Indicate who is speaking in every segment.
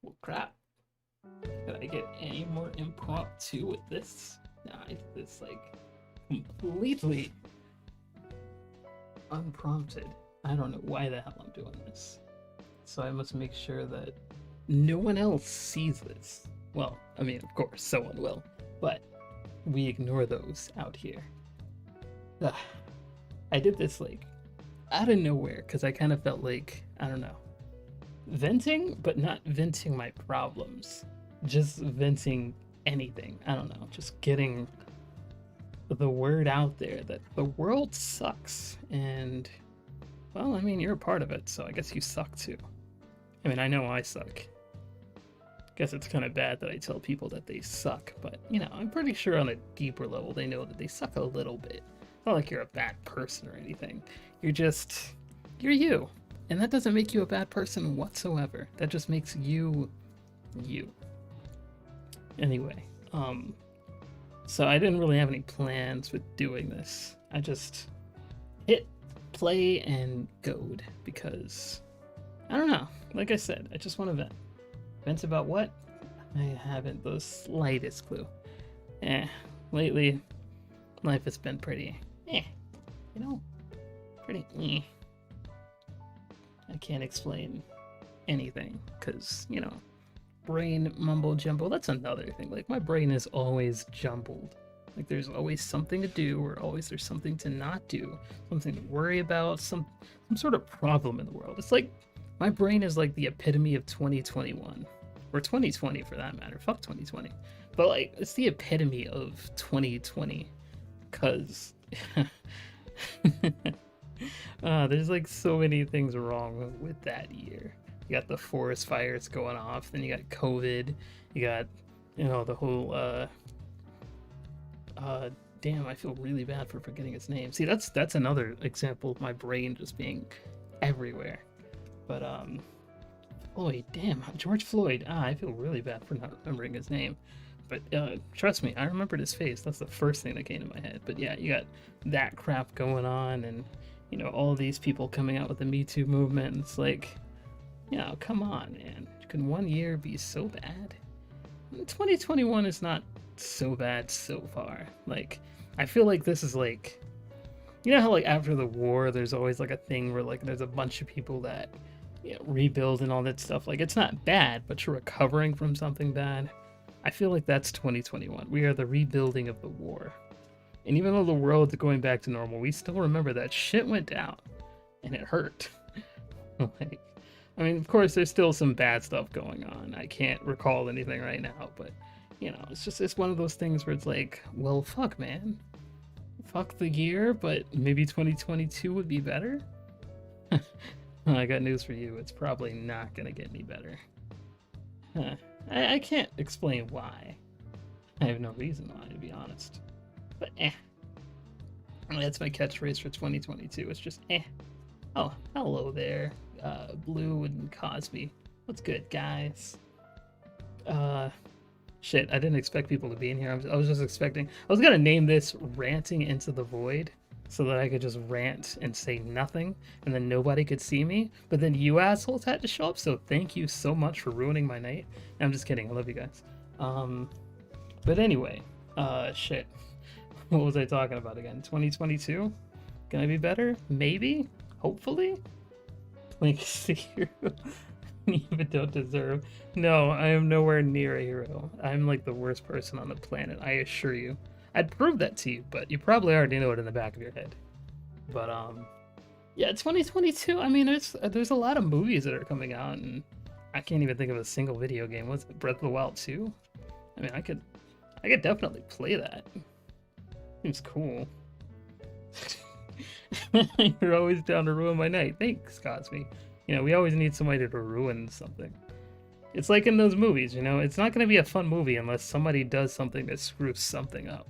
Speaker 1: Well, crap. Did I get any more impromptu with this? Nah, I did this like completely unprompted. I don't know why the hell I'm doing this. So I must make sure that no one else sees this. Well, I mean, of course, someone will, but we ignore those out here. Ugh. I did this like out of nowhere because I kind of felt like, I don't know, venting, but not venting my problems, just venting anything. I don't know, just getting the word out there that the world sucks. And, well, I mean, you're a part of it, so I guess you suck too. I mean, I know I suck. Guess it's kind of bad that I tell people that they suck, but, you know, I'm pretty sure on a deeper level they know that they suck a little bit. It's not like you're a bad person or anything. You're you. And that doesn't make you a bad person whatsoever. That just makes you, you. Anyway, so I didn't really have any plans with doing this. I just hit play and go'd because, I don't know, like I said, I just want to vent. Vent about what? I haven't the slightest clue. Lately, life has been pretty, you know, pretty I can't explain anything, because, you know, brain mumbo jumbo, that's another thing. Like, my brain is always jumbled. Like, there's always something to do, or always there's something to not do, something to worry about, some sort of problem in the world. It's like, my brain is like the epitome of 2021. Or 2020 for that matter. Fuck 2020. But, like, it's the epitome of 2020. Because there's like so many things wrong with that year. You got the forest fires going off, then you got COVID, you got, you know, the whole damn, I feel really bad for forgetting his name. See, that's another example of my brain just being everywhere. But Floyd, damn, George Floyd. I feel really bad for not remembering his name. But trust me, I remembered his face. That's the first thing that came to my head. But yeah, you got that crap going on, and, you know, all these people coming out with the Me Too movement. It's like, you know, come on, man. Can 1 year be so bad? 2021 is not so bad so far. Like, I feel like this is like, you know how like after the war, there's always like a thing where like there's a bunch of people that, you know, rebuild and all that stuff. Like, it's not bad, but you're recovering from something bad. I feel like that's 2021. We are the rebuilding of the war. And even though the world's going back to normal, we still remember that shit went down and it hurt. Like, I mean, of course, there's still some bad stuff going on. I can't recall anything right now, but, you know, it's one of those things where it's like, well, fuck, man. Fuck the year, but maybe 2022 would be better? I got news for you. It's probably not gonna get any better. I can't explain why. I have no reason why, to be honest. But that's my catchphrase for 2022. It's just Oh, hello there, Blue and Cosby. What's good, guys? Shit, I didn't expect people to be in here. I was just expecting... I was gonna name this Ranting into the Void, so that I could just rant and say nothing, and then nobody could see me. But then you assholes had to show up, so thank you so much for ruining my night. I'm just kidding, I love you guys. But anyway, shit. What was I talking about again? 2022? Gonna be better? Maybe? Hopefully? Like, hero. Even don't deserve. No, I am nowhere near a hero. I'm like the worst person on the planet, I assure you. I'd prove that to you, but you probably already know it in the back of your head. But yeah, 2022. I mean, there's a lot of movies that are coming out, and I can't even think of a single video game. What's it, Breath of the Wild 2? I mean, I could definitely play that. Seems cool. You're always down to ruin my night. Thanks, Cosby. You know, we always need somebody to ruin something. It's like in those movies, you know, it's not going to be a fun movie unless somebody does something that screws something up.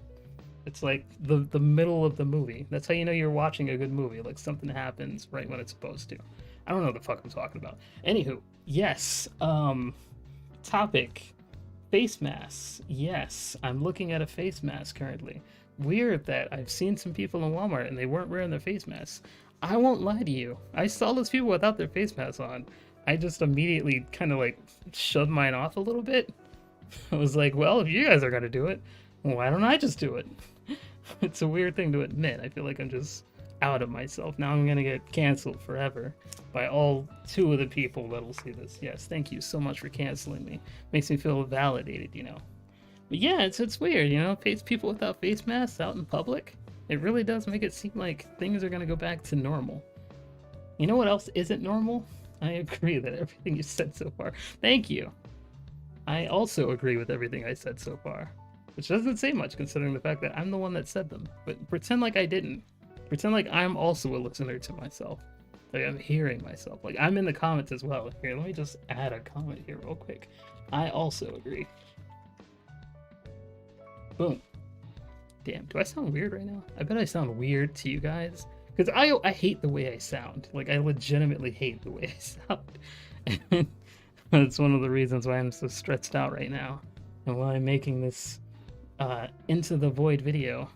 Speaker 1: It's like the middle of the movie. That's how you know you're watching a good movie. Like, something happens right when it's supposed to. I don't know what the fuck I'm talking about. Anywho, yes. Topic. Face masks. Yes, I'm looking at a face mask currently. Weird that I've seen some people in Walmart and they weren't wearing their face masks. I won't lie to you. I saw those people without their face masks on. I just immediately kind of like shoved mine off a little bit. I was like, well, if you guys are gonna do it, why don't I just do it? It's a weird thing to admit. I feel like I'm just out of myself. Now I'm gonna get canceled forever by all 2 of the people that'll see this. Yes, thank you so much for canceling me. Makes me feel validated, you know. But yeah, it's weird, you know, people without face masks out in public. It really does make it seem like things are gonna go back to normal. You know what else isn't normal? I agree that everything you said so far. Thank you. I also agree with everything I said so far. Which doesn't say much considering the fact that I'm the one that said them. But pretend like I didn't. Pretend like I'm also a listener to myself. Like I'm hearing myself. Like I'm in the comments as well. Here, let me just add a comment here real quick. I also agree. Boom. Damn, do I sound weird right now? I bet I sound weird to you guys. Because I hate the way I sound. Like I legitimately hate the way I sound. That's one of the reasons why I'm so stressed out right now. And why I'm making this Into the Void video.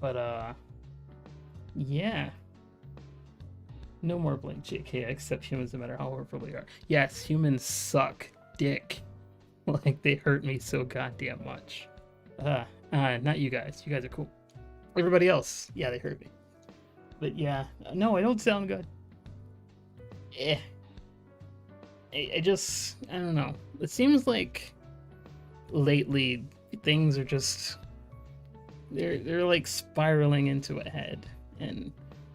Speaker 1: But yeah. No more Blink JK, except humans, no matter how horrible they are. Yes, humans suck dick. Like they hurt me so goddamn much. Not you guys. You guys are cool. Everybody else, yeah, they hurt me. But yeah, no, I don't sound good. I don't know. It seems like lately things are just they're like spiraling into a head, and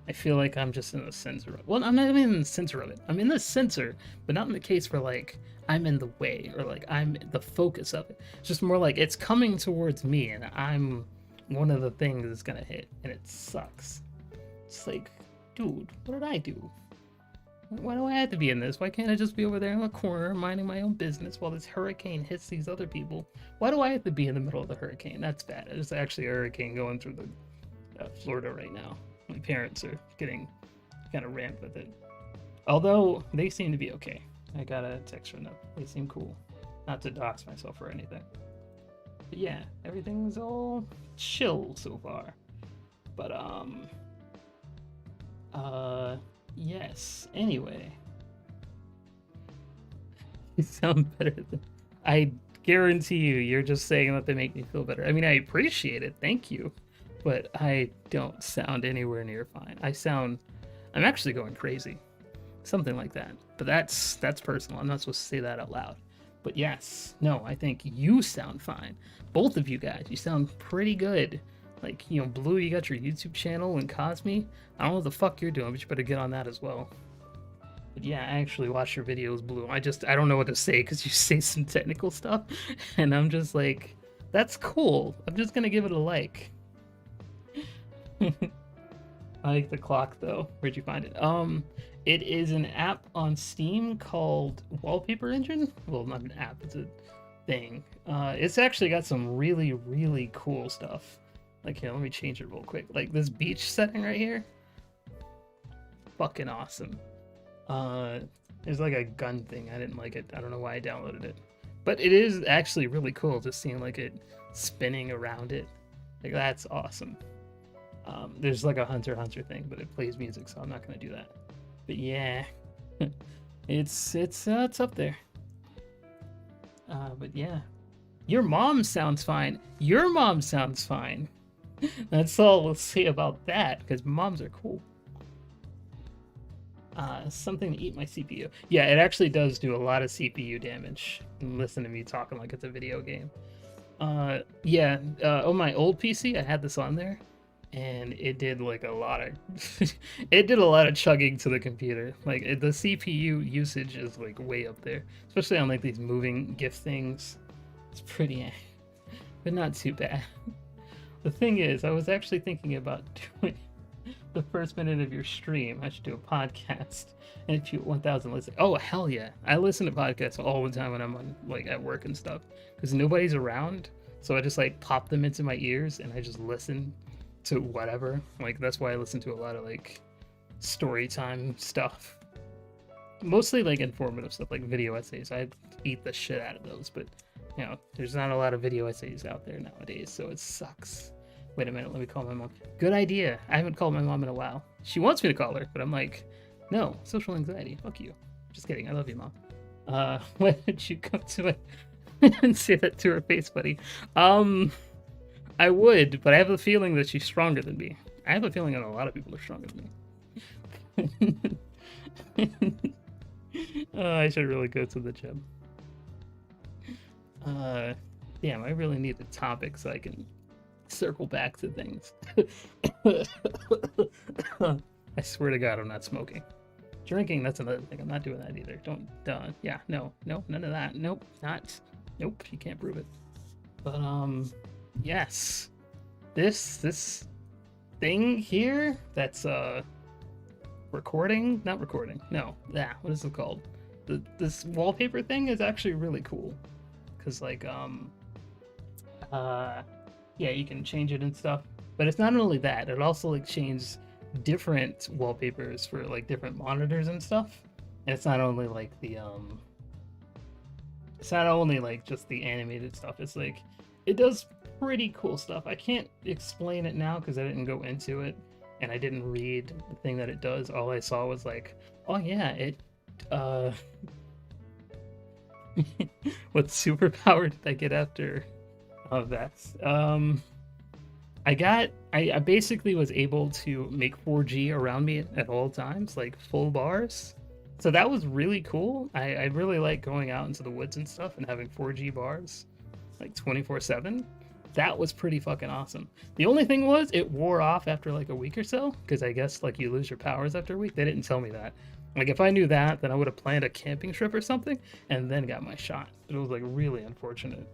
Speaker 1: I feel like I'm just in the center of it. Well, I'm not even in the center of it. I'm in the center, but not in the case where like I'm in the way or like I'm the focus of it. It's just more like it's coming towards me, and I'm one of the things that's gonna hit, and it sucks. It's like, dude, what did I do? Why do I have to be in this? Why can't I just be over there in the corner minding my own business while this hurricane hits these other people? Why do I have to be in the middle of the hurricane? That's bad. There's actually a hurricane going through the Florida right now. My parents are getting kind of ramped with it. Although they seem to be okay. I got a text from them. They seem cool. Not to dox myself or anything. But yeah, everything's all chill so far. But yes. Anyway, you sound better than I guarantee you. You're just saying that to make me feel better. I mean, I appreciate it. Thank you, but I don't sound anywhere near fine. I'm actually going crazy, something like that. But that's personal. I'm not supposed to say that out loud. But yes, no, I think you sound fine. Both of you guys, you sound pretty good. Like, you know, Blue, you got your YouTube channel, and Cosme, I don't know what the fuck you're doing, but you better get on that as well. But yeah, I actually watch your videos, Blue. I don't know what to say because you say some technical stuff, and I'm just like, that's cool. I'm just gonna give it a like. I like the clock though. Where'd you find it? It is an app on Steam called Wallpaper Engine. Well, not an app, it's a thing. It's actually got some really, really cool stuff. Like, here, let me change it real quick. Like, this beach setting right here. Fucking awesome. There's like a gun thing. I didn't like it. I don't know why I downloaded it. But it is actually really cool just seeing like it spinning around it. Like, that's awesome. There's like a Hunter x Hunter thing, but it plays music, so I'm not gonna do that. But yeah. it's up there. But yeah. Your mom sounds fine. Your mom sounds fine. That's all we'll say about that, because moms are cool. Something to eat my CPU. Yeah, it actually does do a lot of CPU damage. Listen to me talking like it's a video game. Yeah, on my old PC, I had this on there, and it did like a lot of it did a lot of chugging to the computer. Like the CPU usage is like way up there, especially on like these moving GIF things. It's pretty, but not too bad. The thing is, I was actually thinking about doing the first minute of your stream. I should do a podcast, and if you 1,000 listen. Oh hell yeah! I listen to podcasts all the time when I'm on like at work and stuff, because nobody's around. So I just like pop them into my ears and I just listen to whatever. Like that's why I listen to a lot of like story time stuff. Mostly like informative stuff, like video essays. I eat the shit out of those, but you know, there's not a lot of video essays out there nowadays, so it sucks. Wait a minute, let me call my mom. Good idea. I haven't called my mom in a while. She wants me to call her, but I'm like, no, social anxiety, fuck you. Just kidding. I love you, Mom. Why did you come to it and say that to her face, buddy? I would, but I have a feeling that she's stronger than me. I have a feeling that a lot of people are stronger than me. I should really go to the gym. Damn, I really need a topic so I can circle back to things. I swear to God, I'm not smoking. Drinking, that's another thing. I'm not doing that either. Yeah, no, none of that. Nope, nope, you can't prove it. But, yes. This thing here that's, recording? Not recording. No, what is it called? This wallpaper thing is actually really cool. Because, like, yeah, you can change it and stuff. But it's not only that, it also, like, changes different wallpapers for, like, different monitors and stuff. And it's not only, like, it's not only, like, just the animated stuff. It's, like, it does pretty cool stuff. I can't explain it now because I didn't go into it. And I didn't read the thing that it does. All I saw was, like, oh, yeah, it, what superpower did I get after that? I basically was able to make 4G around me at all times, like full bars. So that was really cool. I really like going out into the woods and stuff and having 4G bars, like 24/7. That was pretty fucking awesome. The only thing was it wore off after like a week or so, because I guess like you lose your powers after a week. They didn't tell me that. Like, if I knew that, then I would have planned a camping trip or something and then got my shot. But it was, like, really unfortunate.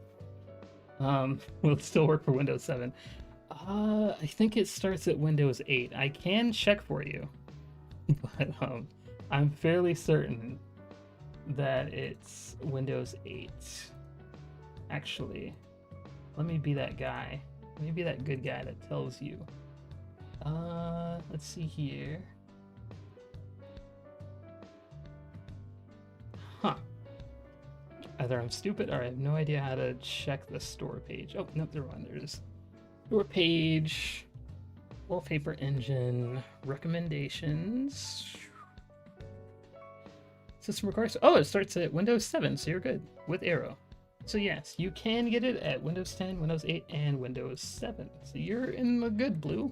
Speaker 1: Will it still work for Windows 7? I think it starts at Windows 8. I can check for you. But, I'm fairly certain that it's Windows 8. Actually, let me be that guy. Let me be that good guy that tells you. Let's see here. Huh. Either I'm stupid or I have no idea how to check the store page. Oh, no, never mind. There's store page, wallpaper engine, recommendations, system requires. Oh, it starts at Windows 7, so you're good with Arrow. So yes, you can get it at Windows 10, Windows 8, and Windows 7. So you're in the good, Blue.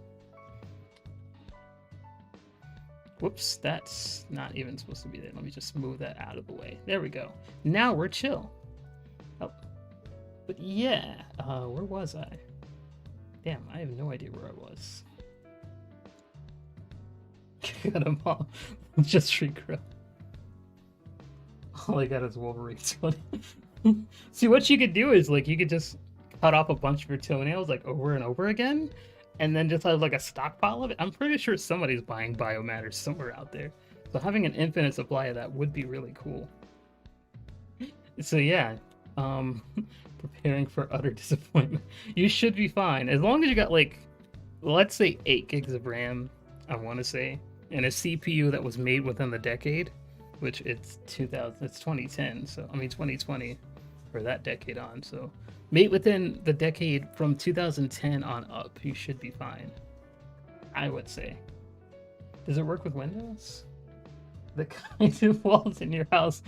Speaker 1: Whoops, that's not even supposed to be there. Let me just move that out of the way. There we go. Now we're chill. Oh, but yeah, where was I? Damn, I have no idea where I was. Got them all. Just regrow. All I got is Wolverine's funny. See, what you could do is, like, you could just cut off a bunch of your toenails, like, over and over again, and then just have like a stockpile of it. I'm pretty sure somebody's buying biomatter somewhere out there. So having an infinite supply of that would be really cool. So yeah, preparing for utter disappointment. You should be fine. As long as you got like, let's say 8 gigs of RAM, I want to say, and a CPU that was made within the decade, which it's 2010, so I mean 2020, or that decade on, so made within the decade from 2010 on up, you should be fine, I would say. Does it work with Windows? The kind of walls in your house?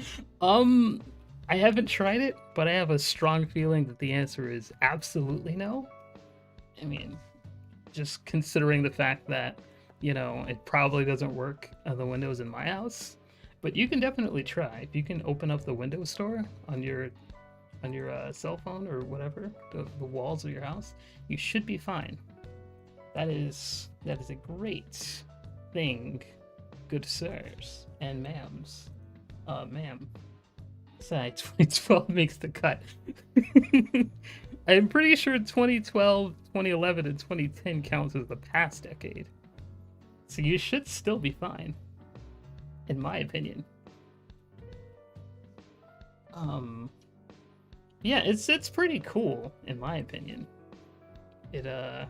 Speaker 1: I haven't tried it, but I have a strong feeling that the answer is absolutely no. I mean, just considering the fact that, you know, it probably doesn't work on the windows in my house, but you can definitely try. If you can open up the Windows Store on your cell phone or whatever, the walls of your house, you should be fine. That is a great thing, good sirs and ma'ams. Ma'am. Sorry, 2012 makes the cut. I'm pretty sure 2012, 2011, and 2010 counts as the past decade. So you should still be fine, in my opinion. Yeah, it's pretty cool, in my opinion. I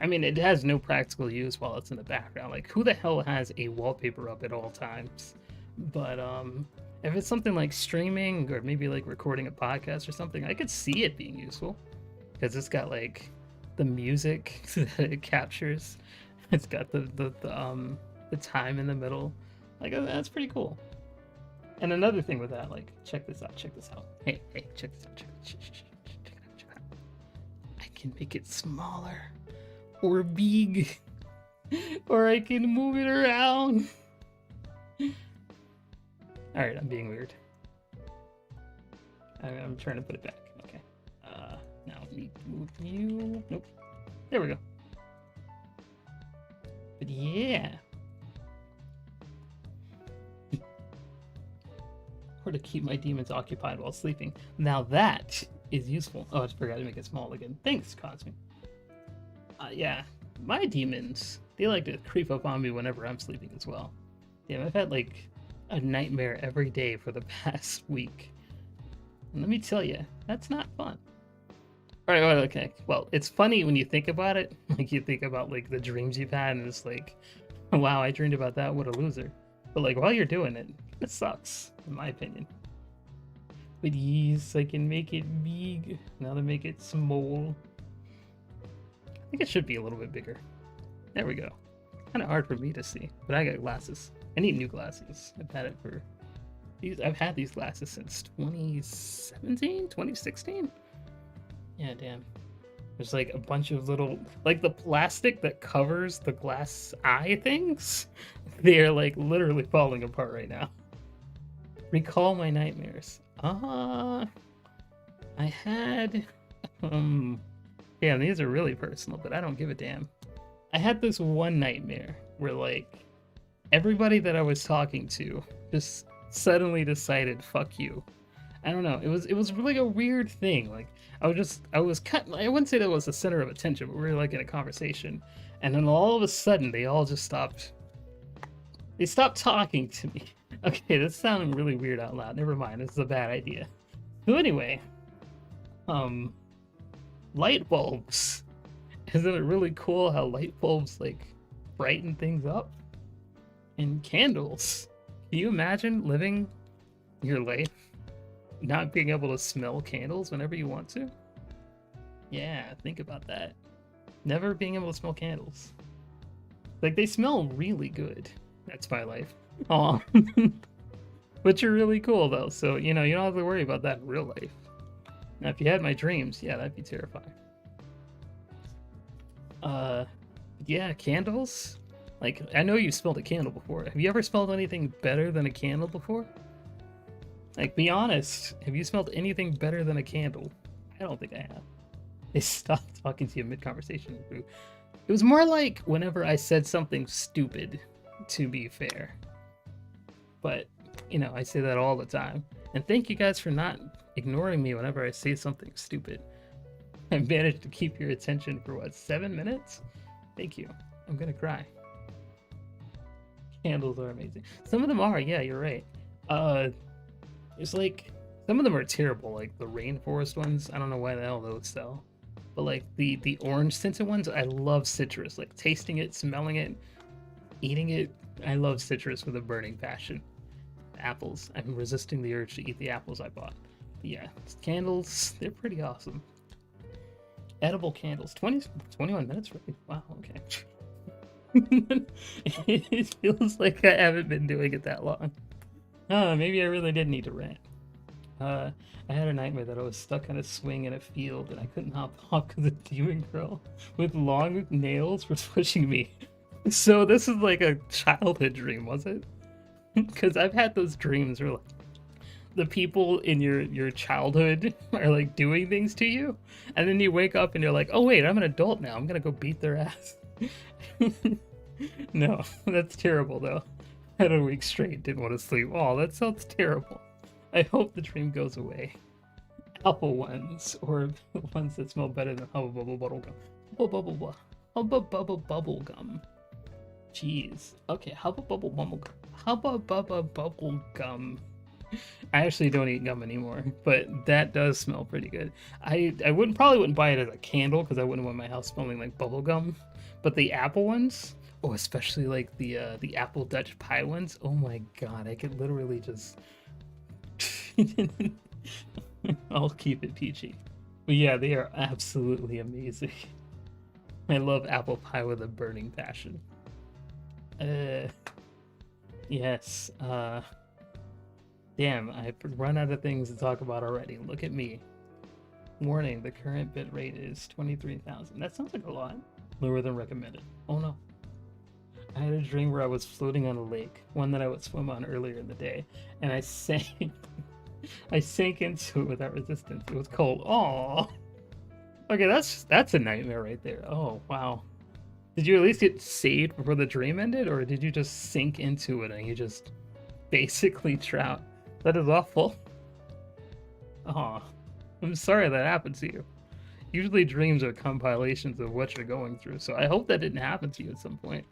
Speaker 1: mean, it has no practical use while it's in the background. Like, who the hell has a wallpaper up at all times? But if it's something like streaming or maybe like recording a podcast or something, I could see it being useful because it's got like the music that it captures. It's got the time in the middle. Like, that's pretty cool. And another thing with that, like, check this out. Hey, check this out. Check it out. I can make it smaller or big, or I can move it around. All right, I'm being weird. I'm trying to put it back. Okay. Now I need to move you. Nope. There we go. But yeah. Or to keep my demons occupied while sleeping. Now that is useful. Oh, I just forgot to make it small again. Thanks, Cosme. Yeah, my demons, they like to creep up on me whenever I'm sleeping as well. Damn, I've had like a nightmare every day for the past week. And let me tell you, that's not fun. All right, okay. Well, it's funny when you think about it. Like, you think about like the dreams you've had, and it's like, wow, I dreamed about that. What a loser. But like, while you're doing it, it sucks, in my opinion. But yes, I can make it big. Now to make it small. I think it should be a little bit bigger. There we go. Kind of hard for me to see, but I got glasses. I need new glasses. I've had these glasses since 2017, 2016. Yeah, damn. There's like a bunch of little, like the plastic that covers the glass eye things. They're like literally falling apart right now. Recall my nightmares. I had, yeah, these are really personal, but I don't give a damn. I had this one nightmare where like everybody that I was talking to just suddenly decided, fuck you. I don't know. It was really a weird thing. Like I wouldn't say that was the center of attention, but we were like in a conversation, and then all of a sudden they all just stopped. They stopped talking to me. Okay, that's sounding really weird out loud. Never mind. This is a bad idea. So anyway, light bulbs. Isn't it really cool how light bulbs like brighten things up? And candles. Can you imagine living your life not being able to smell candles whenever you want to? Yeah, think about that. Never being able to smell candles. Like, they smell really good. That's my life. Aw. But you're really cool, though, so, you know, you don't have to worry about that in real life. Now, if you had my dreams, yeah, that'd be terrifying. Yeah, candles? Like, I know you've smelled a candle before. Have you ever smelled anything better than a candle before? Like, be honest. Have you smelled anything better than a candle? I don't think I have. They stopped talking to you mid-conversation. It was more like whenever I said something stupid, to be fair. But, you know, I say that all the time. And thank you guys for not ignoring me whenever I say something stupid. I managed to keep your attention for, what, 7 minutes? Thank you. I'm gonna cry. Candles are amazing. Some of them are, yeah, you're right. It's like, some of them are terrible, like the rainforest ones. I don't know why the hell those sell. But like the orange scented ones, I love citrus. Like tasting it, smelling it, eating it. I love citrus with a burning passion. Apples. I'm resisting the urge to eat the apples I bought. But yeah, candles, they're pretty awesome. Edible candles. 21 minutes? Really? Wow, okay. It feels like I haven't been doing it that long. Maybe I really did need to rant. I had a nightmare that I was stuck on a swing in a field and I couldn't hop off because a demon girl with long nails was pushing me. So this is like a childhood dream, was it? Because I've had those dreams where like, the people in your childhood are like doing things to you, and then you wake up and you're like, oh wait, I'm an adult now. I'm gonna go beat their ass. No, that's terrible though. I had a week straight, didn't want to sleep. Oh, that sounds terrible. I hope the dream goes away. Apple ones, or ones that smell better than Hubba Bubble Bubblegum. Hubba Bubble Bubblegum. Jeez. Okay, Hubba Bubble Bubblegum. Hubba Bubba Bubblegum. I actually don't eat gum anymore, but that does smell pretty good. I probably wouldn't buy it as a candle because I wouldn't want my house smelling like bubble gum. But the apple ones, oh, especially like the apple Dutch pie ones. Oh my god, I could literally just. I'll keep it PG. But yeah, they are absolutely amazing. I love apple pie with a burning passion. Yes. Damn, I've run out of things to talk about already. Look at me. Warning, the current bit rate is 23,000. That sounds like a lot. Lower than recommended. Oh no. I had a dream where I was floating on a lake, one that I would swim on earlier in the day, and I sank I sank into it without resistance. It was cold. Oh. Okay, that's a nightmare right there. Oh, wow. Did you at least get saved before the dream ended, or did you just sink into it and you just basically drown? That is awful. Oh, I'm sorry that happened to you. Usually dreams are compilations of what you're going through, so I hope that didn't happen to you at some point.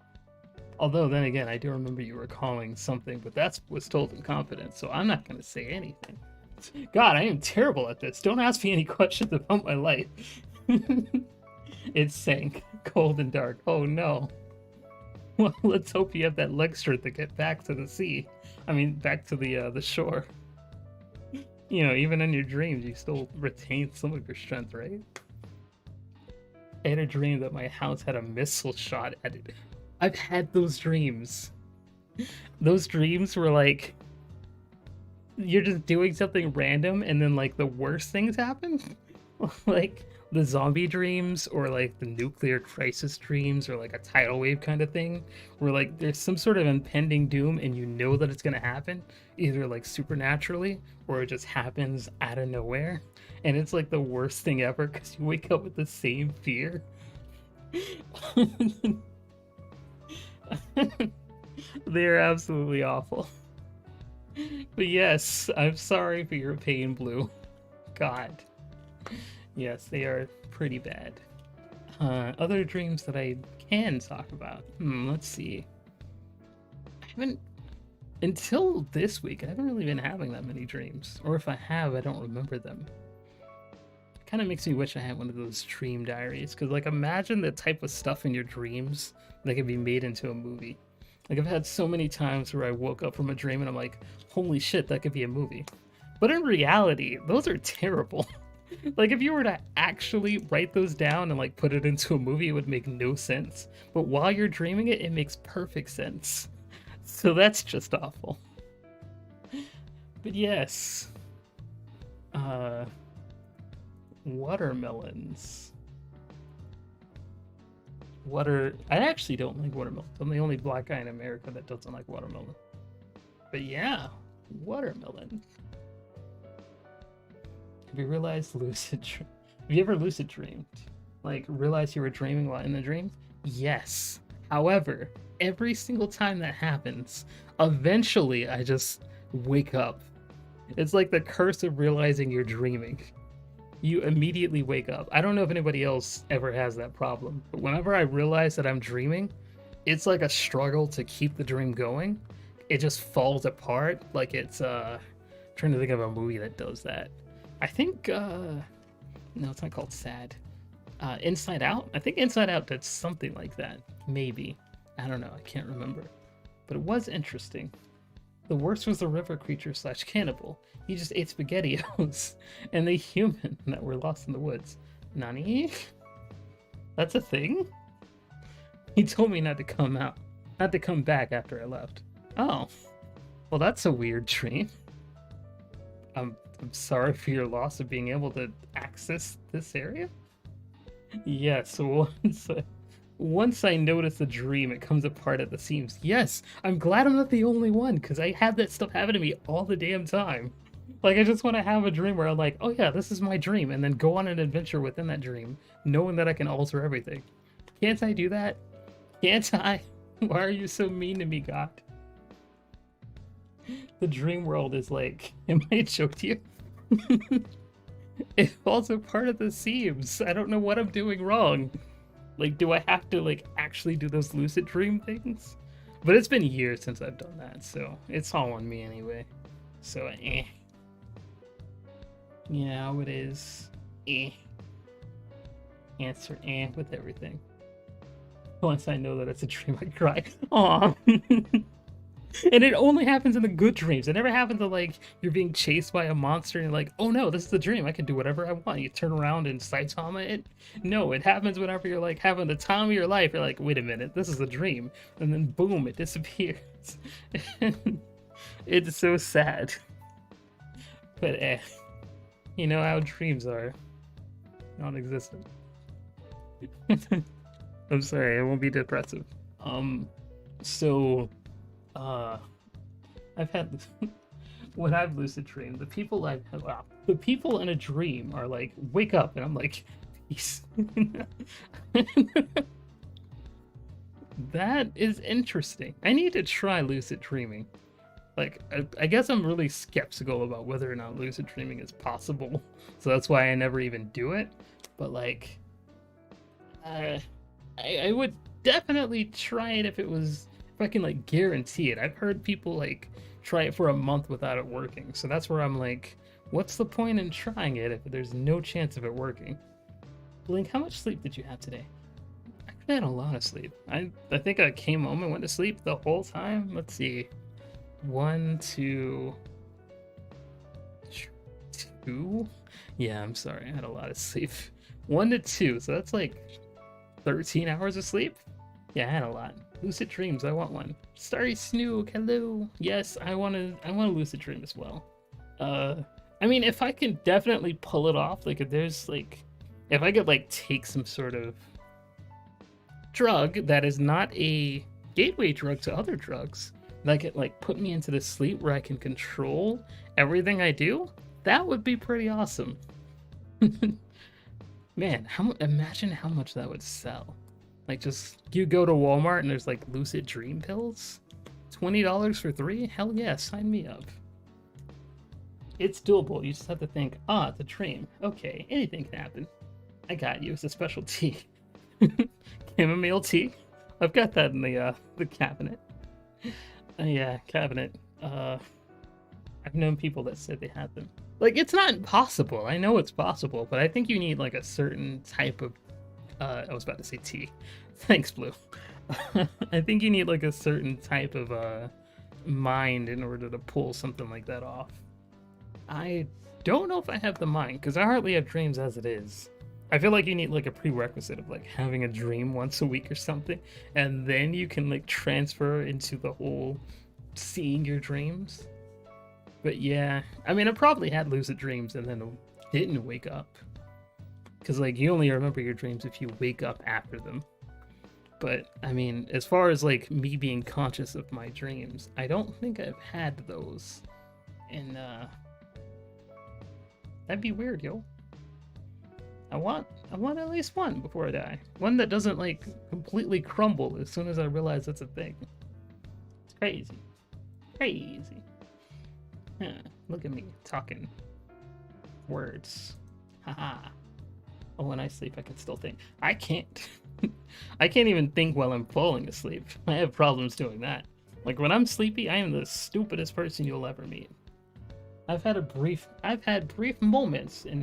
Speaker 1: Although, then again, I do remember you recalling something, but that was told in confidence, so I'm not going to say anything. God, I am terrible at this. Don't ask me any questions about my life. It sank, cold and dark. Oh no. Well, let's hope you have that leg strength to get back to the sea. I mean, back to the shore. You know, even in your dreams, you still retain some of your strength, right? I had a dream that my house had a missile shot at it. I've had those dreams. Those dreams were like, you're just doing something random and then like the worst things happen. Like the zombie dreams, or like the nuclear crisis dreams, or like a tidal wave kind of thing, where like there's some sort of impending doom and you know that it's gonna happen, either like supernaturally or it just happens out of nowhere, and it's like the worst thing ever because you wake up with the same fear. They're absolutely awful. But yes, I'm sorry for your pain, Blue. God. Yes, they are pretty bad. Other dreams that I can talk about. Let's see. I haven't... Until this week, I haven't really been having that many dreams. Or if I have, I don't remember them. It kind of makes me wish I had one of those dream diaries. Because, like, imagine the type of stuff in your dreams that could be made into a movie. Like, I've had so many times where I woke up from a dream and I'm like, holy shit, that could be a movie. But in reality, those are terrible. Like, if you were to actually write those down and like put it into a movie, it would make no sense. But while you're dreaming it, it makes perfect sense. So that's just awful. But yes. Watermelons. I actually don't like watermelon. I'm the only black guy in America that doesn't like watermelon. But yeah, watermelon. Have you realized lucid dream? Have you ever lucid dreamed? Like, realized you were dreaming while in the dream? Yes. However, every single time that happens, eventually I just wake up. It's like the curse of realizing you're dreaming. You immediately wake up. I don't know if anybody else ever has that problem, but whenever I realize that I'm dreaming, it's like a struggle to keep the dream going. It just falls apart. Like it's trying to think of a movie that does that. I think no, it's not called Sad. Inside Out? I think Inside Out did something like that. Maybe. I don't know, I can't remember. But it was interesting. The worst was the river creature / cannibal. He just ate SpaghettiOs. And the human that were lost in the woods. Nani? That's a thing? He told me not to come out. Not to come back after I left. Oh. Well, that's a weird dream. I'm sorry for your loss of being able to access this area. Yes, once I notice the dream, it comes apart at the seams. Yes, I'm glad I'm not the only one, because I have that stuff happen to me all the damn time. Like, I just want to have a dream where I'm like, oh yeah, this is my dream, and then go on an adventure within that dream, knowing that I can alter everything. Can't I do that? Can't I? Why are you so mean to me, God? The dream world is like, am I a joke to you? It falls apart at the seams. I don't know what I'm doing wrong. Like, do I have to, like, actually do those lucid dream things? But it's been years since I've done that, so it's all on me anyway. So, Yeah, it is. Answer with everything. Once I know that it's a dream, I cry. Aww. And it only happens in the good dreams. It never happens to, like, you're being chased by a monster and you're like, oh no, this is a dream. I can do whatever I want. You turn around and Saitama it. No, it happens whenever you're, like, having the time of your life. You're like, wait a minute, this is a dream. And then boom, it disappears. It's so sad. But you know how dreams are. Non-existent. I'm sorry, it won't be depressive. So I've had when I've lucid dreamed, the people the people in a dream are like, wake up, and I'm like, peace. That is interesting. I need to try lucid dreaming. Like, I guess I'm really skeptical about whether or not lucid dreaming is possible, so that's why I never even do it. But like, I would definitely try it if I can like guarantee it. I've heard people like try it for a month without it working, so that's where I'm like, what's the point in trying it if there's no chance of it working? Blink, how much sleep did you have today? I had a lot of sleep. I think I came home and went to sleep the whole time. Let's see. 1, 2, 2. Yeah, I'm sorry. I had a lot of sleep. 1 to 2. So that's like 13 hours of sleep. Yeah, I had a lot. Lucid dreams. I want one. Starry Snook. Hello. Yes, I want to lucid dream as well. I mean, if I can definitely pull it off, like if I could like take some sort of drug that is not a gateway drug to other drugs, that could like put me into the sleep where I can control everything I do, that would be pretty awesome. Man, imagine how much that would sell. Like, just you go to Walmart and there's like lucid dream pills, $20 for 3. Hell yeah, sign me up. It's doable. You just have to think, it's a dream. Okay, anything can happen. I got you. It's a special tea. Chamomile tea. I've got that in the cabinet. Yeah, cabinet. I've known people that said they had them. Like, it's not impossible. I know it's possible, but I think you need like a certain type of I was about to say tea. Thanks, Blue. I think you need like a certain type of mind in order to pull something like that off. I don't know if I have the mind, because I hardly have dreams as it is. I feel like you need like a prerequisite of like having a dream once a week or something, and then you can like transfer into the whole seeing your dreams. But yeah, I mean, I probably had lucid dreams and then didn't wake up, because like you only remember your dreams if you wake up after them. But I mean, as far as like me being conscious of my dreams, I don't think I've had those, and that'd be weird, yo. I want at least one before I die. One that doesn't like completely crumble as soon as I realize it's a thing. It's crazy. Crazy. Huh, look at me talking words. Haha. Oh, when I sleep I can still think. I can't. I can't even think while I'm falling asleep. I have problems doing that. Like when I'm sleepy, I am the stupidest person you'll ever meet. I've had brief moments in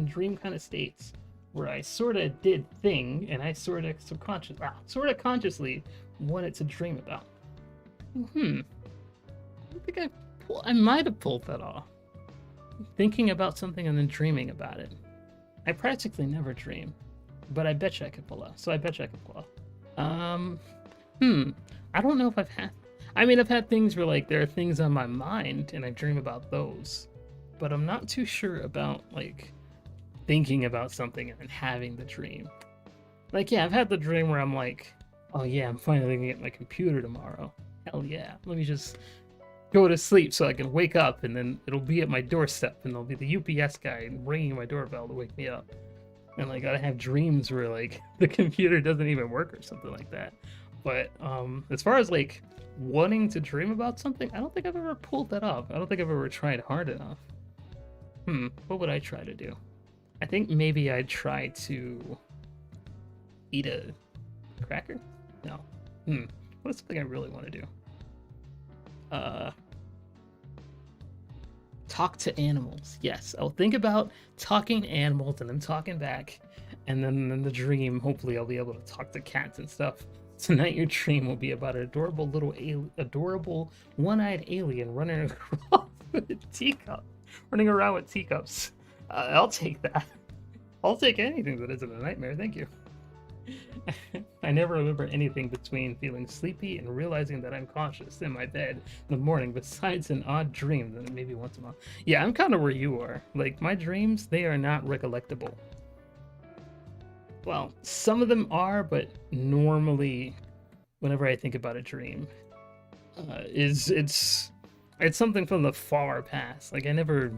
Speaker 1: dream kind of states where I sort of did thing and I sort of consciously wanted to dream about. I think I might have pulled that off. Thinking about something and then dreaming about it. I practically never dream, but I bet you I could pull off. So I bet you I could pull off. I don't know if I've had. I mean, I've had things where like there are things on my mind and I dream about those, but I'm not too sure about like thinking about something and then having the dream. Like, yeah, I've had the dream where I'm like, oh yeah, I'm finally gonna get my computer tomorrow. Hell yeah, let me just go to sleep so I can wake up and then it'll be at my doorstep and there'll be the UPS guy ringing my doorbell to wake me up. And like, I have dreams where like the computer doesn't even work or something like that. But as far as like wanting to dream about something, I don't think I've ever pulled that off. I don't think I've ever tried hard enough. What would I try to do? I think maybe I'd try to eat a cracker? No. What is something I really want to do? Talk to animals. Yes, I'll think about talking to animals and them talking back, and then in the dream, hopefully I'll be able to talk to cats and stuff. Tonight your dream will be about an adorable one-eyed alien running across with a teacup, running around with teacups. I'll take that. I'll take anything that isn't a nightmare, thank you. I never remember anything between feeling sleepy and realizing that I'm conscious in my bed in the morning, besides an odd dream that maybe once a month. Yeah, I'm kind of where you are. Like, my dreams, they are not recollectable. Well, some of them are, but normally, whenever I think about a dream, it's something from the far past. Like, I never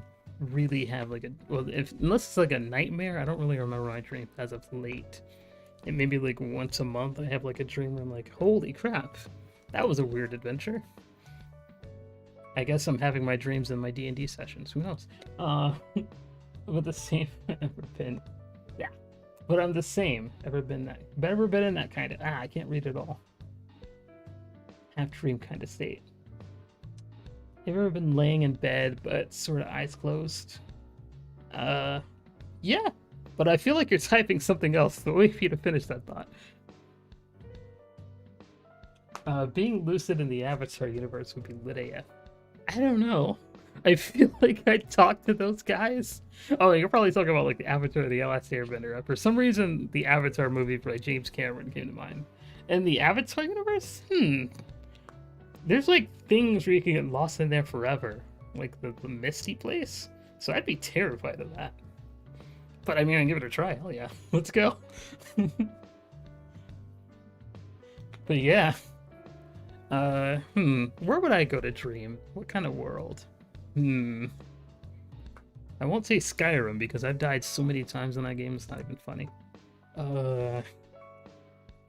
Speaker 1: really have like a, well, if unless it's like a nightmare, I don't really remember my dream as of late. And maybe like once a month I have like a dream where I'm like, holy crap, that was a weird adventure. I guess I'm having my dreams in my D&D sessions, who knows. But the same I've ever been. Yeah. But I'm the same. Ever been in that kind of, I can't read it all. Half dream kind of state. Have you ever been laying in bed but sort of eyes closed? Yeah. But I feel like you're typing something else, so wait for you to finish that thought. Being lucid in the Avatar universe would be lit AF. I don't know. I feel like I talked to those guys. Oh, you're probably talking about like the Avatar, the Last Airbender. For some reason, the Avatar movie by James Cameron came to mind. And the Avatar universe? There's like things where you can get lost in there forever. Like the misty place. So I'd be terrified of that. But I mean, I'd give it a try. Hell yeah. Let's go. But yeah. Where would I go to dream? What kind of world? I won't say Skyrim because I've died so many times in that game, it's not even funny.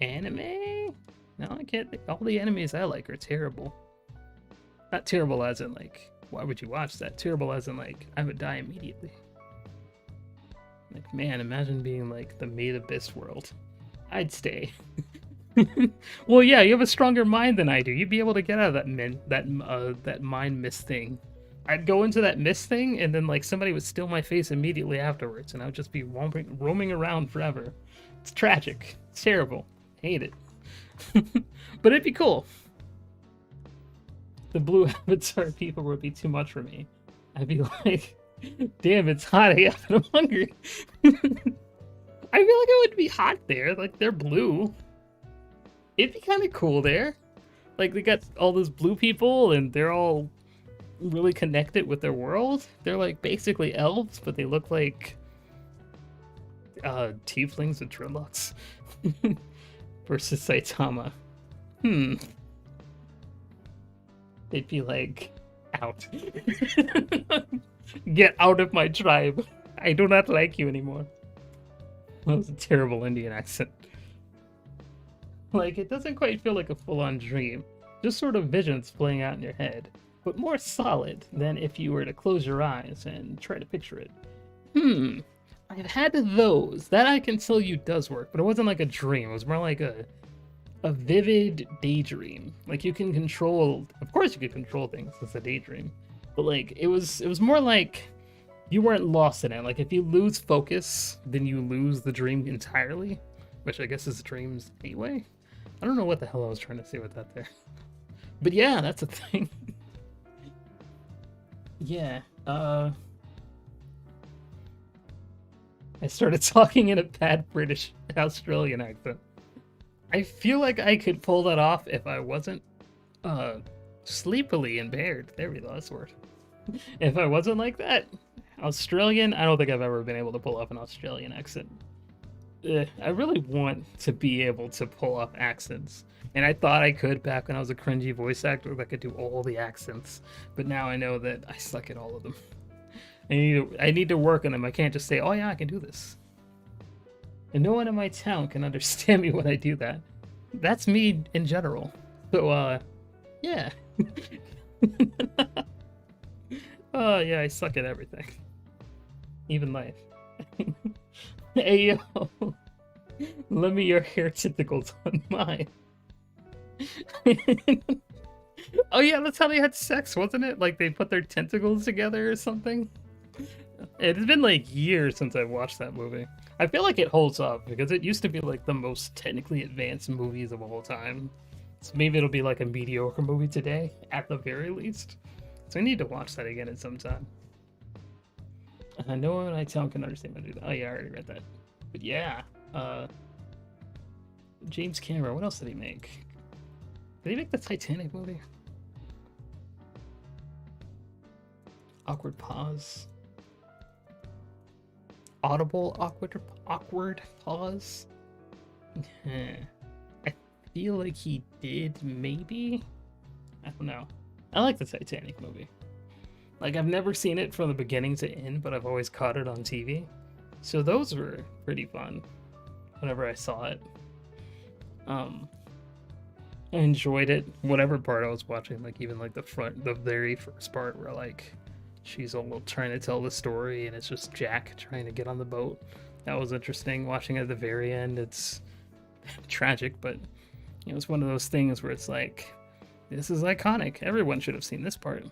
Speaker 1: Anime? No, I can't think. All the animes I like are terrible. Not terrible as in like, why would you watch that? Terrible as in like, I would die immediately. Like, man, imagine being like the Maid Abyss world. I'd stay. Well, yeah, you have a stronger mind than I do. You'd be able to get out of that mind mist thing. I'd go into that mist thing, and then like somebody would steal my face immediately afterwards, and I would just be roaming around forever. It's tragic. It's terrible. Hate it. But it'd be cool. The blue avatar people would be too much for me. I'd be like, damn, it's hot AF and I'm hungry. I feel like it would be hot there. Like, they're blue. It'd be kind of cool there. Like, they got all those blue people, and they're all really connected with their world. They're, like, basically elves, but they look like tieflings and dreadlocks. Versus Saitama. They'd be like, out. Get out of my tribe. I do not like you anymore. That was a terrible Indian accent. Like, it doesn't quite feel like a full-on dream. Just sort of visions playing out in your head. But more solid than if you were to close your eyes and try to picture it. I've had those. That I can tell you does work, but it wasn't like a dream. It was more like a vivid daydream. Like, you can control, of course you could control things. It's a daydream. But like, it was more like you weren't lost in it. Like, if you lose focus, then you lose the dream entirely, which I guess is dreams anyway. I don't know what the hell I was trying to say with that there. But yeah, that's a thing. Yeah, I started talking in a bad British Australian accent. I feel like I could pull that off if I wasn't sleepily impaired. There we go, that's the word. If I wasn't like that, Australian, I don't think I've ever been able to pull off an Australian accent. I really want to be able to pull off accents. And I thought I could back when I was a cringy voice actor, that I could do all the accents. But now I know that I suck at all of them. I need to work on them. I can't just say, oh yeah, I can do this. And no one in my town can understand me when I do that. That's me in general. So, yeah. Oh, yeah, I suck at everything. Even life. Hey, yo. Lend me your hair tentacles on mine. Oh, yeah, that's how they had sex, wasn't it? Like, they put their tentacles together or something? It's been like years since I've watched that movie. I feel like it holds up because it used to be like the most technically advanced movies of all time. So maybe it'll be like a mediocre movie today, at the very least. So I need to watch that again at some time. No one I tell can understand what I do that. Oh yeah, I already read that. But yeah, James Cameron, what else did he make? Did he make the Titanic movie? Awkward pause. Audible awkward pause. I feel like he did, maybe? I don't know. I like the Titanic movie. Like, I've never seen it from the beginning to end, but I've always caught it on TV. So those were pretty fun whenever I saw it. I enjoyed it, whatever part I was watching, like even like the very first part where like she's all trying to tell the story and it's just Jack trying to get on the boat. That was interesting. Watching at the very end, it's tragic, but you know, it's one of those things where it's like, this is iconic. Everyone should have seen this part.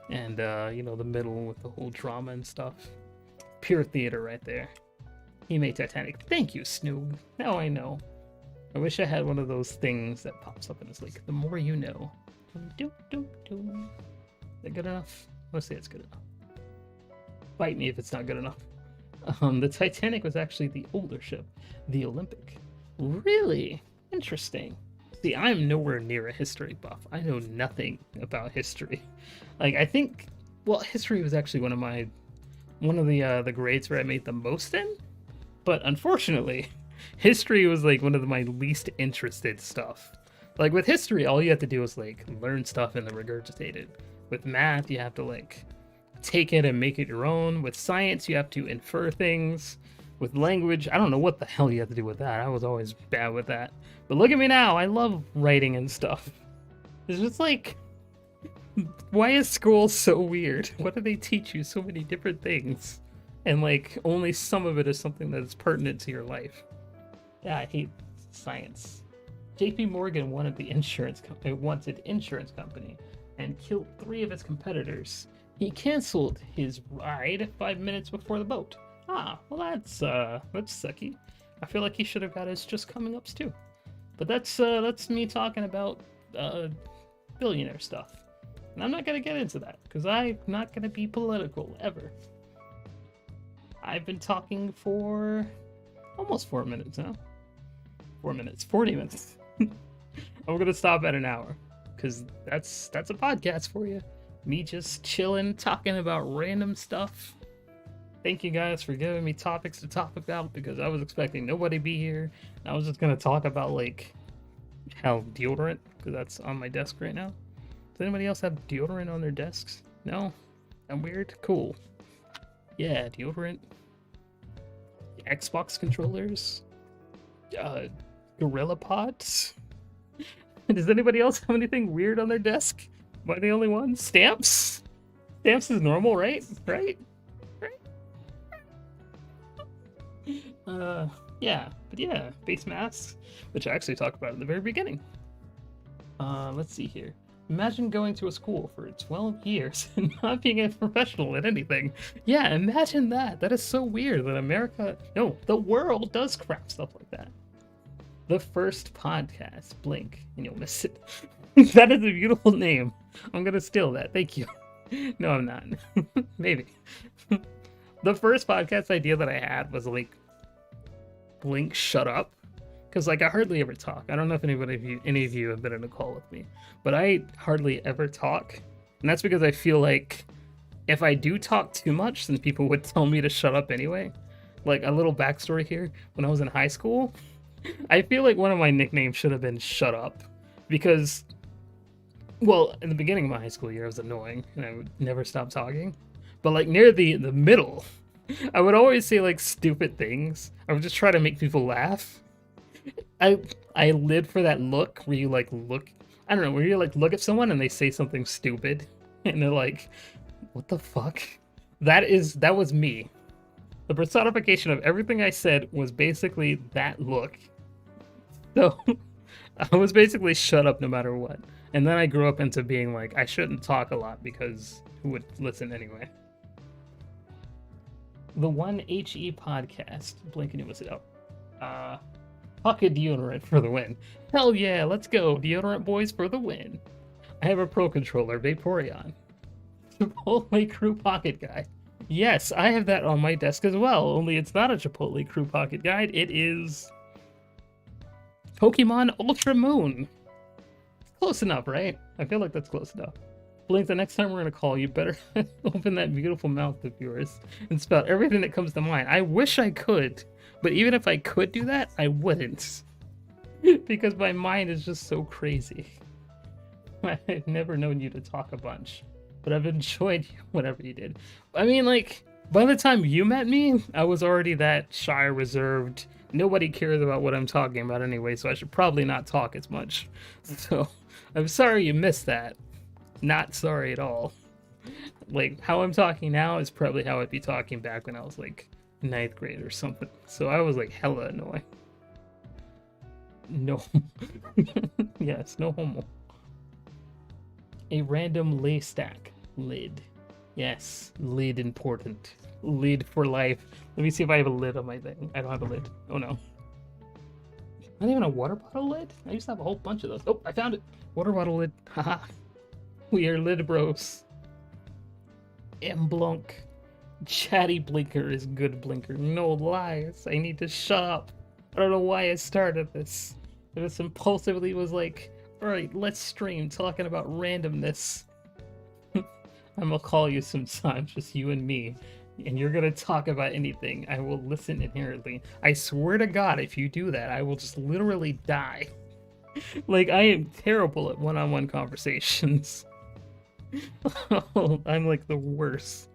Speaker 1: And you know, the middle with the whole drama and stuff. Pure theater right there. He made Titanic. Thank you, Snoop. Now I know. I wish I had one of those things that pops up and it's like, the more you know. Is that good enough? Let's say it's good enough. Fight me if it's not good enough. The Titanic was actually the older ship, the Olympic. Really? Interesting. See, I'm nowhere near a history buff. I know nothing about history. Like, I think, well, history was actually one of the grades where I made the most in. But unfortunately, history was like one of my least interested stuff. Like with history, all you have to do is like learn stuff and then regurgitate it. With math, you have to like take it and make it your own. With science, you have to infer things. With language, I don't know what the hell you have to do with that. I was always bad with that. But look at me now. I love writing and stuff. It's just like, why is school so weird? Why do they teach you so many different things? And like only some of it is something that is pertinent to your life. Yeah, I hate science. JP Morgan wanted insurance company and killed 3 of its competitors. He canceled his ride 5 minutes before the boat. Ah, well that's sucky. I feel like he should have got his just coming ups too. But that's me talking about billionaire stuff. And I'm not gonna get into that, because I'm not gonna be political ever. I've been talking for almost 4 minutes now. 4 minutes, 40 minutes. I'm gonna stop at an hour, because that's a podcast for you. Me just chilling, talking about random stuff. Thank you guys for giving me topics to talk about, because I was expecting nobody to be here. I was just gonna talk about like how deodorant, because that's on my desk right now. Does anybody else have deodorant on their desks? No? I'm weird? Cool. Yeah, deodorant. Xbox controllers. Gorilla Pods. Does anybody else have anything weird on their desk? Am I the only one? Stamps? Stamps is normal, right? Right? Yeah, but yeah, face masks, which I actually talked about in the very beginning. Let's see here. Imagine going to a school for 12 years and not being a professional at anything. Yeah, imagine that. That is so weird that the world does crap stuff like that. The first podcast, Blink, and you'll miss it. That is a beautiful name. I'm gonna steal that. Thank you. No, I'm not. Maybe. The first podcast idea that I had was like, Blink, shut up. Because like I hardly ever talk. I don't know if any of you have been in a call with me, but I hardly ever talk. And that's because I feel like if I do talk too much, then people would tell me to shut up anyway. Like a little backstory here. When I was in high school, I feel like one of my nicknames should have been Shut Up. Because, well, in the beginning of my high school year, I was annoying and I would never stop talking. But like near the middle, I would always say like stupid things. I would just try to make people laugh. I lived for that look where you like look, I don't know, where you like look at someone and they say something stupid and they're like, what the fuck? That was me. The personification of everything I said was basically that look. So I was basically shut up no matter what. And then I grew up into being like, I shouldn't talk a lot because who would listen anyway? The One HE podcast. Blinkehyo was it out. Pocket deodorant for the win. Hell yeah, let's go. Deodorant boys for the win. I have a Pro Controller, Vaporeon. Chipotle Crew Pocket Guide. Yes, I have that on my desk as well, only it's not a Chipotle Crew Pocket Guide. It is Pokemon Ultra Moon. Close enough, right? I feel like that's close enough. Blink, the next time we're gonna call, you better open that beautiful mouth of yours and spout everything that comes to mind. I wish I could, but even if I could do that, I wouldn't. Because my mind is just so crazy. I've never known you to talk a bunch, but I've enjoyed whatever you did. I mean, like, by the time you met me, I was already that shy, reserved. Nobody cares about what I'm talking about anyway, so I should probably not talk as much. So, I'm sorry you missed that. Not sorry at all. Like, how I'm talking now is probably how I'd be talking back when I was, like, 9th grade or something. So I was, like, hella annoying. No. Yes, no homo. A random lay stack. Lid. Yes, lid important. Lid for life. Let me see if I have a lid on my thing. I don't have a lid. Oh no. Not even a water bottle lid? I used to have a whole bunch of those. Oh, I found it. Water bottle lid. Haha. We are lid bros. Mblunk. Chatty Blinker is good Blinker. No lies. I need to shut up. I don't know why I started this. I just impulsively was like, alright, let's stream talking about randomness. I'm gonna call you sometime, just you and me. And you're gonna talk about anything. I will listen inherently. I swear to God, if you do that, I will just literally die. Like, I am terrible at one-on-one conversations. Oh, I'm like the worst.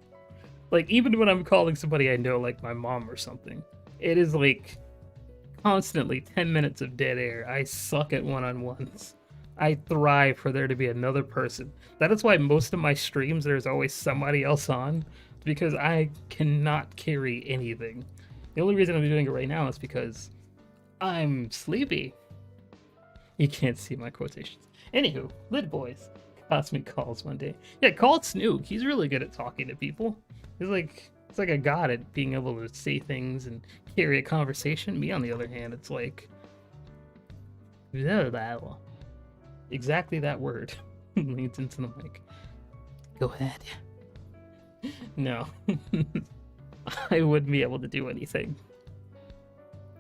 Speaker 1: Like, even when I'm calling somebody I know, like my mom or something, it is like constantly 10 minutes of dead air. I suck at one-on-ones. I thrive for there to be another person. That is why most of my streams there's always somebody else on, because I cannot carry anything. The only reason I'm doing it right now is because I'm sleepy. You can't see my quotations. Anywho, Lid Boys. Cosmic calls one day. Yeah, call Snook. He's really good at talking to people. He's like a god at being able to say things and carry a conversation. Me, on the other hand, it's like exactly that word leads into the mic. Go ahead. No, I wouldn't be able to do anything.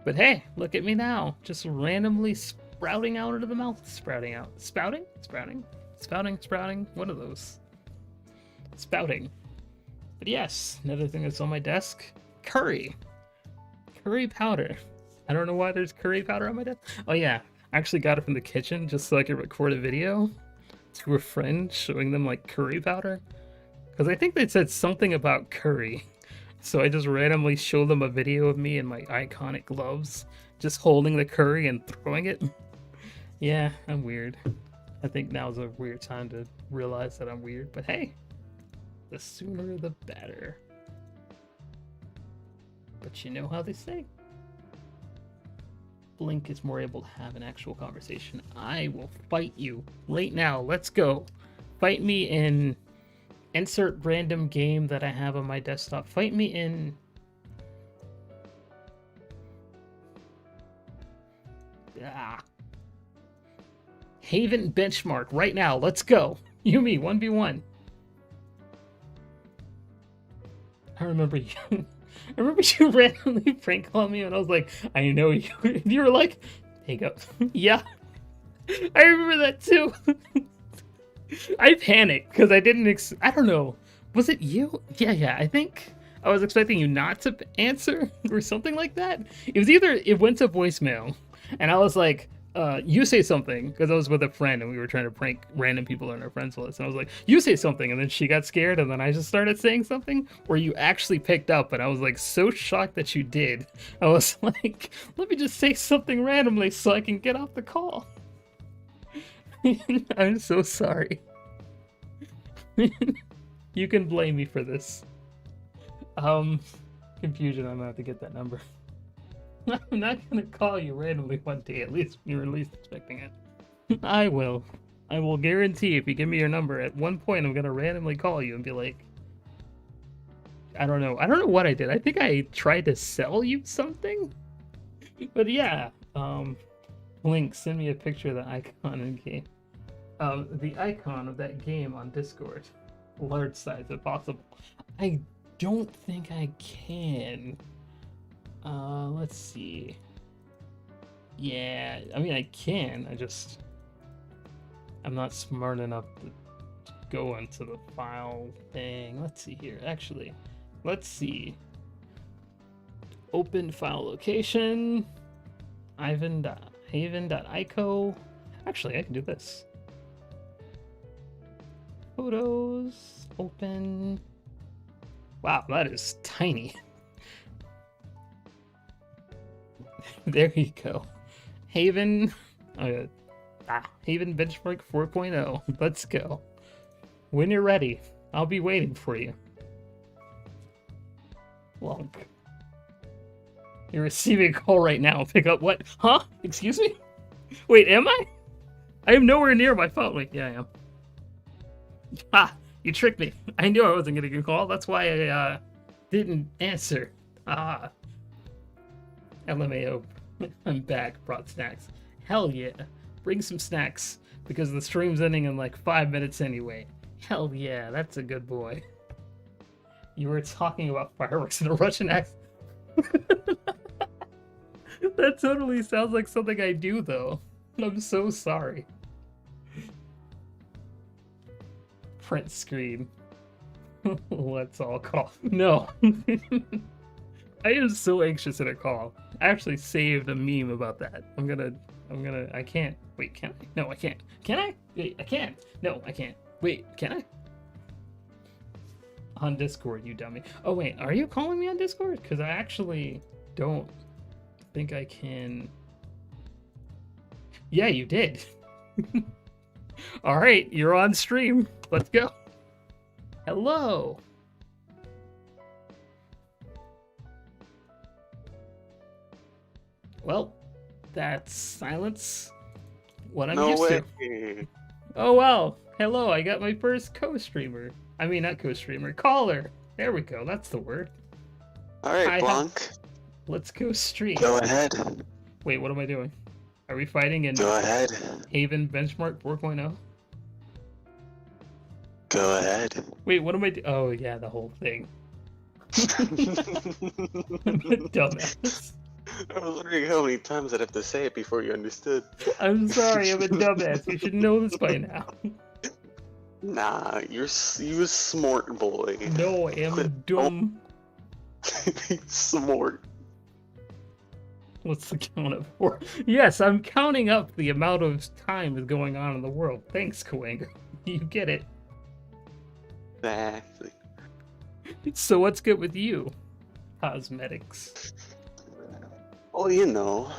Speaker 1: But hey, look at me now, just randomly sprouting out into the mouth. Sprouting out. Spouting? Sprouting. Spouting, sprouting, one of those. Spouting. But yes, another thing that's on my desk, curry. Curry powder. I don't know why there's curry powder on my desk. Oh yeah, I actually got it from the kitchen just so I could record a video to a friend showing them like curry powder. Because I think they said something about curry. So I just randomly showed them a video of me in my iconic gloves, just holding the curry and throwing it. Yeah, I'm weird. I think now's a weird time to realize that I'm weird, but hey, the sooner the better. But you know how they say, Blink is more able to have an actual conversation. I will fight you right now. Let's go. Fight me in insert random game that I have on my desktop. Fight me in Haven benchmark right now. Let's go. You, me, 1v1. I remember you. I remember you randomly prank called me and I was like, I know you. And you were like, hey, go. Yeah. I remember that too. I panicked because I didn't I don't know. Was it you? Yeah. I think I was expecting you not to answer or something like that. It was either it went to voicemail and I was like, you say something, because I was with a friend and we were trying to prank random people on our friends list, and I was like, you say something, and then she got scared and then I just started saying something, or you actually picked up, and I was like so shocked that you did. I was like, let me just say something randomly so I can get off the call. I'm so sorry. You can blame me for this. Confusion, I'm gonna have to get that number. I'm not gonna call you randomly one day, at least when you're least expecting it. I will guarantee if you give me your number, at one point I'm gonna randomly call you and be like, I don't know what I did. I think I tried to sell you something? But yeah, Blink, send me a picture of the icon in game. The icon of that game on Discord. Large size if possible. I don't think I can. Let's see. Yeah, I mean, I can. I'm not smart enough to go into the file thing. Let's see here. Actually, let's see. Open file location. Haven.ico. Actually, I can do this. Photos. Open. Wow, that is tiny. There you go. Haven. Haven benchmark 4.0. Let's go. When you're ready, I'll be waiting for you. Lunk. You're receiving a call right now. Pick up what? Huh? Excuse me? Wait, am I? I am nowhere near my phone. Wait, yeah, I am. Ah, you tricked me. I knew I wasn't getting a call. That's why I didn't answer. Ah. LMAO. I'm back. Brought snacks. Hell yeah. Bring some snacks. Because the stream's ending in like 5 minutes anyway. Hell yeah, that's a good boy. You were talking about fireworks in a Russian accent. That totally sounds like something I do, though. I'm so sorry. Print screen. Let's all call. No. I am so anxious at a call. I actually saved a meme about that. I can't. Wait, can I? No, I can't. Can I? Wait, I can't. No, I can't. Wait, can I? On Discord, you dummy. Oh, wait, are you calling me on Discord? Because I actually don't think I can. Yeah, you did. All right, you're on stream. Let's go. Hello. Well, that's silence. What I'm used to. Oh, wow. Hello, I got my first co-streamer. I mean, not co-streamer, caller. There we go, that's the word.
Speaker 2: Alright, Blanc.
Speaker 1: Let's go stream.
Speaker 2: Go ahead.
Speaker 1: Wait, what am I doing? Are we fighting in
Speaker 2: Go ahead.
Speaker 1: Haven Benchmark 4.0?
Speaker 2: Go ahead.
Speaker 1: Wait, what am I doing? Oh, yeah, the whole thing. I'm a dumbass.
Speaker 2: I was wondering how many times I'd have to say it before you understood.
Speaker 1: I'm sorry, I'm a dumbass. You should know this by now.
Speaker 2: Nah, you a smart boy.
Speaker 1: No, I am a dumb.
Speaker 2: Smart.
Speaker 1: What's the count of 4? Yes, I'm counting up the amount of time is going on in the world. Thanks, Coanga. You get it.
Speaker 2: Exactly.
Speaker 1: So what's good with you? Cosmetics.
Speaker 2: Oh, you know,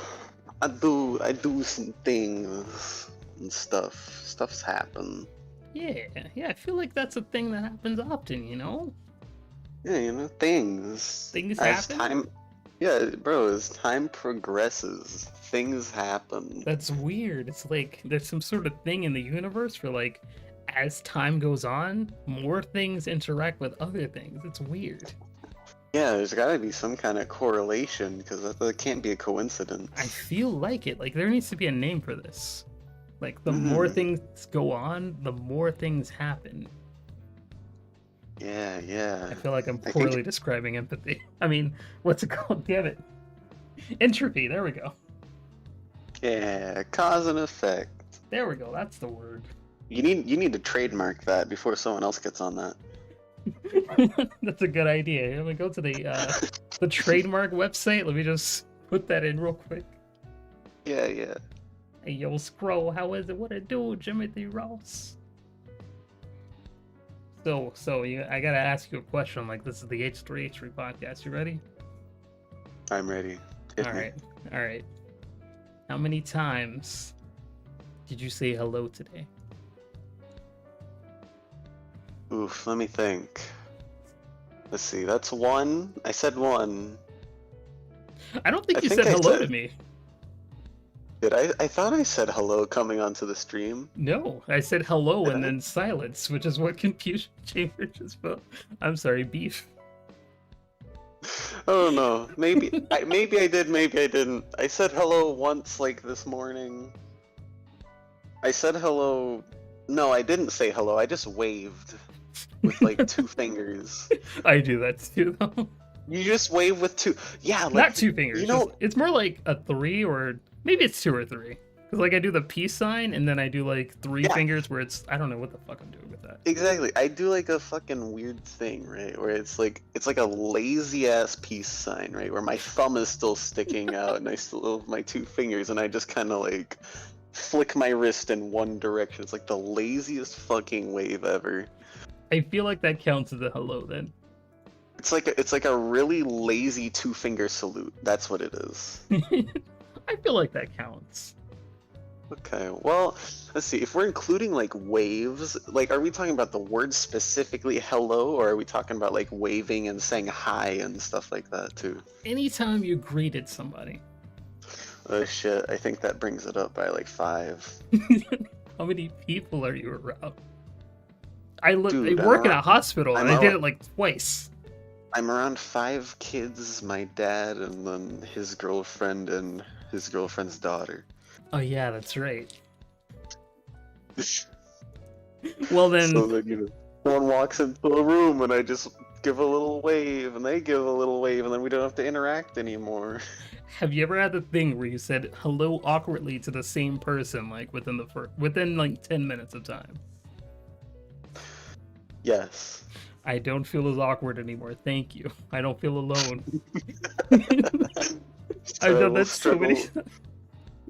Speaker 2: I do some things and stuff. Stuff's happen.
Speaker 1: Yeah, I feel like that's a thing that happens often, you know?
Speaker 2: Yeah, you know, things.
Speaker 1: Things
Speaker 2: as
Speaker 1: happen?
Speaker 2: Yeah, bro, as time progresses, things happen.
Speaker 1: That's weird. It's like there's some sort of thing in the universe where, like, as time goes on, more things interact with other things. It's weird.
Speaker 2: Yeah, there's gotta be some kind of correlation, because that can't be a coincidence.
Speaker 1: I feel like it. Like, there needs to be a name for this. Like, the more things go on, the more things happen.
Speaker 2: Yeah.
Speaker 1: I feel like I'm poorly describing empathy. I mean, what's it called? Damn it. Entropy, there we go.
Speaker 2: Yeah, cause and effect.
Speaker 1: There we go, that's the word.
Speaker 2: You need to trademark that before someone else gets on that.
Speaker 1: That's a good idea. Let me go to the trademark website. Let me just put that in real quick.
Speaker 2: Yeah.
Speaker 1: Hey, yo, Scroll, how is it? What it do, Jimothy Ross? So I gotta ask you a question. Like, this is the H3H3 podcast. You ready?
Speaker 2: I'm ready.
Speaker 1: All right. How many times did you say hello today?
Speaker 2: Oof, let me think. Let's see, that's 1. I said 1.
Speaker 1: I don't think you said hello to me.
Speaker 2: Did I? I thought I said hello coming onto the stream.
Speaker 1: No, I said hello and then silence, which is what Confusion Chamber just felt. I'm sorry, beef.
Speaker 2: Oh no, maybe I did, maybe I didn't. I said hello once, like this morning. I said hello. No, I didn't say hello. I just waved with like 2 fingers.
Speaker 1: I do that too, though.
Speaker 2: You just wave with 2. Yeah, like,
Speaker 1: not 2 fingers.
Speaker 2: You know,
Speaker 1: it's more like a 3 or Maybe it's 2 or 3. Because, like, I do the peace sign, and then I do, like, 3
Speaker 2: Yeah.
Speaker 1: fingers where it's... I don't know what the fuck I'm doing with that.
Speaker 2: Exactly. I do like a fucking weird thing, right? Where it's like a lazy ass peace sign, right? Where my thumb is still sticking out and I still have my 2 fingers and I just kind of like flick my wrist in one direction. It's like the laziest fucking wave ever.
Speaker 1: I feel like that counts as a hello, then.
Speaker 2: It's like a really lazy 2-finger salute. That's what it is.
Speaker 1: I feel like that counts.
Speaker 2: Okay, well, let's see. If we're including like waves, like, are we talking about the word specifically hello, or are we talking about like waving and saying hi and stuff like that too?
Speaker 1: Anytime you greeted somebody.
Speaker 2: Oh shit, I think that brings it up by like 5.
Speaker 1: How many people are you around?
Speaker 2: Dude,
Speaker 1: I work in a hospital, and I did it like twice.
Speaker 2: I'm around 5 kids, my dad, and then his girlfriend and his girlfriend's daughter.
Speaker 1: Oh yeah, that's right. Well then...
Speaker 2: So then, you know, someone walks into a room and I just give a little wave, and they give a little wave, and then we don't have to interact anymore.
Speaker 1: Have you ever had the thing where you said hello awkwardly to the same person, like, within like 10 minutes of time?
Speaker 2: Yes.
Speaker 1: I don't feel as awkward anymore, thank you. I don't feel alone. I've done that so many times.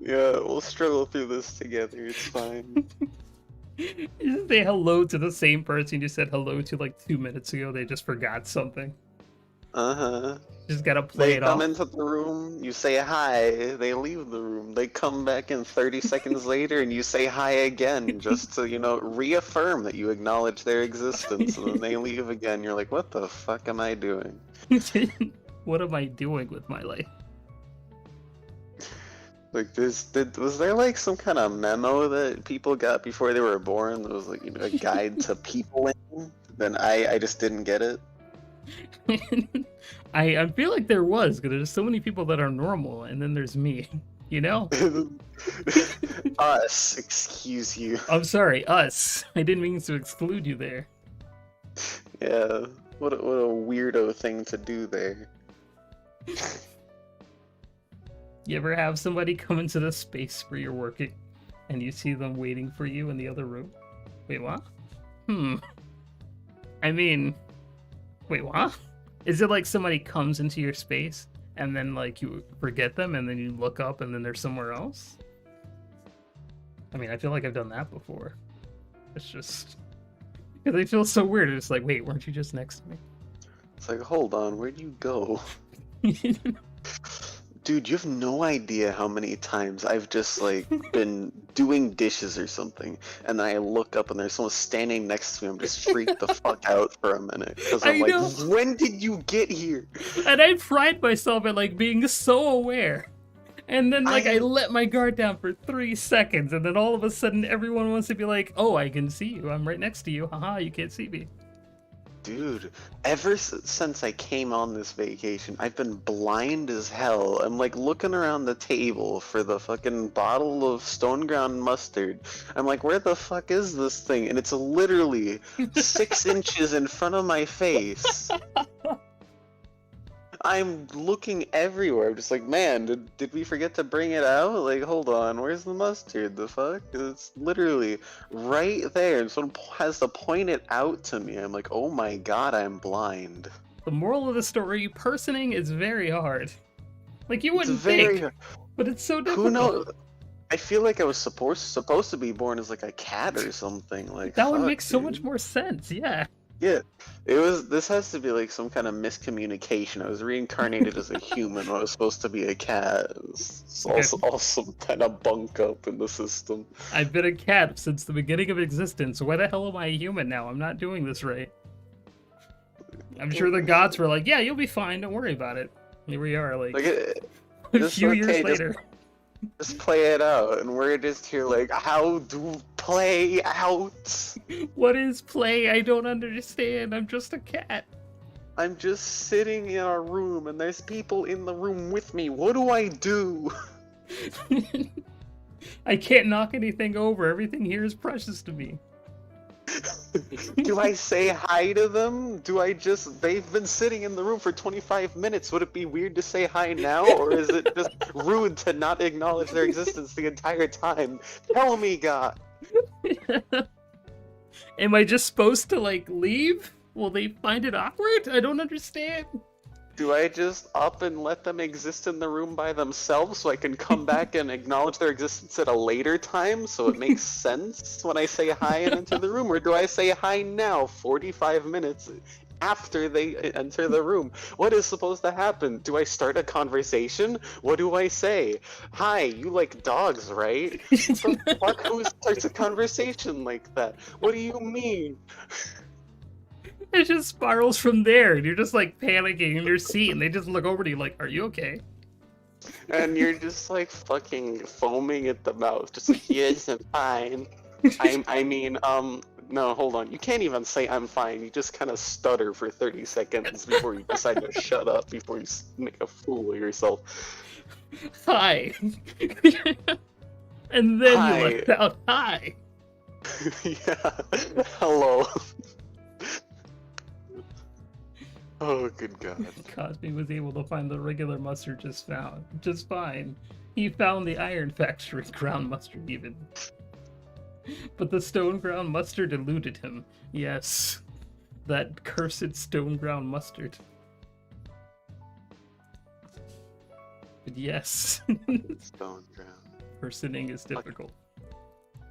Speaker 2: Yeah, we'll struggle through this together, it's fine.
Speaker 1: You just say hello to the same person you said hello to like 2 minutes ago, they just forgot something.
Speaker 2: Uh-huh.
Speaker 1: Just gotta play it off.
Speaker 2: They come into the room, you say hi, they leave the room. They come back in 30 seconds later and you say hi again, just to, you know, reaffirm that you acknowledge their existence, and then they leave again. You're like, what the fuck am I doing?
Speaker 1: What am I doing with my life?
Speaker 2: Like, was there like some kind of memo that people got before they were born that was like, you know, a guide to peopling? Then I just didn't get it.
Speaker 1: I feel like there was, because there's so many people that are normal, and then there's me, you know?
Speaker 2: Us, excuse you.
Speaker 1: I'm sorry, us. I didn't mean to exclude you there.
Speaker 2: Yeah, what a weirdo thing to do there.
Speaker 1: You ever have somebody come into the space where you're working, and you see them waiting for you in the other room? Wait, what? I mean... Wait, what? Is it like somebody comes into your space, and then like you forget them, and then you look up, and then they're somewhere else? I mean, I feel like I've done that before. It's just... Because I feel so weird. It's like, wait, weren't you just next to me?
Speaker 2: It's like, hold on, where'd you go? Dude, you have no idea how many times I've just, like, been doing dishes or something, and then I look up and there's someone standing next to me. I'm just freaked the fuck out for a minute. Because I'm like, when did you get here?
Speaker 1: And I pride myself at, like, being so aware. And then, like, I let my guard down for 3 seconds, and then all of a sudden everyone wants to be like, oh, I can see you. I'm right next to you. Haha, you can't see me.
Speaker 2: Dude, ever since I came on this vacation, I've been blind as hell. I'm like looking around the table for the fucking bottle of stone ground mustard. I'm like, where the fuck is this thing? And it's literally 6 inches in front of my face. I'm looking everywhere. I'm just like, man, did we forget to bring it out? Like, hold on, where's the mustard? The fuck? It's literally right there, and someone has to point it out to me. I'm like, oh my god, I'm blind.
Speaker 1: The moral of the story, personing is very hard. Like, you wouldn't think, but it's so difficult.
Speaker 2: Who knows? I feel like I was supposed to be born as like a cat or something. Like
Speaker 1: that would make so much more sense, yeah.
Speaker 2: Yeah, this has to be like some kind of miscommunication. I was reincarnated as a human when I was supposed to be a cat. It's all some kind of bunk up in the system.
Speaker 1: I've been a cat since the beginning of existence. Why the hell am I a human now? I'm not doing this right. I'm sure the gods were like, yeah, you'll be fine, don't worry about it. Here we are, like a few years later.
Speaker 2: Just play it out, and we're just here like, how do play out?
Speaker 1: What is play? I don't understand. I'm just a cat.
Speaker 2: I'm just sitting in a room, and there's people in the room with me. What do I do?
Speaker 1: I can't knock anything over. Everything here is precious to me.
Speaker 2: Do I say hi to them? They've been sitting in the room for 25 minutes. Would it be weird to say hi now? Or is it just rude to not acknowledge their existence the entire time? Tell me, God.
Speaker 1: Am I just supposed to, like, leave? Will they find it awkward? I don't understand.
Speaker 2: Do I just up and let them exist in the room by themselves so I can come back and acknowledge their existence at a later time so it makes sense when I say hi and enter the room? Or do I say hi now, 45 minutes after they enter the room? What is supposed to happen? Do I start a conversation? What do I say? Hi, you like dogs, right? What the fuck? Who starts a conversation like that? What do you mean?
Speaker 1: It just spirals from there, and you're just like panicking in your seat, and they just look over to you like, "Are you okay?"
Speaker 2: And you're just like fucking foaming at the mouth, just like, yes, I'm fine. No, hold on. You can't even say I'm fine. You just kind of stutter for 30 seconds before you decide to shut up, before you make a fool of yourself.
Speaker 1: Hi. And then
Speaker 2: Hi.
Speaker 1: you let out hi.
Speaker 2: Yeah. Hello. Oh, good God.
Speaker 1: Cosby was able to find the regular mustard just fine. He found the iron factory ground mustard even. But the stone ground mustard eluded him. Yes. That cursed stone ground mustard. But yes.
Speaker 2: Stone ground.
Speaker 1: Personing is difficult.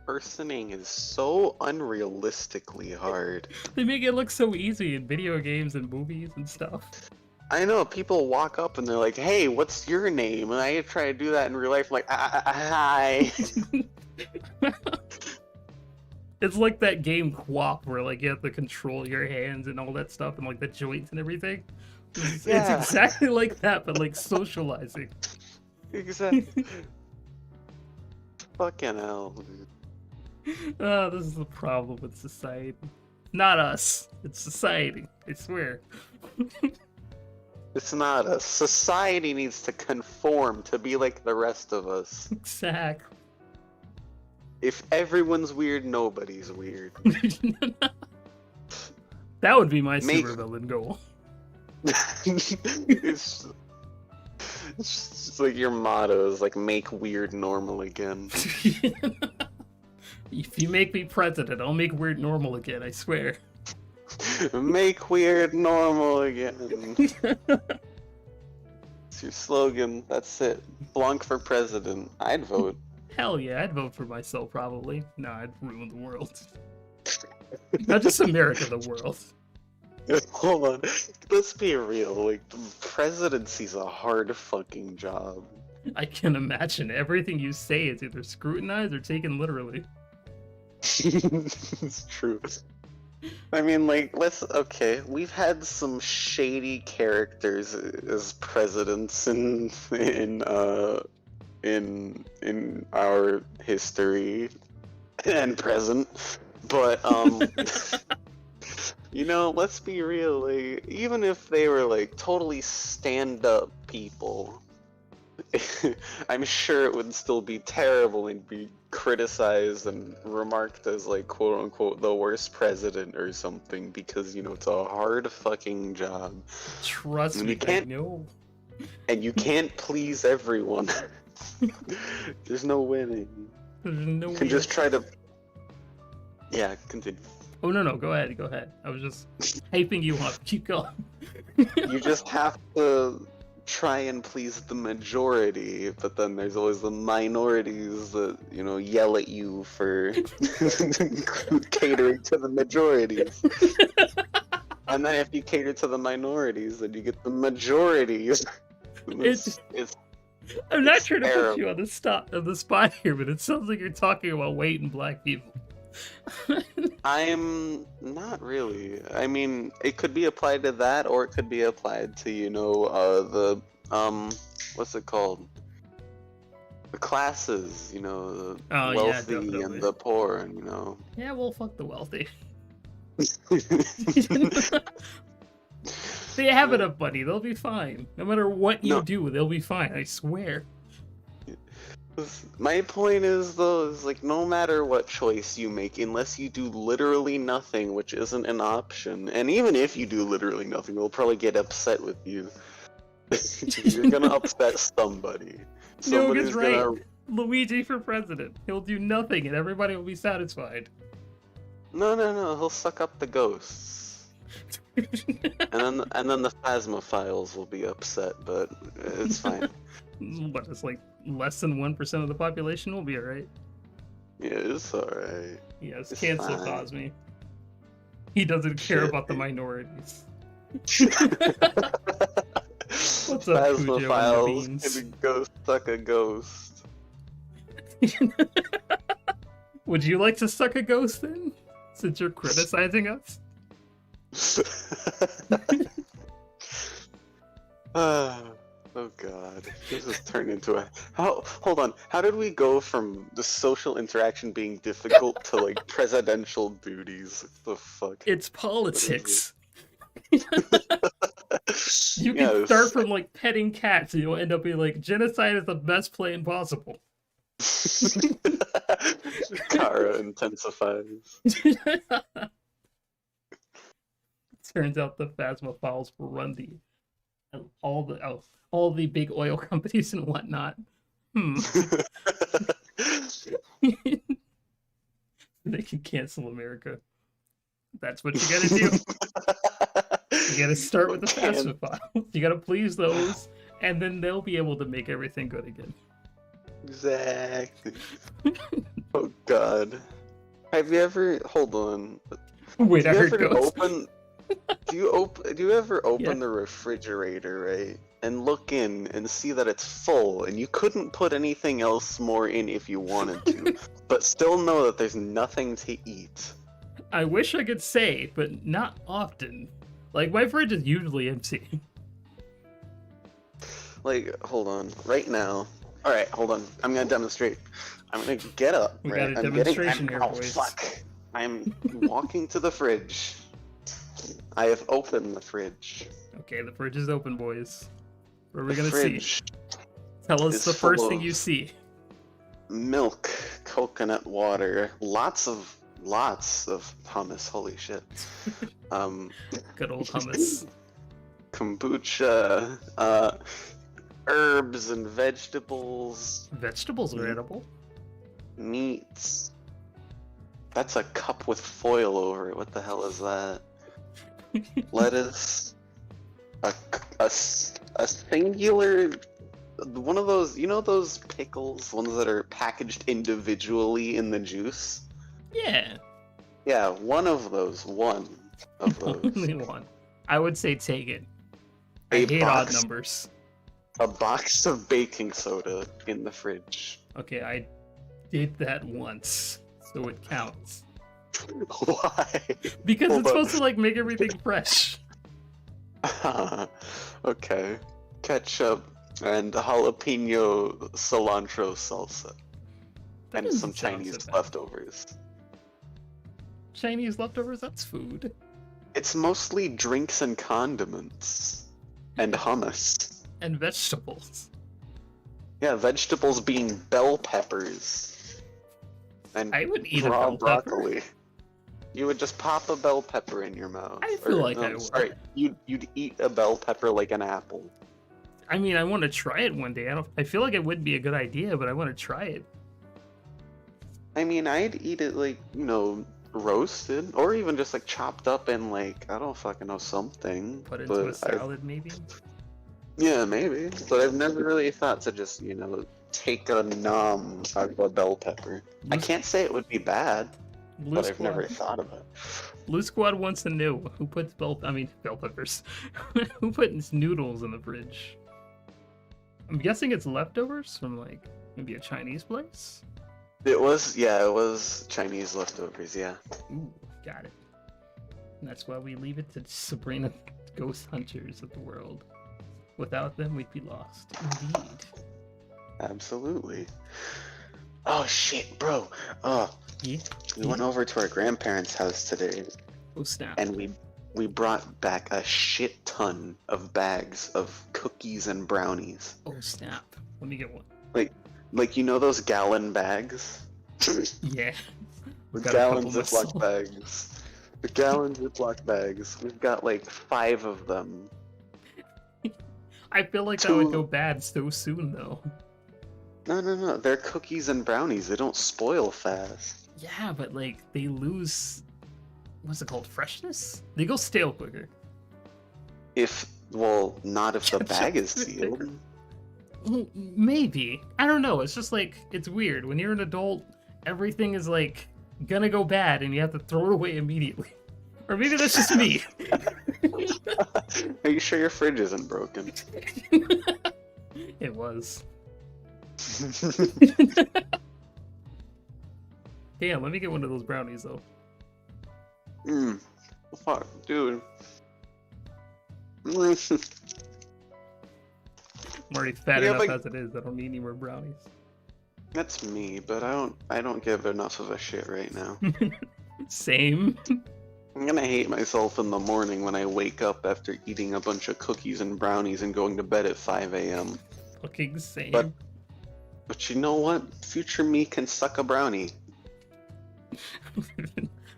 Speaker 2: Personing is so unrealistically hard.
Speaker 1: They make it look so easy in video games and movies and stuff.
Speaker 2: I know, people walk up and they're like, hey, what's your name? And I try to do that in real life, I'm like, hi.
Speaker 1: It's like that game Quap where like you have to control your hands and all that stuff and like the joints and everything. It's exactly like that, but like socializing.
Speaker 2: Exactly. Fucking hell, dude.
Speaker 1: Oh, this is the problem with society. Not us. It's society. I swear.
Speaker 2: It's not us. Society needs to conform to be like the rest of us.
Speaker 1: Exactly.
Speaker 2: If everyone's weird, nobody's weird.
Speaker 1: That would be my supervillain goal.
Speaker 2: it's just like your motto is like, make weird normal again.
Speaker 1: If you make me president, I'll make weird normal again, I swear.
Speaker 2: Make weird normal again. It's your slogan. That's it. Blanc for president. I'd vote.
Speaker 1: Hell yeah, I'd vote for myself probably. No, I'd ruin the world. Not just America, the world.
Speaker 2: Hold on. Let's be real. Like, presidency's a hard fucking job.
Speaker 1: I can imagine everything you say is either scrutinized or taken literally.
Speaker 2: It's true. I mean, like, okay, we've had some shady characters as presidents in our history and present, but you know, let's be real, like, even if they were like totally stand-up people, I'm sure it would still be terrible and be criticized and remarked as like quote-unquote the worst president or something, because, you know, it's a hard fucking job.
Speaker 1: Trust
Speaker 2: and
Speaker 1: me,
Speaker 2: you can't,
Speaker 1: I know.
Speaker 2: and you can't please everyone. There's no winning.
Speaker 1: There's no
Speaker 2: You can just try to... Yeah, continue.
Speaker 1: Oh, no, go ahead. I was just hyping you up. Keep going.
Speaker 2: You just have to try and please the majority, but then there's always the minorities that, you know, yell at you for catering to the majorities. And then if you cater to the minorities, then you get the majorities.
Speaker 1: I'm not trying to
Speaker 2: terrible.
Speaker 1: put you on the spot here, but it sounds like you're talking about white and black people.
Speaker 2: I'm not really. I mean, it could be applied to that, or it could be applied to, you know, the what's it called? The classes, you know, the wealthy and the poor, and, you know.
Speaker 1: Yeah, well, fuck the wealthy. They have enough money. They'll be fine. No matter what you do, they'll be fine. I swear.
Speaker 2: My point is though, is like no matter what choice you make, unless you do literally nothing, which isn't an option, and even if you do literally nothing, we'll probably get upset with you. You're gonna upset somebody.
Speaker 1: No,
Speaker 2: Somebody's
Speaker 1: gets right.
Speaker 2: gonna.
Speaker 1: Luigi for president. He'll do nothing and everybody will be satisfied.
Speaker 2: No, he'll suck up the ghosts. And then the Phasmophiles will be upset, but it's fine.
Speaker 1: But it's like less than 1% of the population will be alright.
Speaker 2: Yeah, it's alright.
Speaker 1: Yes,
Speaker 2: It's
Speaker 1: cancel
Speaker 2: fine.
Speaker 1: Cosme. He doesn't care
Speaker 2: Shit.
Speaker 1: about the minorities. What's up, Cujo and the
Speaker 2: Phasmophiles
Speaker 1: beans?
Speaker 2: can go suck a ghost.
Speaker 1: Would you like to suck a ghost then? Since you're criticizing us?
Speaker 2: Oh god, this has turned into a. Hold on. How did we go from the social interaction being difficult to like presidential duties? What the fuck?
Speaker 1: It's politics. You can
Speaker 2: Yes.
Speaker 1: start from like petting cats and you'll end up being like, genocide is the best plan possible.
Speaker 2: Kara intensifies.
Speaker 1: Turns out the Phasmophiles run all the big oil companies and whatnot. They can cancel America. That's what you gotta do. You gotta start with the Phasmophiles. You gotta please those, and then they'll be able to make everything good again.
Speaker 2: Exactly. Oh god. Have you ever hold on?
Speaker 1: Wait, I
Speaker 2: Do you
Speaker 1: heard
Speaker 2: ever
Speaker 1: ghosts.
Speaker 2: do you ever open
Speaker 1: Yeah.
Speaker 2: the refrigerator, right? And look in and see that it's full and you couldn't put anything else more in if you wanted to, but still know that there's nothing to eat.
Speaker 1: I wish I could say, but not often. Like, my fridge is usually empty.
Speaker 2: Like, hold on. Right now. Alright, hold on. I'm gonna demonstrate. I'm gonna get up.
Speaker 1: We
Speaker 2: right?
Speaker 1: got a
Speaker 2: I'm
Speaker 1: demonstration here,
Speaker 2: oh,
Speaker 1: boys.
Speaker 2: fuck. I'm walking to the fridge. I have opened the fridge.
Speaker 1: Okay, the fridge is open, boys. What are we
Speaker 2: The
Speaker 1: gonna see?
Speaker 2: fridge.
Speaker 1: Tell us
Speaker 2: is
Speaker 1: the first
Speaker 2: full
Speaker 1: thing
Speaker 2: of-
Speaker 1: you see.
Speaker 2: Milk, coconut water, lots of hummus. Holy shit.
Speaker 1: Good old hummus.
Speaker 2: Kombucha, herbs and vegetables,
Speaker 1: Vegetables are edible.
Speaker 2: meats. That's a cup with foil over it. What the hell is that? Lettuce. A singular. One of those, you know those pickles, ones that are packaged individually in the juice?
Speaker 1: Yeah,
Speaker 2: Yeah, one of those.
Speaker 1: only one. I would say take it. I
Speaker 2: A
Speaker 1: hate odd
Speaker 2: box.
Speaker 1: numbers.
Speaker 2: A box of baking soda in the fridge.
Speaker 1: Okay, I did that once, so it counts.
Speaker 2: Why?
Speaker 1: Because
Speaker 2: Hold
Speaker 1: it's
Speaker 2: on.
Speaker 1: supposed to like make everything fresh.
Speaker 2: Okay. Ketchup and jalapeno cilantro salsa.
Speaker 1: That
Speaker 2: And some
Speaker 1: doesn't sound
Speaker 2: Chinese
Speaker 1: so bad.
Speaker 2: leftovers.
Speaker 1: Chinese leftovers, that's food.
Speaker 2: It's mostly drinks and condiments. And hummus.
Speaker 1: And vegetables.
Speaker 2: Yeah, vegetables being bell peppers. And
Speaker 1: I would eat a
Speaker 2: raw
Speaker 1: bell pepper.
Speaker 2: broccoli. You would just pop a bell pepper in your mouth.
Speaker 1: I feel like I would.
Speaker 2: Sorry, you'd eat a bell pepper like an apple.
Speaker 1: I mean, I want to try it one day. I feel like it would be a good idea, but I want to try it.
Speaker 2: I mean, I'd eat it like, roasted, or even just like chopped up in like, I don't fucking know, something.
Speaker 1: Put into a salad, maybe.
Speaker 2: Yeah, maybe. But I've never really thought to just, take a nom out of a bell pepper. I can't say it would be bad,
Speaker 1: Blue
Speaker 2: but I've
Speaker 1: Squad.
Speaker 2: never thought of it.
Speaker 1: Blue Squad wants to know who puts bell peppers. Who puts noodles in the fridge? I'm guessing it's leftovers from like maybe a Chinese place.
Speaker 2: It was Chinese leftovers, yeah.
Speaker 1: Ooh, got it. And that's why we leave it to Sabrina Ghost Hunters of the world. Without them, we'd be lost. Indeed.
Speaker 2: Absolutely. Oh shit, bro.
Speaker 1: Yeah.
Speaker 2: We went over to our grandparents' house today,
Speaker 1: Oh snap.
Speaker 2: and we brought back a shit ton of bags of cookies and brownies.
Speaker 1: Oh snap. Let me get one.
Speaker 2: Like, you know those gallon bags?
Speaker 1: Yeah.
Speaker 2: The
Speaker 1: Got a
Speaker 2: gallon
Speaker 1: couple
Speaker 2: Ziploc
Speaker 1: myself.
Speaker 2: bags. The gallon Ziploc bags. We've got like 5 of them.
Speaker 1: I feel like that would
Speaker 2: Two-
Speaker 1: go bad so soon, though.
Speaker 2: No. They're cookies and brownies. They don't spoil fast.
Speaker 1: Yeah, but like they lose, what's it called, freshness? They go stale quicker.
Speaker 2: Not if the bag is sealed.
Speaker 1: Maybe. I don't know. It's just like, it's weird. When you're an adult, everything is like gonna go bad and you have to throw it away immediately. Or maybe that's just me.
Speaker 2: Are you sure your fridge isn't broken?
Speaker 1: It was. Damn, let me get one of those brownies though.
Speaker 2: Fuck, dude.
Speaker 1: I'm already fat
Speaker 2: Yeah,
Speaker 1: enough
Speaker 2: but-
Speaker 1: as it is. I don't need any more brownies.
Speaker 2: That's me, but I don't give enough of a shit right now.
Speaker 1: Same.
Speaker 2: I'm gonna hate myself in the morning when I wake up after eating a bunch of cookies and brownies and going to bed at 5 a.m.
Speaker 1: Fucking same.
Speaker 2: But you know what? Future me can suck a brownie.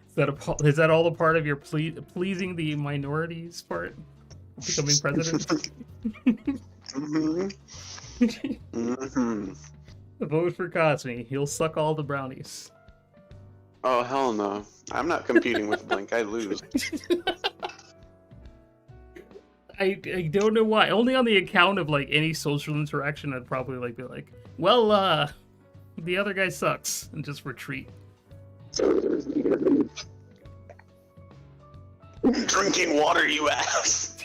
Speaker 1: Is that all a part of your pleasing the minorities part? Becoming president? Vote for Cosme. He'll suck all the brownies.
Speaker 2: Oh, hell no. I'm not competing with Blink. I lose.
Speaker 1: I don't know why. Only on the account of like any social interaction, I'd probably like be like, well, the other guy sucks, and just retreat.
Speaker 2: Drinking water, you ass!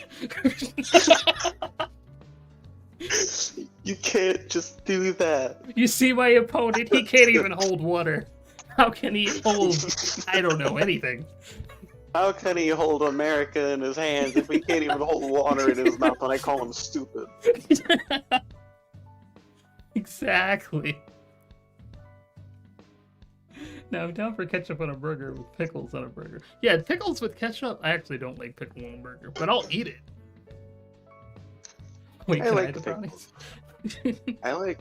Speaker 2: You can't just do that.
Speaker 1: You see my opponent? He can't even hold water. How can he hold, I don't know, anything?
Speaker 2: How can he hold America in his hands if he can't even hold water in his mouth when I call him stupid?
Speaker 1: Exactly. Now I'm down for ketchup on a burger with pickles on a burger. Yeah, pickles with ketchup? I actually don't like pickle on a burger, but I'll eat it. Wait, can I
Speaker 2: like
Speaker 1: have the brownies?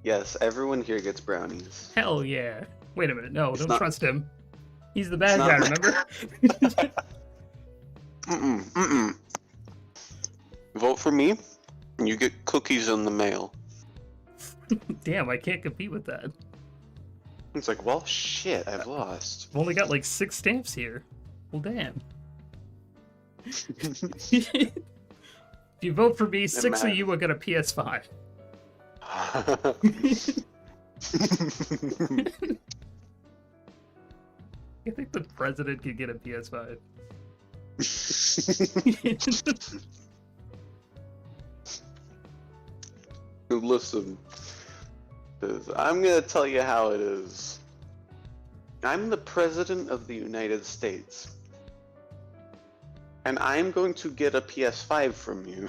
Speaker 2: Yes, everyone here gets brownies.
Speaker 1: Hell yeah. Wait a minute, no,
Speaker 2: It's
Speaker 1: don't
Speaker 2: not-
Speaker 1: trust him. He's the bad
Speaker 2: It's
Speaker 1: guy,
Speaker 2: not-
Speaker 1: remember?
Speaker 2: Vote for me, and you get cookies in the mail.
Speaker 1: Damn, I can't compete with that.
Speaker 2: It's like, well, shit, I've lost.
Speaker 1: I've only got like 6 stamps here. Well, damn. If you vote for me, 6 of you will get a PS5. I think the president could get a PS5.
Speaker 2: Listen, 'cause I'm gonna tell you how it is. I'm the president of the United States. And I'm going to get a PS5 from you.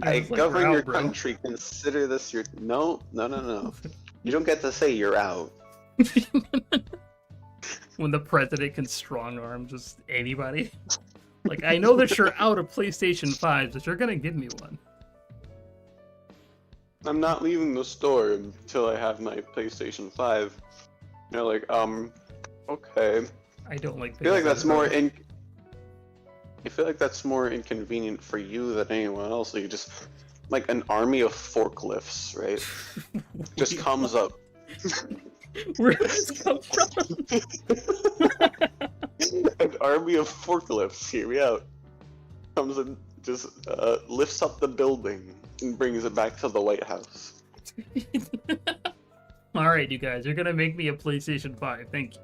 Speaker 2: I
Speaker 1: It's like
Speaker 2: govern
Speaker 1: we're
Speaker 2: your
Speaker 1: out, bro.
Speaker 2: country. Consider this your... No. You don't get to say you're out.
Speaker 1: When the president can strong arm just anybody. Like, I know that you're out of PlayStation 5s, but you're gonna give me one.
Speaker 2: I'm not leaving the store until I have my PlayStation 5. You're like, okay.
Speaker 1: I don't like
Speaker 2: I feel like that's
Speaker 1: PS5s.
Speaker 2: more I feel like that's more inconvenient for you than anyone else. So you just like an army of forklifts, right? Just comes up.
Speaker 1: Where did this come from?
Speaker 2: An army of forklifts, hear me out. Comes and just lifts up the building and brings it back to the White House.
Speaker 1: Alright, you guys, you're gonna make me a PlayStation 5. Thank you.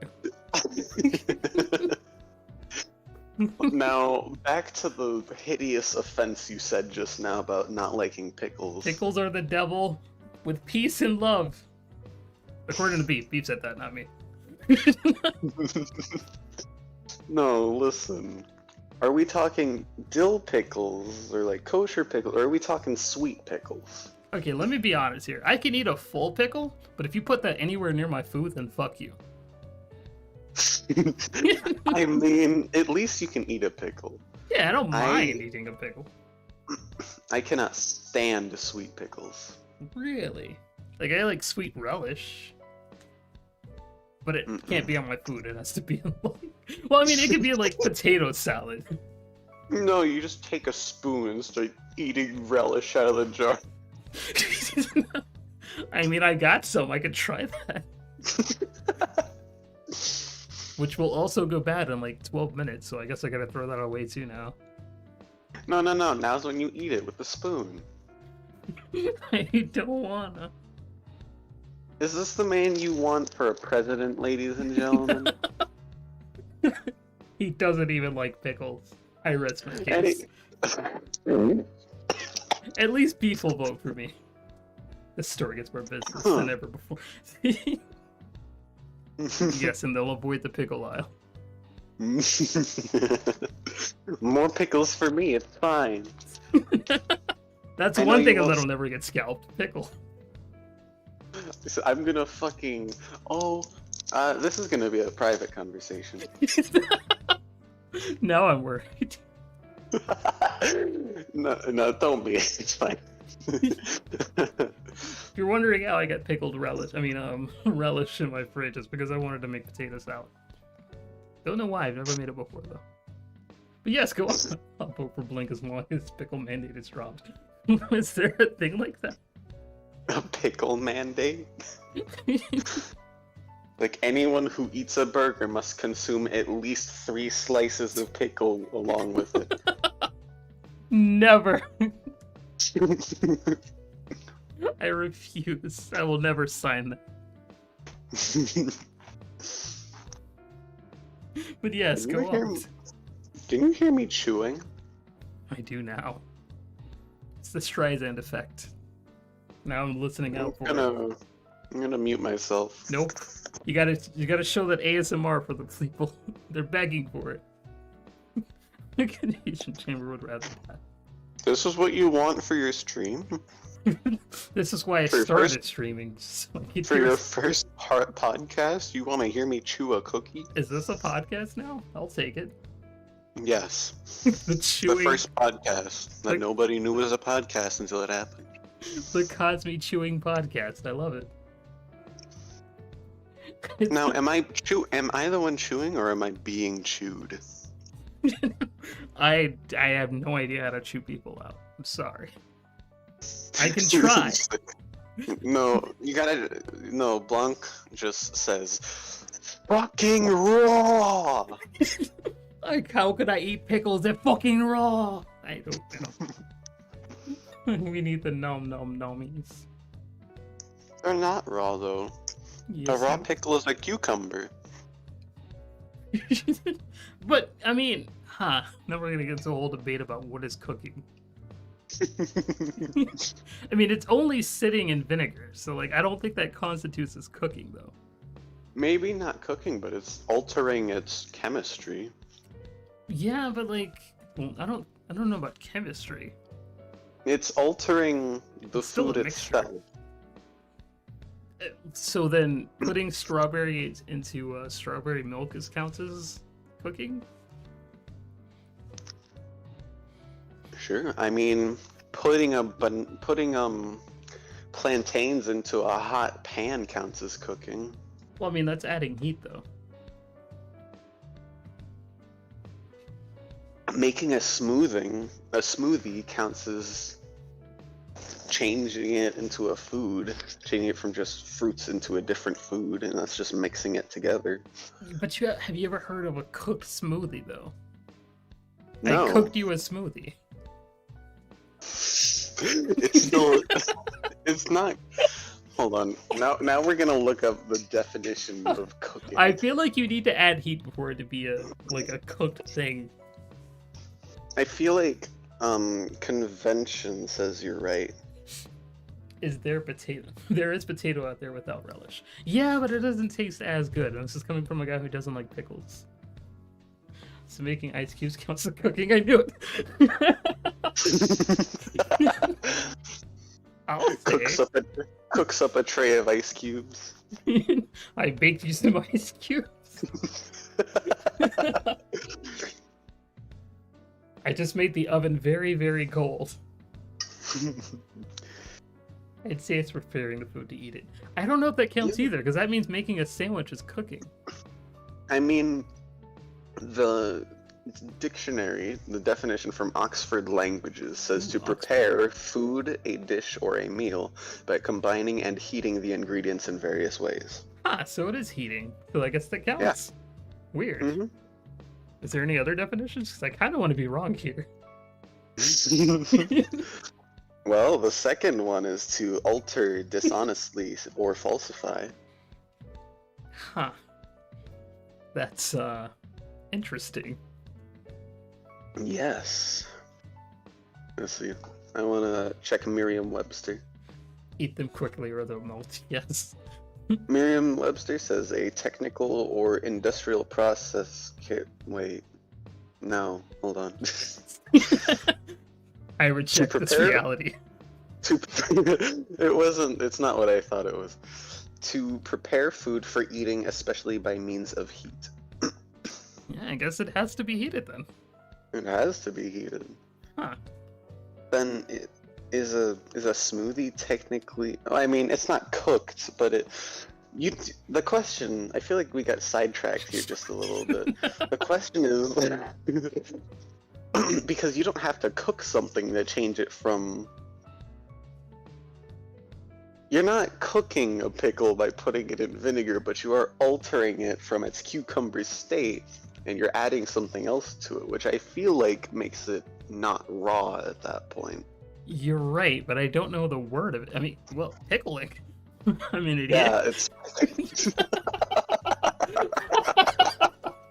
Speaker 2: Now, back to the hideous offense you said just now about not liking pickles.
Speaker 1: Pickles are the devil with peace and love. According to Beef. Beef said that, not me.
Speaker 2: No, listen. Are we talking dill pickles or like kosher pickles, or are we talking sweet pickles?
Speaker 1: Okay, let me be honest here. I can eat a full pickle, but if you put that anywhere near my food, then fuck you.
Speaker 2: I mean, at least you can eat a pickle.
Speaker 1: Yeah, I don't mind eating a pickle.
Speaker 2: I cannot stand sweet pickles.
Speaker 1: Really? Like, I like sweet relish. But it can't be on my food. It has to be in, like... Well, I mean, it could be, like, potato salad.
Speaker 2: No, you just take a spoon and start eating relish out of the jar.
Speaker 1: I mean, I got some. I could try that. Which will also go bad in, like, 12 minutes, so I guess I gotta throw that away, too, now.
Speaker 2: No. Now's when you eat it with the spoon.
Speaker 1: I don't wanna.
Speaker 2: Is this the man you want for a president, ladies and gentlemen?
Speaker 1: He doesn't even like pickles. I rest my case. At least people vote for me. This store gets more business than ever before. Yes, and they'll avoid the pickle aisle.
Speaker 2: More pickles for me, it's fine.
Speaker 1: That's
Speaker 2: I know
Speaker 1: one
Speaker 2: you
Speaker 1: thing
Speaker 2: won't-
Speaker 1: that'll never get scalped. Pickle.
Speaker 2: So I'm gonna fucking... this is gonna be a private conversation.
Speaker 1: Now I'm worried.
Speaker 2: No, don't be. It's fine.
Speaker 1: If you're wondering how I got pickled relish, relish in my fridge, it's because I wanted to make potato salad. Don't know why, I've never made it before though. But yes, go on. I'll vote for Blink as long as pickle mandate is dropped. Is there a thing like that?
Speaker 2: A pickle mandate? Like, anyone who eats a burger must consume at least 3 slices of pickle along with it.
Speaker 1: Never. I refuse. I will never sign that. But yes, go on.
Speaker 2: Can you hear me chewing?
Speaker 1: I do now. It's the Streisand effect. Now I'm listening out for it.
Speaker 2: I'm gonna mute myself.
Speaker 1: Nope. You gotta show that ASMR for the people. They're begging for it. The Canadian Chamber would rather that.
Speaker 2: This is what you want for your stream?
Speaker 1: This is why I
Speaker 2: For your
Speaker 1: started
Speaker 2: first-
Speaker 1: streaming. So I could
Speaker 2: For
Speaker 1: hear-
Speaker 2: your first podcast? You want to hear me chew a cookie?
Speaker 1: Is this a podcast now? I'll take it.
Speaker 2: Yes.
Speaker 1: The chewing,
Speaker 2: The first podcast that
Speaker 1: Like-
Speaker 2: nobody knew was a podcast until it happened.
Speaker 1: the Cosme chewing podcast. I love it.
Speaker 2: Now, am I the one chewing, or am I being chewed?
Speaker 1: I have no idea how to chew people out. I'm sorry. I can try.
Speaker 2: No, you gotta. No, Blanc just says, "Fucking raw."
Speaker 1: Like, how could I eat pickles? They're fucking raw. I don't know. We need the nom nom nommies.
Speaker 2: They're not raw though.
Speaker 1: Yes,
Speaker 2: A raw pickle is a cucumber.
Speaker 1: But I mean, now we're gonna get into a whole debate about what is cooking. I mean, it's only sitting in vinegar, so like, I don't think that constitutes as cooking, though.
Speaker 2: Maybe not cooking, but it's altering its chemistry.
Speaker 1: Yeah, but like, well, I don't know about chemistry.
Speaker 2: It's altering the
Speaker 1: It's still a
Speaker 2: food
Speaker 1: mixture.
Speaker 2: itself.
Speaker 1: So then, putting strawberries into strawberry milk counts as cooking?
Speaker 2: Sure. I mean, putting plantains into a hot pan counts as cooking.
Speaker 1: Well, I mean, that's adding heat, though.
Speaker 2: Making a smoothie counts as changing it into a food, changing it from just fruits into a different food, and that's just mixing it together.
Speaker 1: But have you ever heard of a cooked smoothie, though?
Speaker 2: No.
Speaker 1: I cooked you a smoothie.
Speaker 2: It's still, it's not. Hold on. Now we're gonna look up the definition of cooking.
Speaker 1: I feel like you need to add heat before it to be a cooked thing.
Speaker 2: I feel like convention says you're right.
Speaker 1: Is there potato? There is potato out there without relish. Yeah, but it doesn't taste as good. And this is coming from a guy who doesn't like pickles. So making ice cubes counts as cooking. I knew it. I'll say.
Speaker 2: Cooks up a tray of ice cubes.
Speaker 1: I baked you some ice cubes. I just made the oven very, very cold. I'd say it's preparing the food to eat it. I don't know if that counts either, because that means making a sandwich is cooking.
Speaker 2: I mean, the dictionary, the definition from Oxford Languages says to prepare food, a dish, or a meal by combining and heating the ingredients in various ways.
Speaker 1: Ah, so it is heating. So I guess that counts. Weird.
Speaker 2: Mm-hmm.
Speaker 1: Is there any other definitions? Because I kind of want to be wrong here.
Speaker 2: Well, the second one is to alter dishonestly or falsify.
Speaker 1: Huh. That's, interesting.
Speaker 2: Yes. Let's see. I want to check Merriam-Webster.
Speaker 1: Eat them quickly or they'll melt. Yes.
Speaker 2: Merriam-Webster says a technical or industrial process. Wait. No. Hold on.
Speaker 1: I reject this reality.
Speaker 2: It's not what I thought it was. To prepare food for eating, especially by means of heat.
Speaker 1: Yeah, I guess it has to be heated then.
Speaker 2: It has to be heated.
Speaker 1: Huh.
Speaker 2: Then is a smoothie technically? I mean, it's not cooked, but the question. I feel like we got sidetracked here just a little bit. The question is, because you don't have to cook something to change it from. You're not cooking a pickle by putting it in vinegar, but you are altering it from its cucumber state, and you're adding something else to it, which I feel like makes it not raw at that point.
Speaker 1: You're right, but I don't know the word of it. I mean, well, pickling. I'm an idiot.
Speaker 2: Yeah, it's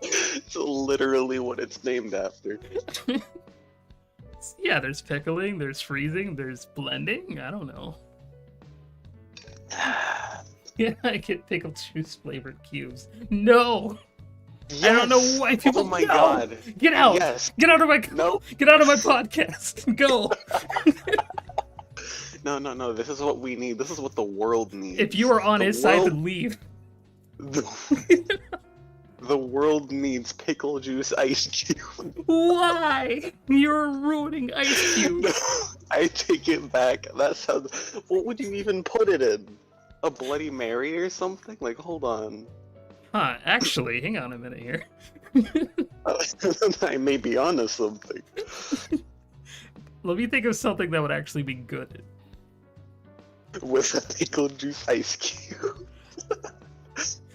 Speaker 2: it's literally what it's named after.
Speaker 1: Yeah, there's pickling, there's freezing, there's blending. I don't know. Yeah, I get pickle juice flavored cubes. No! Yes. I don't know why people.
Speaker 2: Oh my god!
Speaker 1: Get out!
Speaker 2: Yes!
Speaker 1: Get out of my.
Speaker 2: No!
Speaker 1: Get out of my podcast! Go!
Speaker 2: No! This is what we need. This is what the world needs.
Speaker 1: If you are on his side, then leave.
Speaker 2: The world needs pickle juice ice cube.
Speaker 1: Why? You're ruining ice cubes.
Speaker 2: I take it back. That sounds. What would you even put it in? A Bloody Mary or something? Like, hold on.
Speaker 1: Huh, actually, hang on a minute here.
Speaker 2: I may be onto something.
Speaker 1: Let me think of something that would actually be good.
Speaker 2: With a pickle juice ice cube.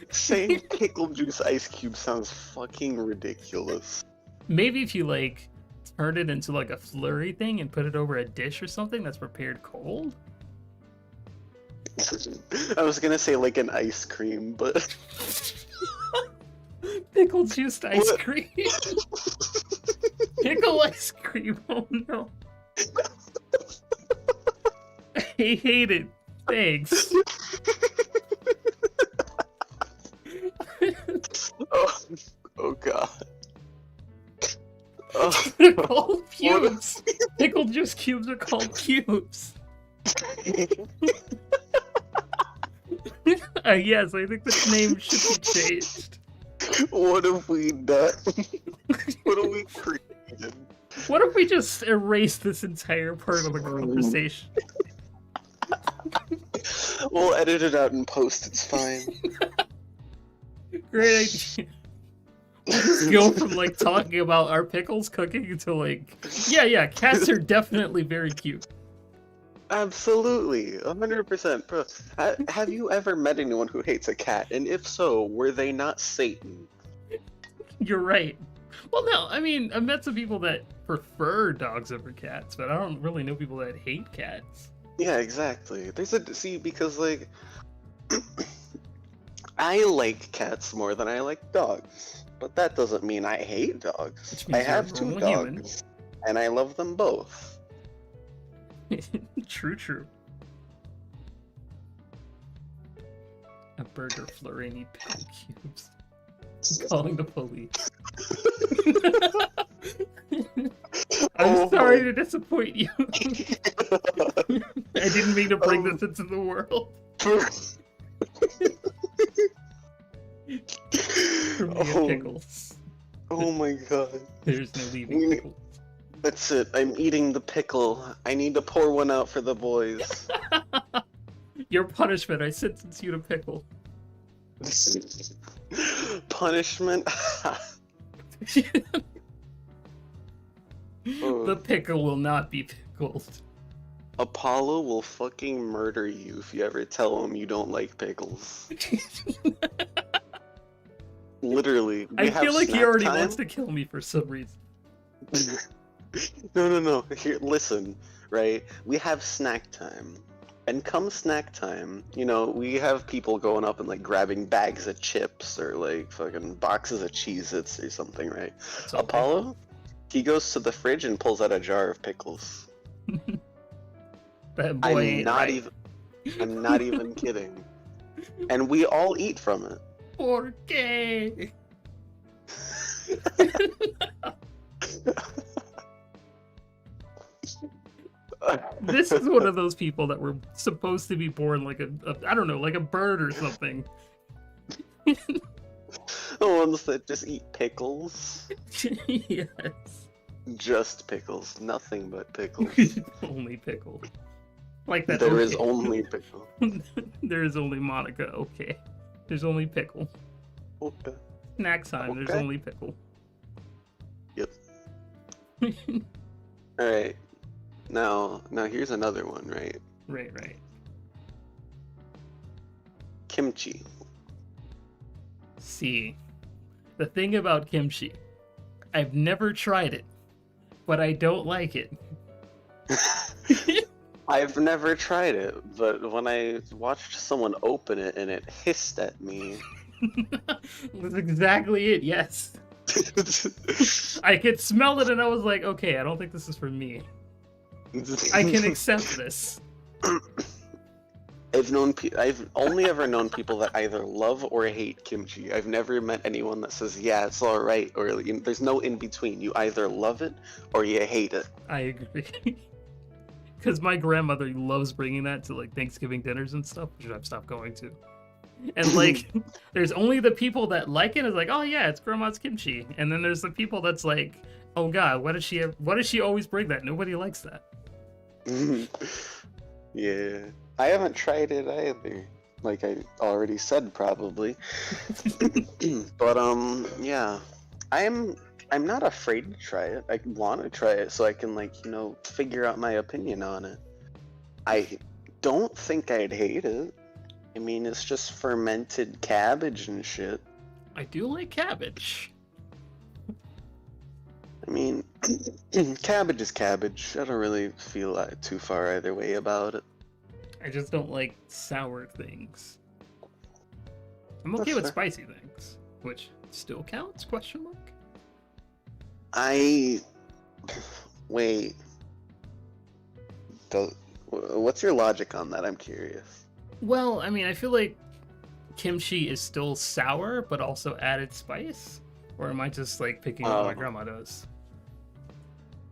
Speaker 2: Saying pickle juice ice cube sounds fucking ridiculous.
Speaker 1: Maybe if you, like, turn it into, like, a flurry thing and put it over a dish or something that's prepared cold?
Speaker 2: I was gonna say, like, an ice cream, but...
Speaker 1: Pickle juiced ice cream? Pickle ice cream, oh no. I hate it. Thanks.
Speaker 2: Oh god. Oh,
Speaker 1: they're called cubes. Pickle juice cubes are called cubes. Yes, I think this name should be changed.
Speaker 2: What have we done? What have we created?
Speaker 1: What if we just erase this entire part of the conversation?
Speaker 2: We'll edit it out in post, it's fine.
Speaker 1: Great idea. We'll just go from, like, talking about our pickles cooking to, like, yeah, cats are definitely very cute.
Speaker 2: Absolutely, 100%. Bro, have you ever met anyone who hates a cat? And if so, were they not Satan?
Speaker 1: You're right. Well, no, I mean, I've met some people that prefer dogs over cats, but I don't really know people that hate cats.
Speaker 2: Yeah, exactly. See, because, like, I like cats more than I like dogs. But that doesn't mean I hate dogs. I have 2 dogs, and I love them both.
Speaker 1: True. A burger flurry need pickle cubes. Calling the police. I'm sorry to disappoint you. I didn't mean to bring this into the world. For me, pickles.
Speaker 2: Oh my god.
Speaker 1: There's no leaving pickles.
Speaker 2: That's it. I'm eating the pickle. I need to pour one out for the boys.
Speaker 1: Your punishment, I sentence you to pickle.
Speaker 2: Punishment?
Speaker 1: The pickle will not be pickled.
Speaker 2: Apollo will fucking murder you if you ever tell him you don't like pickles. Literally.
Speaker 1: I feel like he already wants to kill me for some reason.
Speaker 2: No. Here, listen, right? We have snack time. And come snack time, you know, we have people going up and like grabbing bags of chips or like fucking boxes of Cheez-Its or something, right?
Speaker 1: So,
Speaker 2: Apollo, he goes to the fridge and pulls out a jar of pickles.
Speaker 1: That boy
Speaker 2: I'm not even kidding. And we all eat from it.
Speaker 1: Porque? This is one of those people that were supposed to be born like I don't know, like a bird or something.
Speaker 2: The ones that just eat pickles.
Speaker 1: Yes.
Speaker 2: Just pickles, nothing but pickles.
Speaker 1: Only pickle. Like that.
Speaker 2: There is only pickle.
Speaker 1: There is only Monica. Okay. There's only pickle.
Speaker 2: Okay.
Speaker 1: Snack time.
Speaker 2: Okay.
Speaker 1: There's only pickle.
Speaker 2: Yep. All right. Now here's another one, right?
Speaker 1: Right.
Speaker 2: Kimchi.
Speaker 1: See, the thing about kimchi, I've never tried it, but I don't like it.
Speaker 2: I've never tried it, but when I watched someone open it and it hissed at me.
Speaker 1: That's exactly it, yes. I could smell it and I was like, okay, I don't think this is for me. I can accept this.
Speaker 2: I've only ever known people that either love or hate kimchi. I've never met anyone that says, yeah, it's alright, or there's no in between. You either love it or you hate it.
Speaker 1: I agree. Because my grandmother loves bringing that to like Thanksgiving dinners and stuff, which I've stopped going to. And like, there's only the people that like it. It's like, oh yeah, it's grandma's kimchi. And then there's the people that's like, oh god, why does she always bring that? Nobody likes that.
Speaker 2: Yeah, I haven't tried it either. Like I already said, probably. But yeah, I'm not afraid to try it. I want to try it so I can figure out my opinion on it. I don't think I'd hate it. I mean, it's just fermented cabbage and shit.
Speaker 1: I do like cabbage.
Speaker 2: I mean, cabbage is cabbage. I don't really feel too far either way about it.
Speaker 1: I just don't like sour things. I'm okay with spicy things, which still counts? Question mark.
Speaker 2: Wait. What's your logic on that? I'm curious.
Speaker 1: Well, I mean, I feel like kimchi is still sour, but also added spice. Or am I just like picking what my grandma does?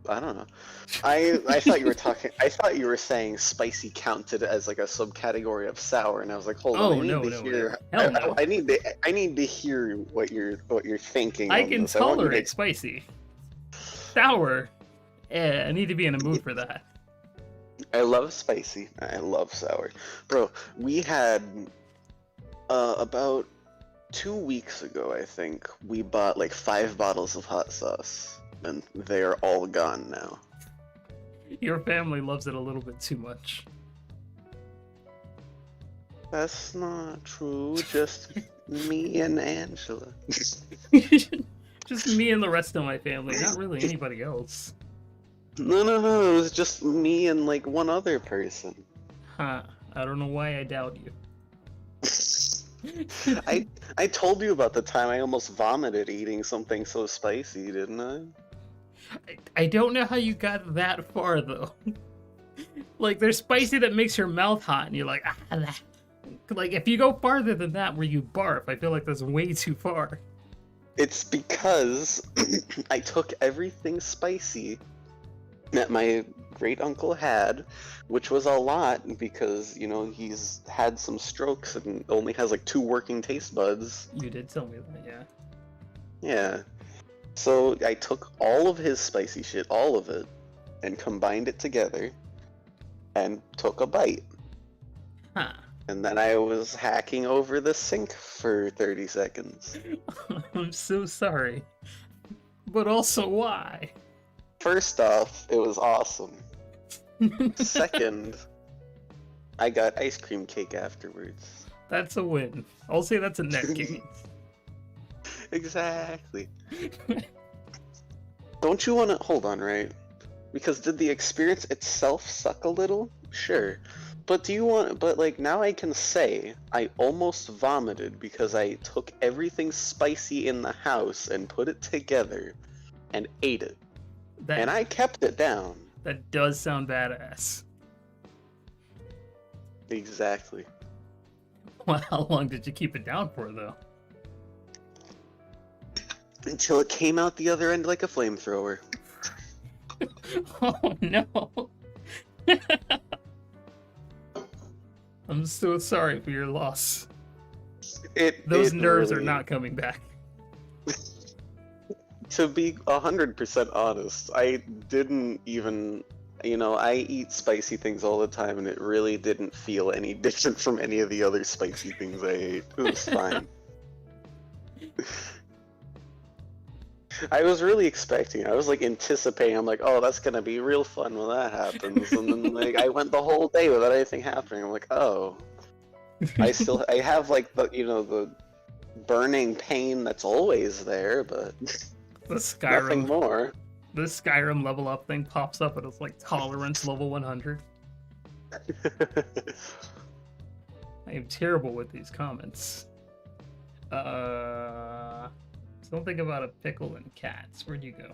Speaker 2: I don't know. I thought you were talking. I thought you were saying spicy counted as like a subcategory of sour, and I was like, hold on. I need to hear what you're thinking.
Speaker 1: I can tolerate spicy. Sour. I need to be in a mood for that.
Speaker 2: I love spicy. I love sour, bro. We had about 2 weeks ago, I think, we bought like 5 bottles of hot sauce. And they are all gone now.
Speaker 1: Your family loves it a little bit too much.
Speaker 2: That's not true. Just me and Angela.
Speaker 1: Just me and the rest of my family, not really anybody else.
Speaker 2: No. It was just me and like one other person.
Speaker 1: Huh. I don't know why I doubt you.
Speaker 2: I told you about the time I almost vomited eating something so spicy, didn't I?
Speaker 1: I don't know how you got that far though. Like there's spicy that makes your mouth hot and you're like, ah. Like if you go farther than that where you barf, I feel like that's way too far.
Speaker 2: It's because I took everything spicy that my great uncle had, which was a lot because, he's had some strokes and only has like 2 working taste buds.
Speaker 1: You did tell me that, yeah.
Speaker 2: Yeah. So I took all of his spicy shit, all of it, and combined it together and took a bite.
Speaker 1: Huh.
Speaker 2: And then I was hacking over the sink for 30 seconds.
Speaker 1: I'm so sorry. But also, why?
Speaker 2: First off, it was awesome. Second, I got ice cream cake afterwards.
Speaker 1: That's a win. I'll say that's a net gain.
Speaker 2: Exactly. Don't you want to hold on, right? Because did the experience itself suck a little? Sure. But do you want, but like now I can say I almost vomited because I took everything spicy in the house and put it together and ate it. And I kept it down.
Speaker 1: That does sound badass.
Speaker 2: Exactly.
Speaker 1: Well, how long did you keep it down for, though?
Speaker 2: Until it came out the other end like a flamethrower.
Speaker 1: Oh no. I'm so sorry for your loss. Those nerves
Speaker 2: really,
Speaker 1: are not coming back.
Speaker 2: To be 100% honest, I didn't even, I eat spicy things all the time and it really didn't feel any different from any of the other spicy things I ate. It was fine. I was really expecting, I was like anticipating, I'm like, oh, that's gonna be real fun when that happens. And then like I went the whole day without anything happening. I'm like, oh. I have like the burning pain that's always there, but
Speaker 1: The Skyrim,
Speaker 2: nothing more.
Speaker 1: the Skyrim level up thing pops up and it's like tolerance level 100. I am terrible with these comments. Something about a pickle and cats. Where'd you go?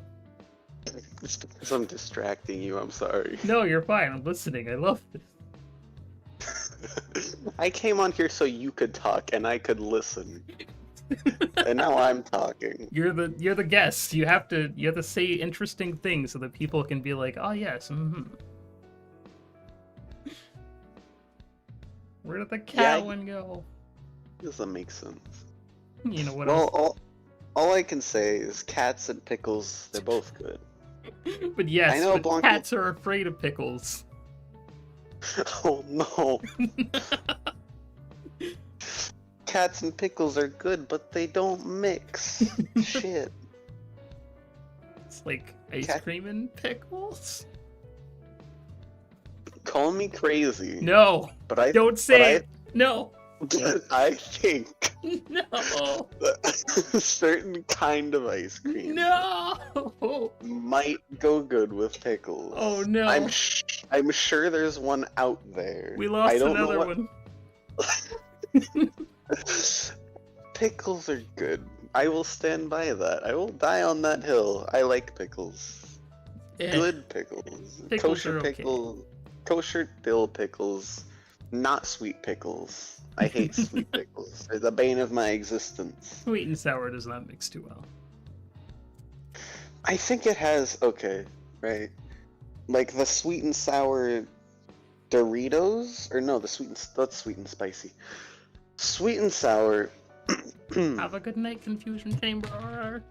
Speaker 2: It's because I'm distracting you, I'm sorry.
Speaker 1: No, you're fine. I'm listening. I love this.
Speaker 2: I came on here so you could talk and I could listen. And now I'm talking.
Speaker 1: You're the guest. You have to say interesting things so that people can be like, oh yes, mm-hmm. Where did the cat one go?
Speaker 2: Doesn't make sense.
Speaker 1: You know what else?
Speaker 2: Well, all I can say is cats and pickles, they're both good.
Speaker 1: But yes,
Speaker 2: I know
Speaker 1: but
Speaker 2: Blanca...
Speaker 1: cats are afraid of pickles.
Speaker 2: Oh no. Cats and pickles are good, but they don't mix. Shit.
Speaker 1: It's like ice cream and pickles?
Speaker 2: Call me crazy.
Speaker 1: No.
Speaker 2: But I
Speaker 1: don't say it. No.
Speaker 2: I think
Speaker 1: no.
Speaker 2: a certain kind of ice cream
Speaker 1: no
Speaker 2: might go good with pickles.
Speaker 1: Oh no.
Speaker 2: I'm sure there's one out there.
Speaker 1: We lost
Speaker 2: I don't
Speaker 1: another
Speaker 2: know
Speaker 1: one.
Speaker 2: Pickles are good. I will stand by that. I will die on that hill. I like pickles. Good pickles. Kosher pickles. Kosher dill pickles. Not sweet pickles. I hate sweet pickles. They're the bane of my existence.
Speaker 1: Sweet and sour does not mix too well.
Speaker 2: I think it has, okay, right. Like the sweet and sour Doritos? Or no, that's sweet and spicy. Sweet and sour.
Speaker 1: Have a good night, Confusion Chamber.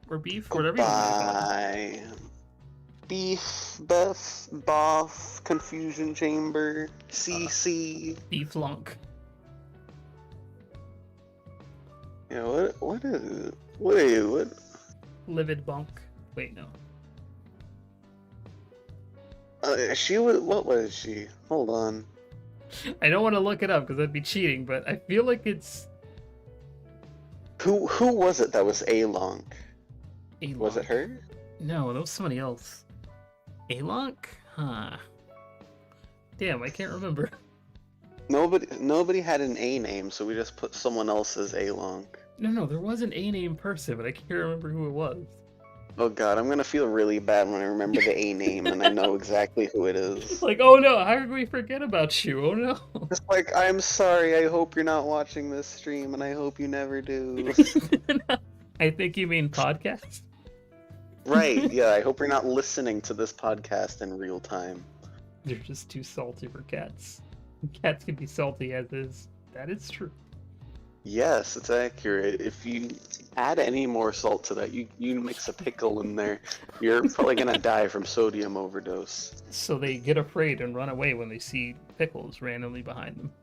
Speaker 1: Or beef, whatever you want to call it.
Speaker 2: Beef, Beth, Boff, Confusion Chamber, CC.
Speaker 1: Beef Lunk.
Speaker 2: Yeah, what is it? Wait, what?
Speaker 1: Livid Bonk. Wait, no.
Speaker 2: What was she? Hold on.
Speaker 1: I don't want to look it up because that'd be cheating, but I feel like it's...
Speaker 2: Who was it that was Alonk? Was it her?
Speaker 1: No, that was somebody else. Alonk? Huh. Damn, I can't remember.
Speaker 2: Nobody had an A name, so we just put someone else as Alonk.
Speaker 1: No, there was an A name person, but I can't remember who it was.
Speaker 2: Oh god, I'm gonna feel really bad when I remember the A name and I know exactly who it is.
Speaker 1: Like, oh no, how did we forget about you? Oh no.
Speaker 2: It's like, I'm sorry, I hope you're not watching this stream, and I hope you never do.
Speaker 1: I think you mean podcast?
Speaker 2: Right, yeah, I hope you're not listening to this podcast in real time.
Speaker 1: You're just too salty for cats. Cats can be salty as is. That is true.
Speaker 2: Yes, it's accurate. If you add any more salt to that, you mix a pickle in there, you're probably gonna die from sodium overdose.
Speaker 1: So they get afraid and run away when they see pickles randomly behind them.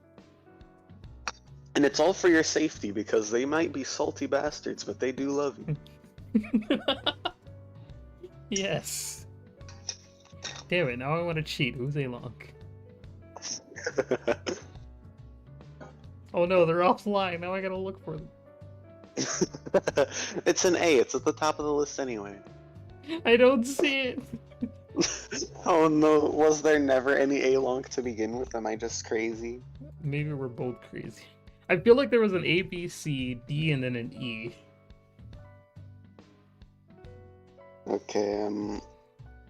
Speaker 2: And it's all for your safety because they might be salty bastards, but they do love you.
Speaker 1: Yes. Damn it, now I want to cheat. Who's A-Long? Oh no, they're offline. Now I gotta look for them.
Speaker 2: It's an A. It's at the top of the list anyway.
Speaker 1: I don't see it.
Speaker 2: Oh no, was there never any A-Long to begin with? Am I just crazy?
Speaker 1: Maybe we're both crazy. I feel like there was an A, B, C, D, and then an E.
Speaker 2: Okay,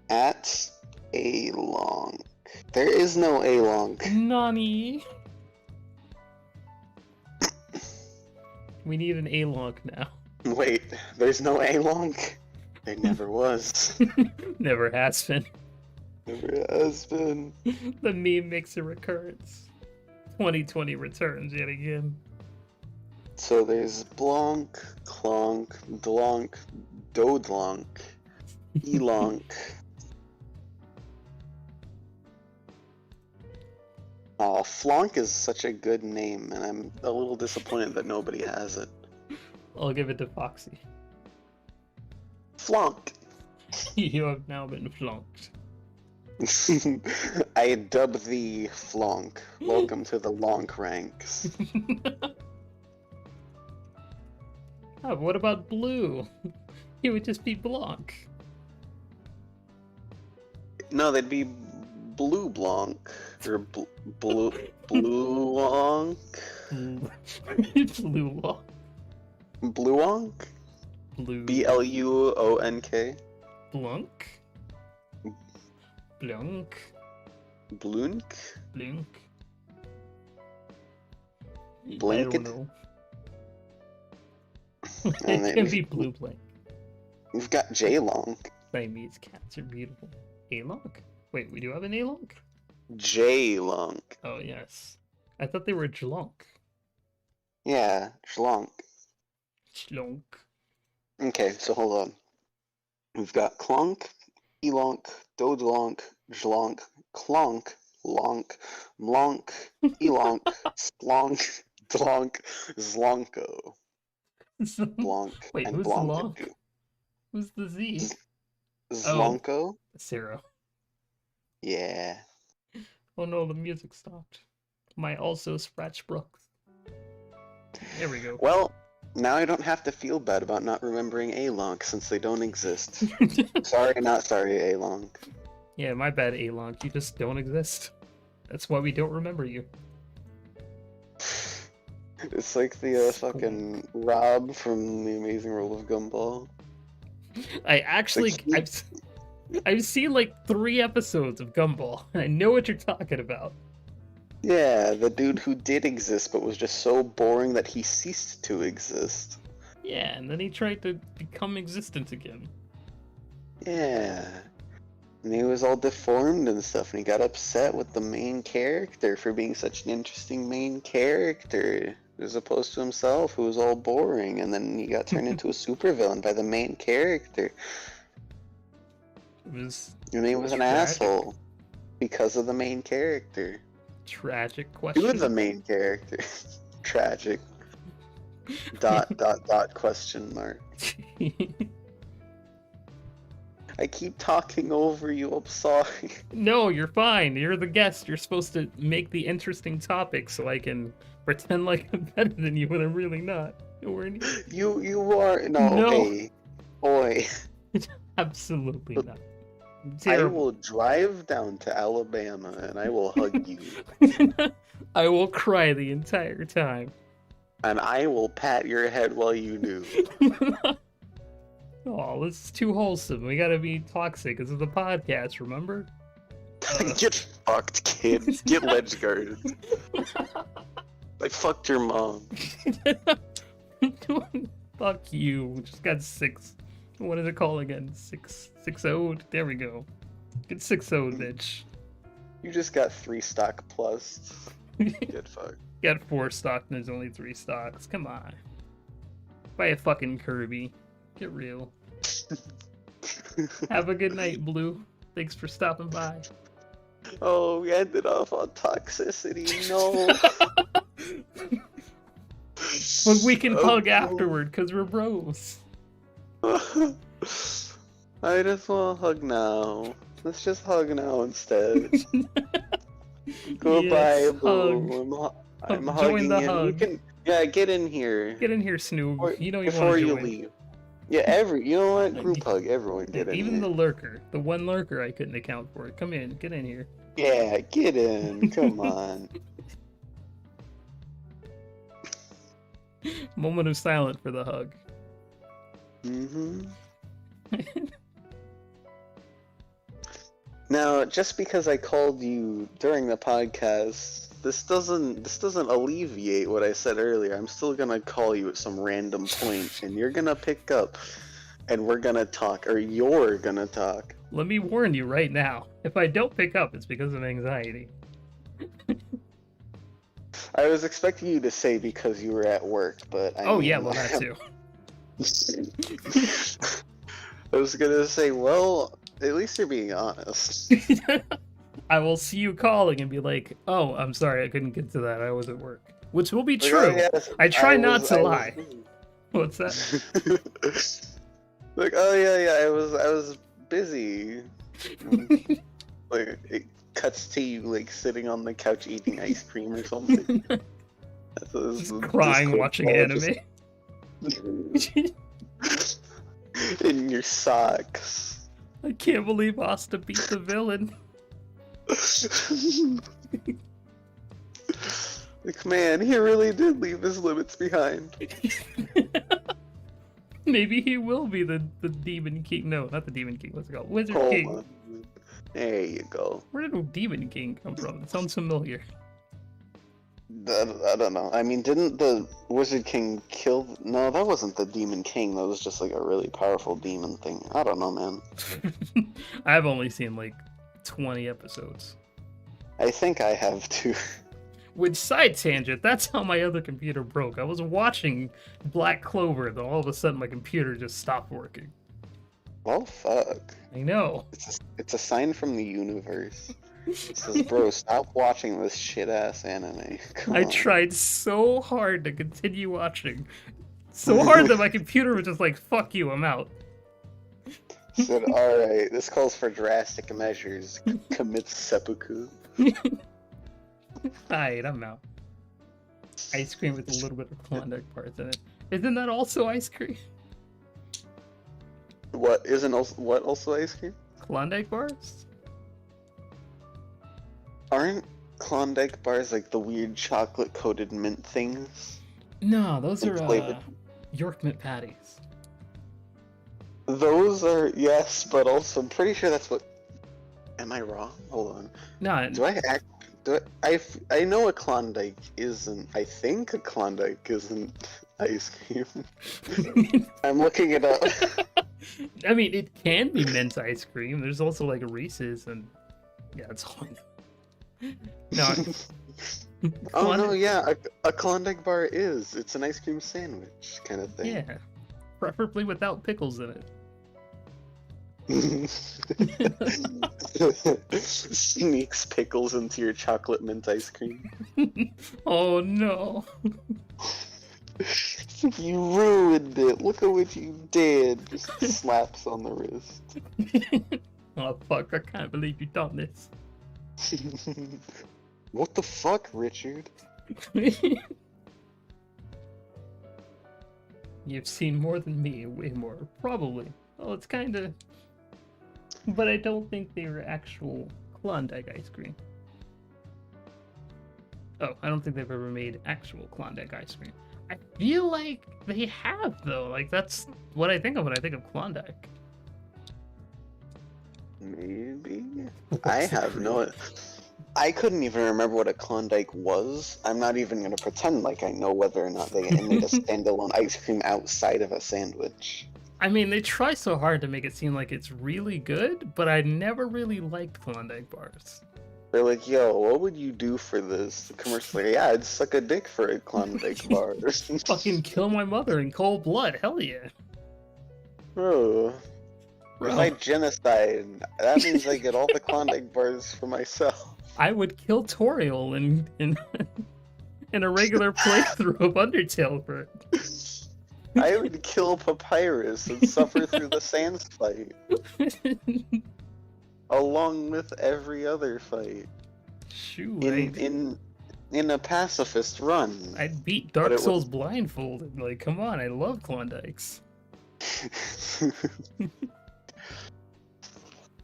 Speaker 2: at A-Long. There is no A-Long.
Speaker 1: Nani? We need an A-Long now.
Speaker 2: Wait, there's no A-Long? There never was.
Speaker 1: Never has been.
Speaker 2: Never has been.
Speaker 1: The meme makes a recurrence. 2020 returns yet again.
Speaker 2: So there's Blanc, Clonk, Dlonk, Dodlonk, Elonk. Oh, Flonk is such a good name, and I'm a little disappointed that nobody has it.
Speaker 1: I'll give it to Foxy.
Speaker 2: Flonk!
Speaker 1: You have now been flunked.
Speaker 2: I dub thee Flonk. Welcome to the Lonk ranks.
Speaker 1: Oh, what about Blue? He would just be Blanc.
Speaker 2: No, they'd be Blue Blanc. Or Blue Wonk?
Speaker 1: Blue Wonk.
Speaker 2: Blue Wonk?
Speaker 1: Blue.
Speaker 2: B-L-U-O-N-K?
Speaker 1: Blunk? Blunk?
Speaker 2: Blunk?
Speaker 1: Blink?
Speaker 2: Blink
Speaker 1: I don't know.
Speaker 2: And
Speaker 1: It
Speaker 2: then
Speaker 1: can be Blue Blink.
Speaker 2: we've got J-Long.
Speaker 1: Siamese cats are beautiful. A-Long? Wait, we do have an A-Long?
Speaker 2: J-Long.
Speaker 1: Oh, yes. I thought they were Jlonk.
Speaker 2: Yeah, Schlonk.
Speaker 1: Schlonk.
Speaker 2: Okay, so hold on. We've got Clonk, Elonk, Dodlonk, Jlonk, Clonk, Lonk, Mlonk, Elonk, Splonk, Dlonk, Zlonko. Blonk
Speaker 1: Wait,
Speaker 2: and
Speaker 1: who's the
Speaker 2: Blonk.
Speaker 1: Lonk? Who's the Z?
Speaker 2: Zlonko?
Speaker 1: Zero.
Speaker 2: Yeah.
Speaker 1: Oh no, the music stopped. My also scratch Brooks. There we go.
Speaker 2: Well, now I don't have to feel bad about not remembering A-Lonk since they don't exist. Sorry, not sorry, A-Lonk.
Speaker 1: Yeah, my bad, A-Long. You just don't exist. That's why we don't remember you.
Speaker 2: It's like the fucking Rob from The Amazing World of Gumball.
Speaker 1: I actually, I've seen like 3 episodes of Gumball, and I know what you're talking about.
Speaker 2: Yeah, the dude who did exist but was just so boring that he ceased to exist.
Speaker 1: Yeah, and then he tried to become existent again.
Speaker 2: Yeah. And he was all deformed and stuff, and he got upset with the main character for being such an interesting main character, as opposed to himself, who was all boring, and then he got turned into a supervillain by the main character.
Speaker 1: It was
Speaker 2: And he was an
Speaker 1: tragic.
Speaker 2: asshole because of the main character.
Speaker 1: Tragic question.
Speaker 2: Who is the main character? Tragic. ... question mark. I keep talking over you, I'm sorry.
Speaker 1: No, you're fine. You're the guest. You're supposed to make the interesting topic so I can pretend like I'm better than you when I'm really not.
Speaker 2: You are no. Hey, boy.
Speaker 1: Absolutely not.
Speaker 2: I will drive down to Alabama and I will hug you.
Speaker 1: I will cry the entire time.
Speaker 2: And I will pat your head while you do.
Speaker 1: Oh, this is too wholesome. We gotta be toxic. This is a podcast, remember?
Speaker 2: Get fucked, kid. Get ledge guarded. I fucked your mom.
Speaker 1: Fuck you. Just got 6. What is it called again? 6-0'd? There we go. Get 6-0'd, bitch.
Speaker 2: You just got 3 stock plus. Get fucked.
Speaker 1: Got 4 stock and there's only 3 stocks. Come on. Buy a fucking Kirby. Get real. Have a good night, Blue. Thanks for stopping by.
Speaker 2: Oh, we ended off on toxicity. No.
Speaker 1: But we can
Speaker 2: Oh,
Speaker 1: hug
Speaker 2: no.
Speaker 1: afterward because we're bros.
Speaker 2: I just want to hug now. Let's just hug now instead. Goodbye,
Speaker 1: Yes,
Speaker 2: boo. I'm
Speaker 1: Join
Speaker 2: hugging
Speaker 1: the
Speaker 2: you. You
Speaker 1: hug.
Speaker 2: can, yeah, get in here.
Speaker 1: Get in here, Snoob. You know you want
Speaker 2: Before
Speaker 1: to
Speaker 2: you
Speaker 1: join.
Speaker 2: leave. Yeah, you know what? Group hug. Everyone get in
Speaker 1: Even
Speaker 2: here.
Speaker 1: the lurker, the one lurker I couldn't account for. Come in, get in here.
Speaker 2: Yeah, get in. Come on.
Speaker 1: Moment of silence for the hug.
Speaker 2: Mm-hmm. Now, just because I called you during the podcast, this doesn't alleviate what I said earlier. I'm still gonna call you at some random point, and you're gonna pick up, and we're gonna talk, or you're gonna talk.
Speaker 1: Let me warn you right now. If I don't pick up, it's because of anxiety.
Speaker 2: I was expecting you to say because you were at work, but I
Speaker 1: Oh yeah, well that too.
Speaker 2: I was gonna say, well, at least you're being honest.
Speaker 1: I will see you calling and be like, "Oh, I'm sorry, I couldn't get to that. I was at work," which will be
Speaker 2: Like,
Speaker 1: true.
Speaker 2: oh, yes,
Speaker 1: I try not to
Speaker 2: I
Speaker 1: lie. What's that?
Speaker 2: Like, oh yeah, I was busy. Like, it cuts to you like sitting on the couch eating ice cream or something.
Speaker 1: Just crying watching anime.
Speaker 2: In your socks.
Speaker 1: I can't believe Asta beat the villain.
Speaker 2: Like, man, he really did leave his limits behind.
Speaker 1: Maybe he will be the Demon King. No, not the Demon King. What's it called? Wizard
Speaker 2: Hold
Speaker 1: King.
Speaker 2: on. There you go.
Speaker 1: Where did Demon King come from? It sounds familiar.
Speaker 2: I don't know. I mean, didn't the Wizard King kill? No, that wasn't the Demon King. That was just like a really powerful demon thing. I don't know, man.
Speaker 1: I've only seen like 20 episodes.
Speaker 2: I think I have too.
Speaker 1: With side tangent, that's how my other computer broke. I was watching Black Clover, then all of a sudden my computer just stopped working.
Speaker 2: Well, fuck.
Speaker 1: I know.
Speaker 2: It's a sign from the universe. It says, bro, stop watching this shit-ass anime. Come
Speaker 1: I
Speaker 2: on.
Speaker 1: tried so hard to continue watching. So hard that my computer was just like, fuck you, I'm out.
Speaker 2: Said, alright, this calls for drastic measures. Commit seppuku.
Speaker 1: Alright, I'm out. Ice cream with a little bit of Klondike parts in it. Isn't that also ice cream?
Speaker 2: What isn't also what also ice cream?
Speaker 1: Klondike bars?
Speaker 2: Aren't Klondike bars like the weird chocolate coated mint things?
Speaker 1: No, those are
Speaker 2: Flavored.
Speaker 1: York mint patties.
Speaker 2: Those are yes, but also I'm pretty sure that's what. Am I wrong? Hold on.
Speaker 1: No,
Speaker 2: Do I act? I know a Klondike isn't. I think a Klondike isn't ice cream. I'm looking it up.
Speaker 1: I mean, it can be mint ice cream. There's also like Reese's and yeah, that's all I know. No.
Speaker 2: Oh no, yeah, a Klondike bar is. It's an ice cream sandwich kind of thing.
Speaker 1: Yeah, preferably without pickles in it.
Speaker 2: Sneaks pickles into your chocolate mint ice cream.
Speaker 1: Oh no.
Speaker 2: You ruined it. Look at what you did. Just slaps on the wrist.
Speaker 1: Oh fuck, I can't believe you done this.
Speaker 2: What the fuck, Richard?
Speaker 1: You've seen more than me, way more. Probably. Well, it's kinda... But I don't think they were actual Klondike ice cream. Oh, I don't think they've ever made actual Klondike ice cream. I feel like they have, though. Like, that's what I think of when I think of Klondike.
Speaker 2: Maybe? I have no... I couldn't even remember what a Klondike was. I'm not even going to pretend like I know whether or not they made a standalone ice cream outside of a sandwich.
Speaker 1: I mean, they try so hard to make it seem like it's really good, but I never really liked Klondike bars.
Speaker 2: They're like, yo, what would you do for this? The commercial's like, yeah, I'd suck a dick for a Klondike bar.
Speaker 1: Fucking kill my mother in cold blood, hell yeah.
Speaker 2: Bro.
Speaker 1: Bro.
Speaker 2: If I genocide, that means I get all the Klondike bars for myself.
Speaker 1: I would kill Toriel in a regular playthrough of Undertale for it.
Speaker 2: I would kill Papyrus and suffer through the Sans fight, along with every other fight.
Speaker 1: Shoot,
Speaker 2: In a pacifist run.
Speaker 1: I'd beat Dark Souls blindfolded. Like, come on, I love Klondikes.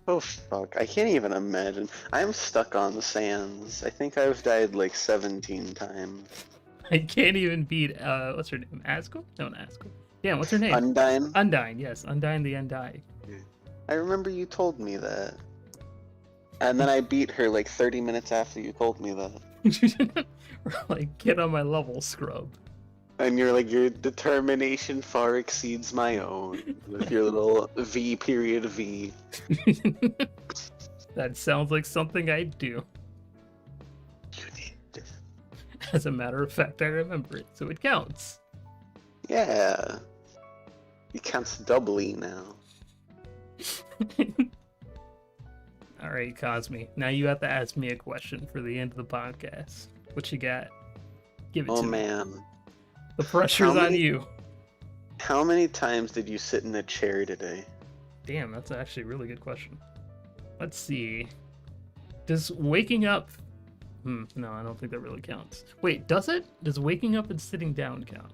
Speaker 2: Oh fuck, I can't even imagine. I'm stuck on the Sans. I think I've died like 17 times.
Speaker 1: I can't even beat, what's her name? Askel? No, not Askel. Yeah, what's her name?
Speaker 2: Undyne?
Speaker 1: Undyne, yes. Undyne the Undyne.
Speaker 2: I remember you told me that. And then I beat her like 30 minutes after you told me that.
Speaker 1: Like, get on my level, scrub.
Speaker 2: And you're like, your determination far exceeds my own. With your little V.
Speaker 1: That sounds like something I'd do.
Speaker 2: You did.
Speaker 1: As a matter of fact, I remember it, so it counts.
Speaker 2: Yeah. It counts doubly now.
Speaker 1: Alright, Cosme. Now you have to ask me a question for the end of the podcast. What you got? Give it to me.
Speaker 2: Oh man.
Speaker 1: The pressure's on you.
Speaker 2: How many times did you sit in a chair today?
Speaker 1: Damn, that's actually a really good question. Let's see. Does waking up... no, I don't think that really counts. Wait, does it? Does waking up and sitting down count?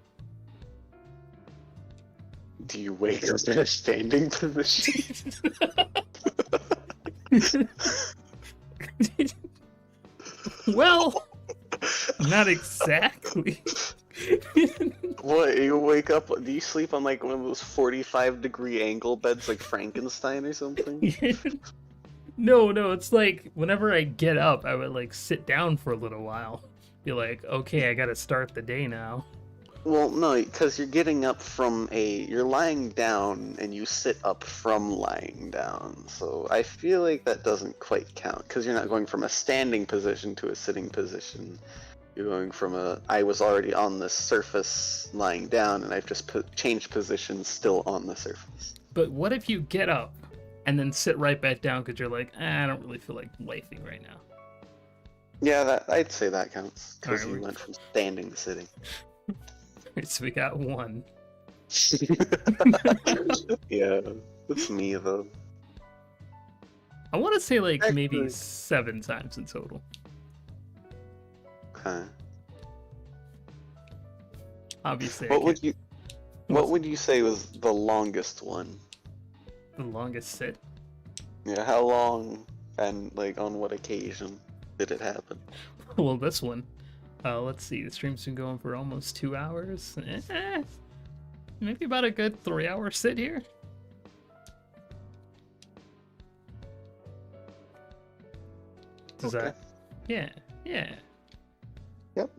Speaker 2: Do you wake up in a standing position?
Speaker 1: Well, not exactly.
Speaker 2: What, you wake up, do you sleep on like one of those 45-degree angle beds like Frankenstein or something?
Speaker 1: No, it's like, whenever I get up, I would like sit down for a little while. Be like, okay, I gotta start the day now.
Speaker 2: Well, no, because you're getting up from you're lying down and you sit up from lying down. So I feel like that doesn't quite count, because you're not going from a standing position to a sitting position. You're going from I was already on the surface lying down and I've just changed positions still on the surface.
Speaker 1: But what if you get up and then sit right back down because you're like, I don't really feel like lifing right now?
Speaker 2: Yeah, I'd say that counts, because
Speaker 1: Alright,
Speaker 2: you went from standing to sitting.
Speaker 1: So we got one.
Speaker 2: Yeah, it's me though.
Speaker 1: I want to say like
Speaker 2: Actually,
Speaker 1: maybe 7 times in total.
Speaker 2: Okay.
Speaker 1: Obviously,
Speaker 2: What would you say was the longest one?
Speaker 1: the longest sit?
Speaker 2: Yeah, how long and like on what occasion did it happen?
Speaker 1: Well, this one. Let's see. The stream's been going for almost 2 hours. Maybe about a good 3-hour sit here. Does
Speaker 2: Okay.
Speaker 1: that? Yeah.
Speaker 2: Yep.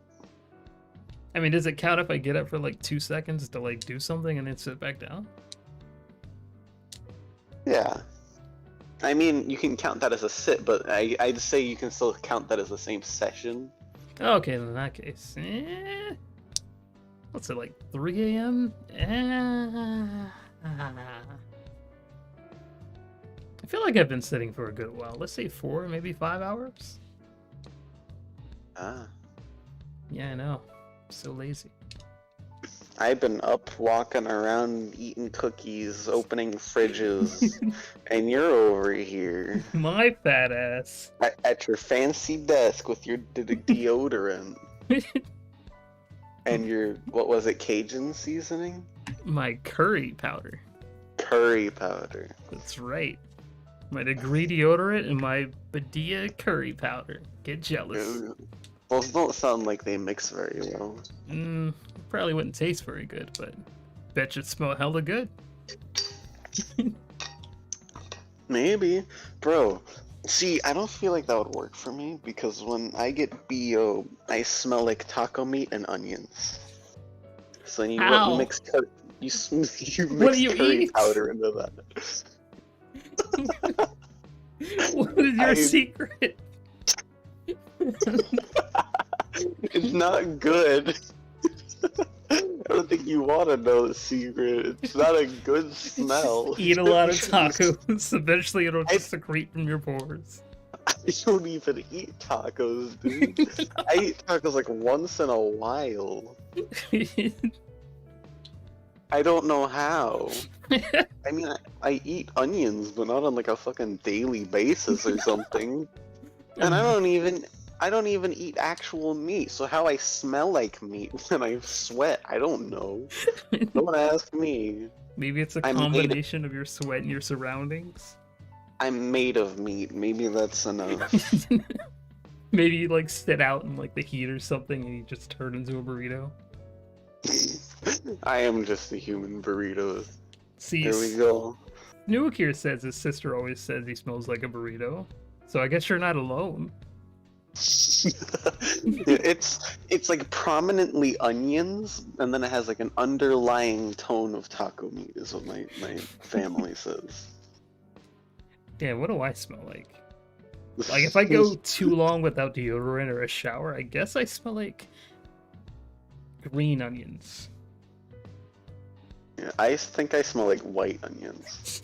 Speaker 1: I mean, does it count if I get up for like 2 seconds to like do something and then sit back down?
Speaker 2: Yeah. I mean, you can count that as a sit, but I'd say you can still count that as the same session.
Speaker 1: Okay, in that case. What's it, like 3 a.m.? I feel like I've been sitting for a good while. Let's say 4, maybe 5 hours.
Speaker 2: Ah.
Speaker 1: Yeah, I know. I'm so lazy.
Speaker 2: I've been up walking around eating cookies, opening fridges, and you're over here
Speaker 1: My fat ass.
Speaker 2: at your fancy desk with your deodorant and your, what was it, Cajun seasoning?
Speaker 1: My curry powder.
Speaker 2: Curry powder.
Speaker 1: That's right. My degree deodorant and my Badia curry powder. Get jealous.
Speaker 2: Those don't sound like they mix very well.
Speaker 1: Probably wouldn't taste very good, but bet you'd smell hella good.
Speaker 2: Maybe. Bro, see, I don't feel like that would work for me, because when I get BO, I smell like taco meat and onions. So then you
Speaker 1: Ow.
Speaker 2: mix curry, you mix
Speaker 1: What do you
Speaker 2: curry
Speaker 1: eat?
Speaker 2: powder into that.
Speaker 1: What is your secret?
Speaker 2: It's not good. I don't think you want to know the secret. It's not a good smell.
Speaker 1: Eat a lot of tacos. Eventually it'll just secrete from your pores.
Speaker 2: I don't even eat tacos, dude. I eat tacos like once in a while. I don't know how. I mean, I eat onions, but not on like a fucking daily basis or something. And I don't even eat actual meat. So how I smell like meat when I sweat, I don't know. Don't ask me.
Speaker 1: Maybe it's a
Speaker 2: I'm
Speaker 1: combination of your sweat and your surroundings.
Speaker 2: I'm made of meat. Maybe that's enough.
Speaker 1: Maybe you like sit out in like the heat or something and you just turn into a burrito.
Speaker 2: I am just a human burrito.
Speaker 1: See,
Speaker 2: There we go.
Speaker 1: Nuakir says his sister always says he smells like a burrito. So I guess you're not alone.
Speaker 2: It's like prominently onions, and then it has like an underlying tone of taco meat, is what my family says.
Speaker 1: Damn, what do I smell like? Like if I go too long without deodorant or a shower, I guess I smell like green onions.
Speaker 2: Yeah, I think I smell like white onions.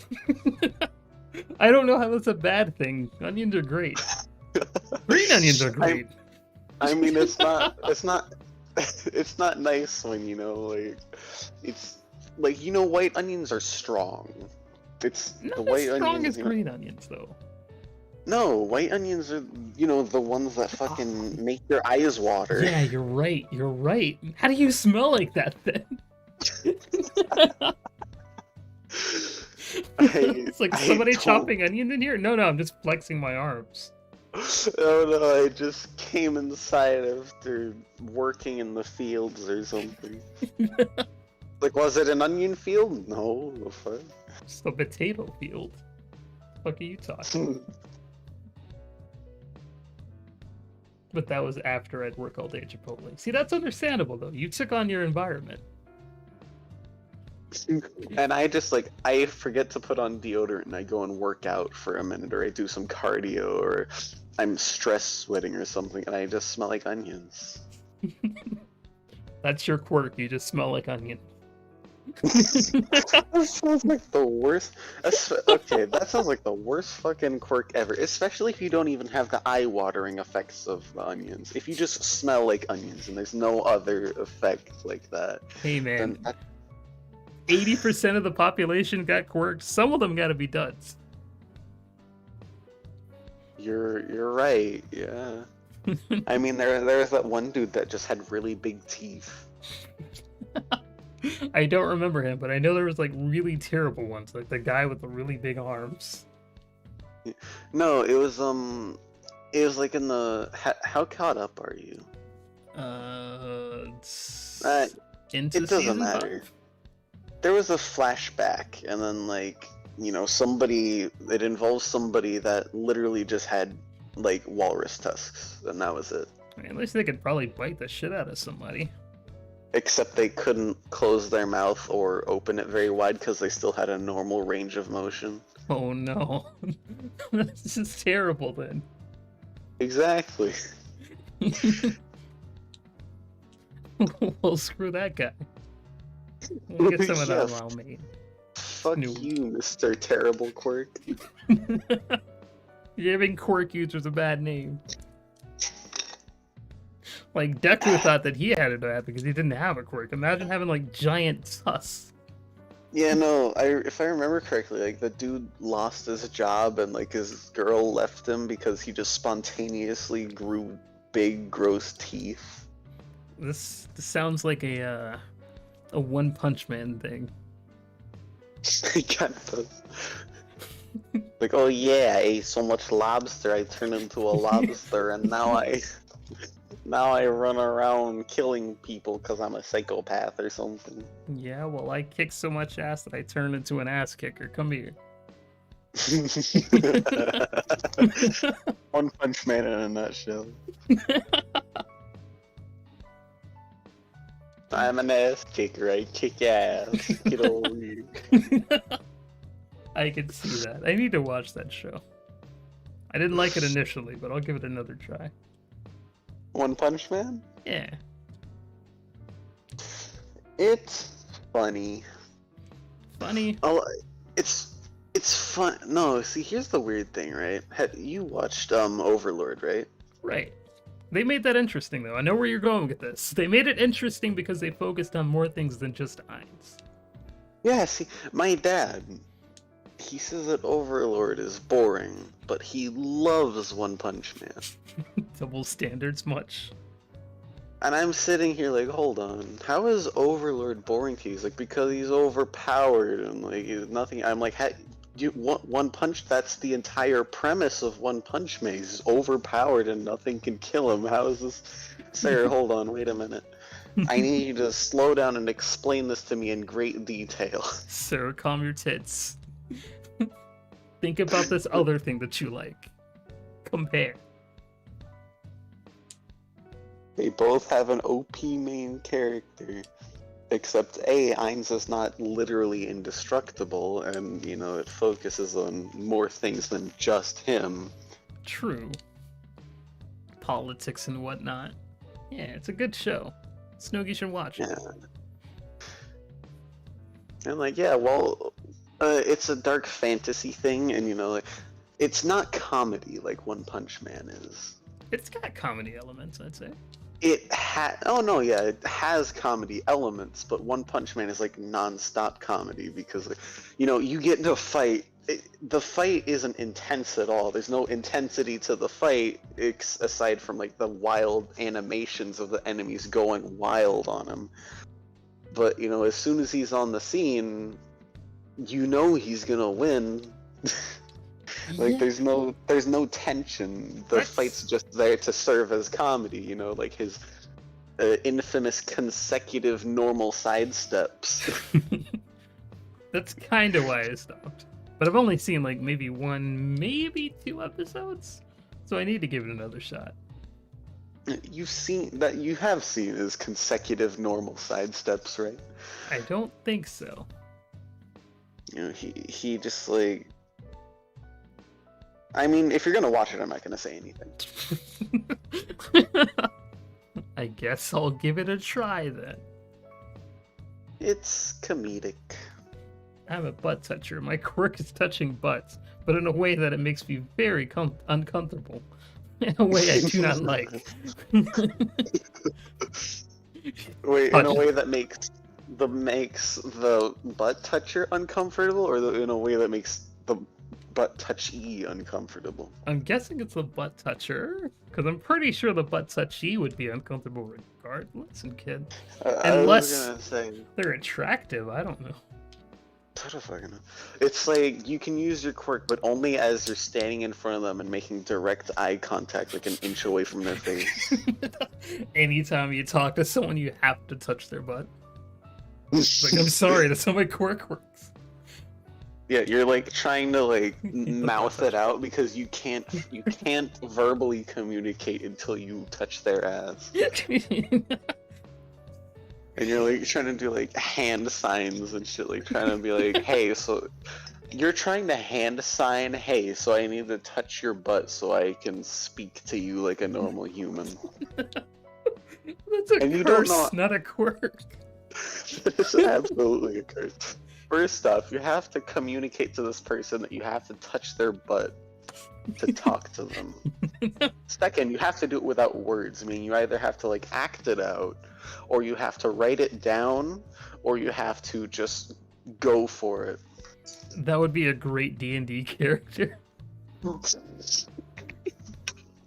Speaker 1: I don't know how that's a bad thing. Onions are great. Green onions are great.
Speaker 2: I mean, it's not it's not nice when, you know, like, it's like, you know, white onions are strong. It's
Speaker 1: Not
Speaker 2: the white
Speaker 1: as strong
Speaker 2: onions,
Speaker 1: as
Speaker 2: you know-
Speaker 1: green onions, though.
Speaker 2: No, white onions are, you know, the ones that fucking make your eyes water.
Speaker 1: Yeah, you're right. You're right. How do you smell like that then? It's like
Speaker 2: I
Speaker 1: somebody
Speaker 2: don't-
Speaker 1: chopping onions in here? No, I'm just flexing my arms.
Speaker 2: Oh no, I just came inside after working in the fields or something. Like, was it an onion field? No, the fuck.
Speaker 1: Just a potato field. Fuck are you talking? But that was after I'd work all day at Chipotle. See, that's understandable though. You took on your environment.
Speaker 2: And I just, like, I forget to put on deodorant and I go and work out for a minute, or I do some cardio, or I'm stress sweating or something, and I just smell like onions.
Speaker 1: That's your quirk. You just smell like onion.
Speaker 2: That sounds like the worst. Okay, that sounds like the worst fucking quirk ever. Especially if you don't even have the eye-watering effects of the onions. If you just smell like onions and there's no other effect like that.
Speaker 1: Hey
Speaker 2: Then
Speaker 1: man, 80% of the population got quirks. Some of them gotta be duds.
Speaker 2: you're right. Yeah. I mean, there's that one dude that just had really big teeth.
Speaker 1: I don't remember him, but I know there was like really terrible ones, like the guy with the really big arms.
Speaker 2: No, it was like in the. How caught up are you?
Speaker 1: Into
Speaker 2: It doesn't
Speaker 1: season
Speaker 2: matter.
Speaker 1: 5?
Speaker 2: There was a flashback, and then, like, you know, it involves somebody that literally just had, like, walrus tusks, and that was it.
Speaker 1: I mean, at least they could probably bite the shit out of somebody.
Speaker 2: Except they couldn't close their mouth or open it very wide because they still had a normal range of motion.
Speaker 1: Oh no. This is terrible then.
Speaker 2: Exactly.
Speaker 1: Well, screw that guy. We'll get some of that
Speaker 2: Yeah.
Speaker 1: while made.
Speaker 2: Fuck
Speaker 1: Snoop.
Speaker 2: you, Mr. Terrible Quirk.
Speaker 1: Giving quirk users a bad name. Like, Deku thought that he had it bad because he didn't have a quirk. Imagine having, like, giant tusks.
Speaker 2: Yeah, no, if I remember correctly, like, the dude lost his job and, like, his girl left him because he just spontaneously grew big, gross teeth.
Speaker 1: This sounds like a One Punch Man thing.
Speaker 2: He kind of does. Like, oh yeah, I ate so much lobster, I turned into a lobster, and now I run around killing people because I'm a psychopath or something.
Speaker 1: Yeah, well, I kicked so much ass that I turned into an ass kicker. Come here.
Speaker 2: One Punch Man in a nutshell. I'm an ass kicker, I kick ass. Get over here.
Speaker 1: I can see that. I need to watch that show. I didn't like it initially, but I'll give it another try.
Speaker 2: One Punch Man?
Speaker 1: Yeah.
Speaker 2: It's funny.
Speaker 1: Funny.
Speaker 2: Oh, it's It's fun. No, see, here's the weird thing, right? You watched Overlord, right?
Speaker 1: Right. They made that interesting, though. I know where you're going with this. They made it interesting because they focused on more things than just Ainz.
Speaker 2: Yeah, see, my dad, he says that Overlord is boring, but he loves One Punch Man.
Speaker 1: Double standards much.
Speaker 2: And I'm sitting here like, hold on, how is Overlord boring to you? He's like, because he's overpowered and like he's nothing. I'm like, you want One Punch? That's the entire premise of One Punch Man. He's overpowered and nothing can kill him. How is this? Sarah, hold on, wait a minute. I need you to slow down and explain this to me in great detail.
Speaker 1: Sarah, calm your tits. Think about this other thing that you like. Compare.
Speaker 2: They both have an OP main character, except Ainz is not literally indestructible, and you know it focuses on more things than just him.
Speaker 1: True. Politics and whatnot. Yeah, it's a good show. Snoogie should watch it.
Speaker 2: Yeah. And like, yeah, well, it's a dark fantasy thing, and you know, like, it's not comedy like One Punch Man is.
Speaker 1: It's got comedy elements, I'd say.
Speaker 2: It has comedy elements, but One Punch Man is like non-stop comedy because, like, you know, you get into a fight, the fight isn't intense at all. There's no intensity to the fight aside from like the wild animations of the enemies going wild on him. But you know, as soon as he's on the scene, you know he's gonna win. Like,
Speaker 1: Yeah.
Speaker 2: there's no tension. The fight's just there to serve as comedy, you know, like his infamous consecutive normal sidesteps.
Speaker 1: That's kind of why I stopped. But I've only seen like maybe one, maybe two episodes, so I need to give it another shot.
Speaker 2: You have seen his consecutive normal sidesteps, right?
Speaker 1: I don't think so.
Speaker 2: You know, he just like. I mean, if you're gonna watch it, I'm not gonna say anything.
Speaker 1: I guess I'll give it a try then.
Speaker 2: It's comedic.
Speaker 1: I'm a butt toucher. My quirk is touching butts, but in a way that it makes me very uncomfortable. In a way I do not like.
Speaker 2: Wait, in a way that makes the butt toucher uncomfortable, or in a way that makes the butt touchy uncomfortable?
Speaker 1: I'm guessing it's the butt toucher, because I'm pretty sure the butt touchy would be uncomfortable regardless, and kid. Unless they're attractive, I don't know.
Speaker 2: I don't fucking know. It's like you can use your quirk, but only as you're standing in front of them and making direct eye contact, like an inch away from their face.
Speaker 1: Anytime you talk to someone, you have to touch their butt. Like, I'm sorry, that's how my quirk works.
Speaker 2: Yeah, you're like trying to like mouth it out because you can't verbally communicate until you touch their ass. And you're like trying to do like hand signs and shit, like trying to be like, hey, so you're trying to hand sign, hey, so I need to touch your butt so I can speak to you like a normal human.
Speaker 1: That's a
Speaker 2: and
Speaker 1: curse, not a quirk.
Speaker 2: It's absolutely a curse. First off, you have to communicate to this person that you have to touch their butt to talk to them. Second, you have to do it without words. I mean, you either have to like act it out, or you have to write it down, or you have to just go for it.
Speaker 1: That would be a great D&D character.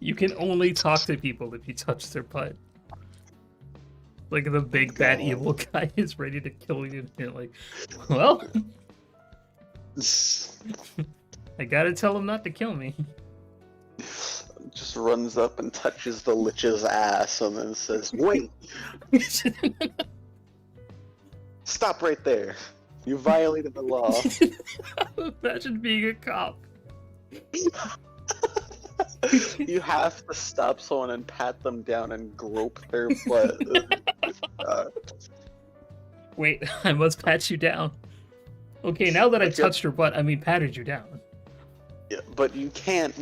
Speaker 1: You can only talk to people if you touch their butt. Like the big bad evil guy is ready to kill you, and you're like, well, I gotta tell him not to kill me.
Speaker 2: Just runs up and touches the lich's ass and then says, wait! Stop right there. You violated the law.
Speaker 1: Imagine being a cop.
Speaker 2: You have to stop someone and pat them down and grope their butt.
Speaker 1: Wait, I must pat you down. Okay, now that I've touched your butt, I mean patted you down.
Speaker 2: Yeah, but you can't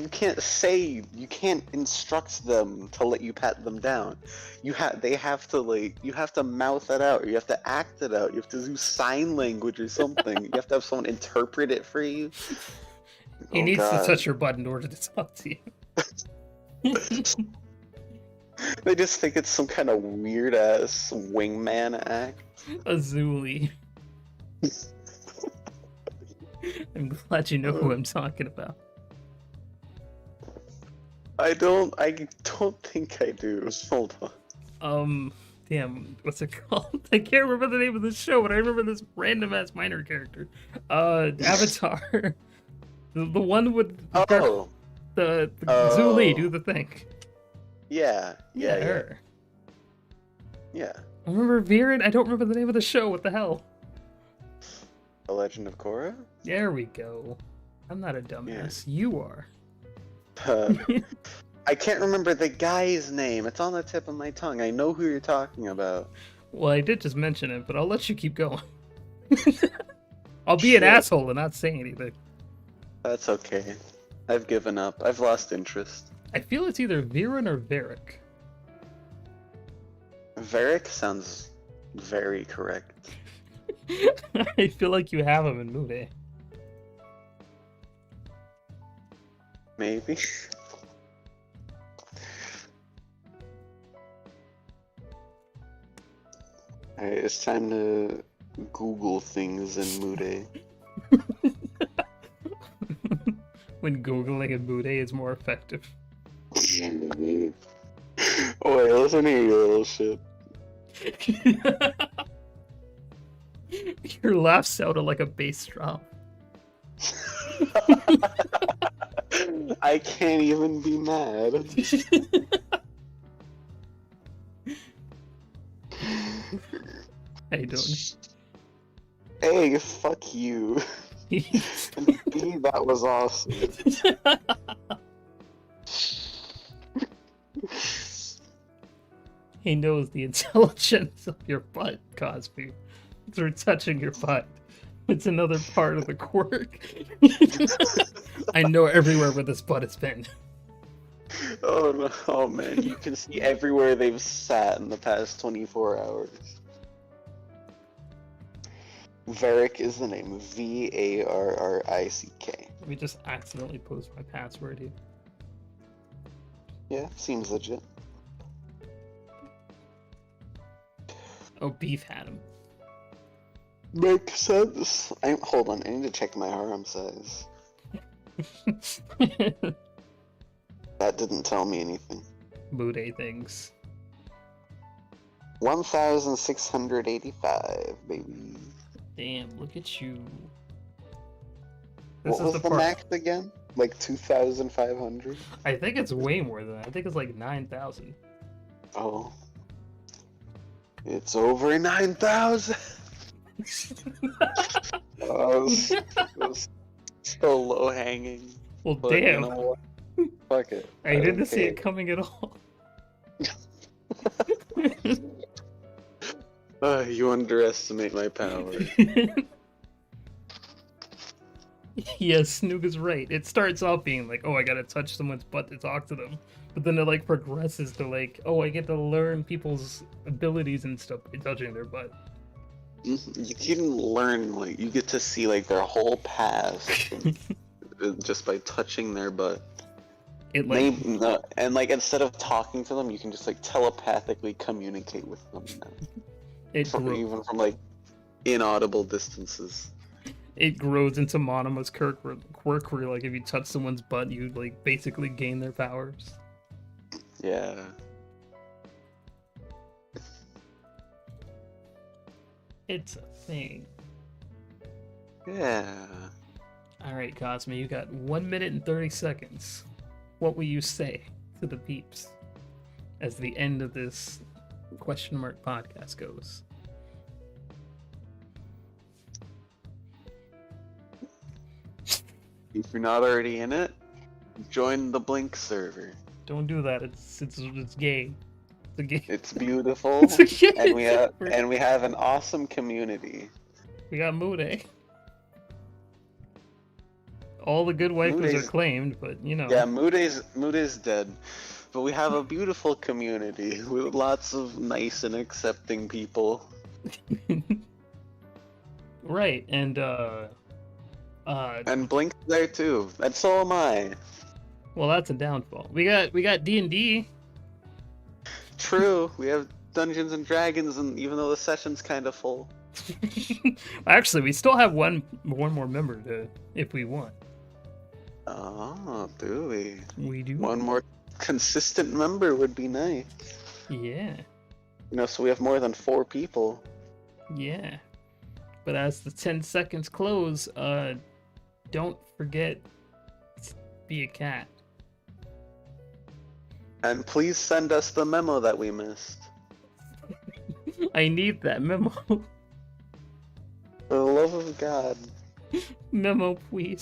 Speaker 2: instruct them to let you pat them down. You have to mouth it out, or you have to act it out. You have to do sign language or something. You have to have someone interpret it for you.
Speaker 1: He needs to touch your butt in order to talk to you.
Speaker 2: They just think it's some kind of weird ass wingman act.
Speaker 1: A Zuli. I'm glad you know who I'm talking about.
Speaker 2: I don't think I do. Hold on.
Speaker 1: Damn, what's it called? I can't remember the name of the show, but I remember this random ass minor character. Avatar. The one with the Zuli do the thing.
Speaker 2: Yeah.
Speaker 1: Her.
Speaker 2: Yeah.
Speaker 1: I remember Viren. I don't remember the name of the show. What the hell?
Speaker 2: The Legend of Korra?
Speaker 1: There we go. I'm not a dumbass.
Speaker 2: Yeah.
Speaker 1: You are.
Speaker 2: I can't remember the guy's name. It's on the tip of my tongue. I know who you're talking about.
Speaker 1: Well, I did just mention it, but I'll let you keep going. I'll be an asshole and not say anything.
Speaker 2: That's okay. I've given up. I've lost interest.
Speaker 1: I feel it's either Viren or Varric.
Speaker 2: Varric sounds very correct.
Speaker 1: I feel like you have him in Moody.
Speaker 2: Maybe. Alright, it's time to Google things in Moody.
Speaker 1: When Googling in Moody is more effective.
Speaker 2: Oh wait, listen to your little shit.
Speaker 1: Your laugh sounded like a bass drum.
Speaker 2: I can't even be mad.
Speaker 1: How you doing?
Speaker 2: A, fuck you. And B, that was awesome.
Speaker 1: He knows the intelligence of your butt, Cosby. Through touching your butt. It's another part of the quirk. I know everywhere where this butt has been.
Speaker 2: Oh no, oh man, you can see everywhere they've sat in the past 24 hours. Varric is the name. Varrick.
Speaker 1: Let me just accidentally post my password here.
Speaker 2: Yeah, seems legit.
Speaker 1: Oh, Beef had him.
Speaker 2: Makes sense. Hold on, I need to check my harem size. That didn't tell me anything.
Speaker 1: Moody things.
Speaker 2: 1,685, baby.
Speaker 1: Damn, look at you.
Speaker 2: What was the max again? Like 2,500?
Speaker 1: I think it's way more than that. I think it's like 9,000.
Speaker 2: Oh. It's over 9,000! Oh, it was so low hanging.
Speaker 1: Well,
Speaker 2: But
Speaker 1: damn.
Speaker 2: you know what? Fuck it.
Speaker 1: I didn't see it coming at all.
Speaker 2: You underestimate my power.
Speaker 1: Yeah, Snoog is right. It starts off being like, oh, I gotta touch someone's butt to talk to them. But then it like progresses to like, oh, I get to learn people's abilities and stuff by touching their butt.
Speaker 2: You can learn, like, you get to see like their whole past just by touching their butt.
Speaker 1: It like
Speaker 2: and like instead of talking to them, you can just like telepathically communicate with them now. Even from like inaudible distances.
Speaker 1: It grows into Monema's quirk where like if you touch someone's butt, you like basically gain their powers.
Speaker 2: Yeah.
Speaker 1: It's a thing.
Speaker 2: Yeah.
Speaker 1: Alright, Cosme, you got 1 minute and 30 seconds. What will you say to the peeps as the end of this question mark podcast goes?
Speaker 2: If you're not already in it, join the Blink server.
Speaker 1: Don't do that. It's gay. It's a game.
Speaker 2: It's beautiful,
Speaker 1: It's a game.
Speaker 2: and we have an awesome community.
Speaker 1: We got Moody. All the good waifus are
Speaker 2: Moody's-
Speaker 1: claimed, but you know.
Speaker 2: Yeah, Moody's dead. But we have a beautiful community with lots of nice and accepting people.
Speaker 1: Right, and
Speaker 2: And Blink's there too. And so am I.
Speaker 1: well, that's a downfall. We got D&D.
Speaker 2: True, we have Dungeons and Dragons, and even though the session's kind of full.
Speaker 1: Actually, we still have one more member to if we want.
Speaker 2: Oh, do we?
Speaker 1: We do.
Speaker 2: One more consistent member would be nice.
Speaker 1: Yeah.
Speaker 2: You know, so we have more than 4 people.
Speaker 1: Yeah. But as the 10 seconds close, don't forget to be a cat.
Speaker 2: And please send us the memo that we missed.
Speaker 1: I need that memo.
Speaker 2: For the love of God.
Speaker 1: Memo, please.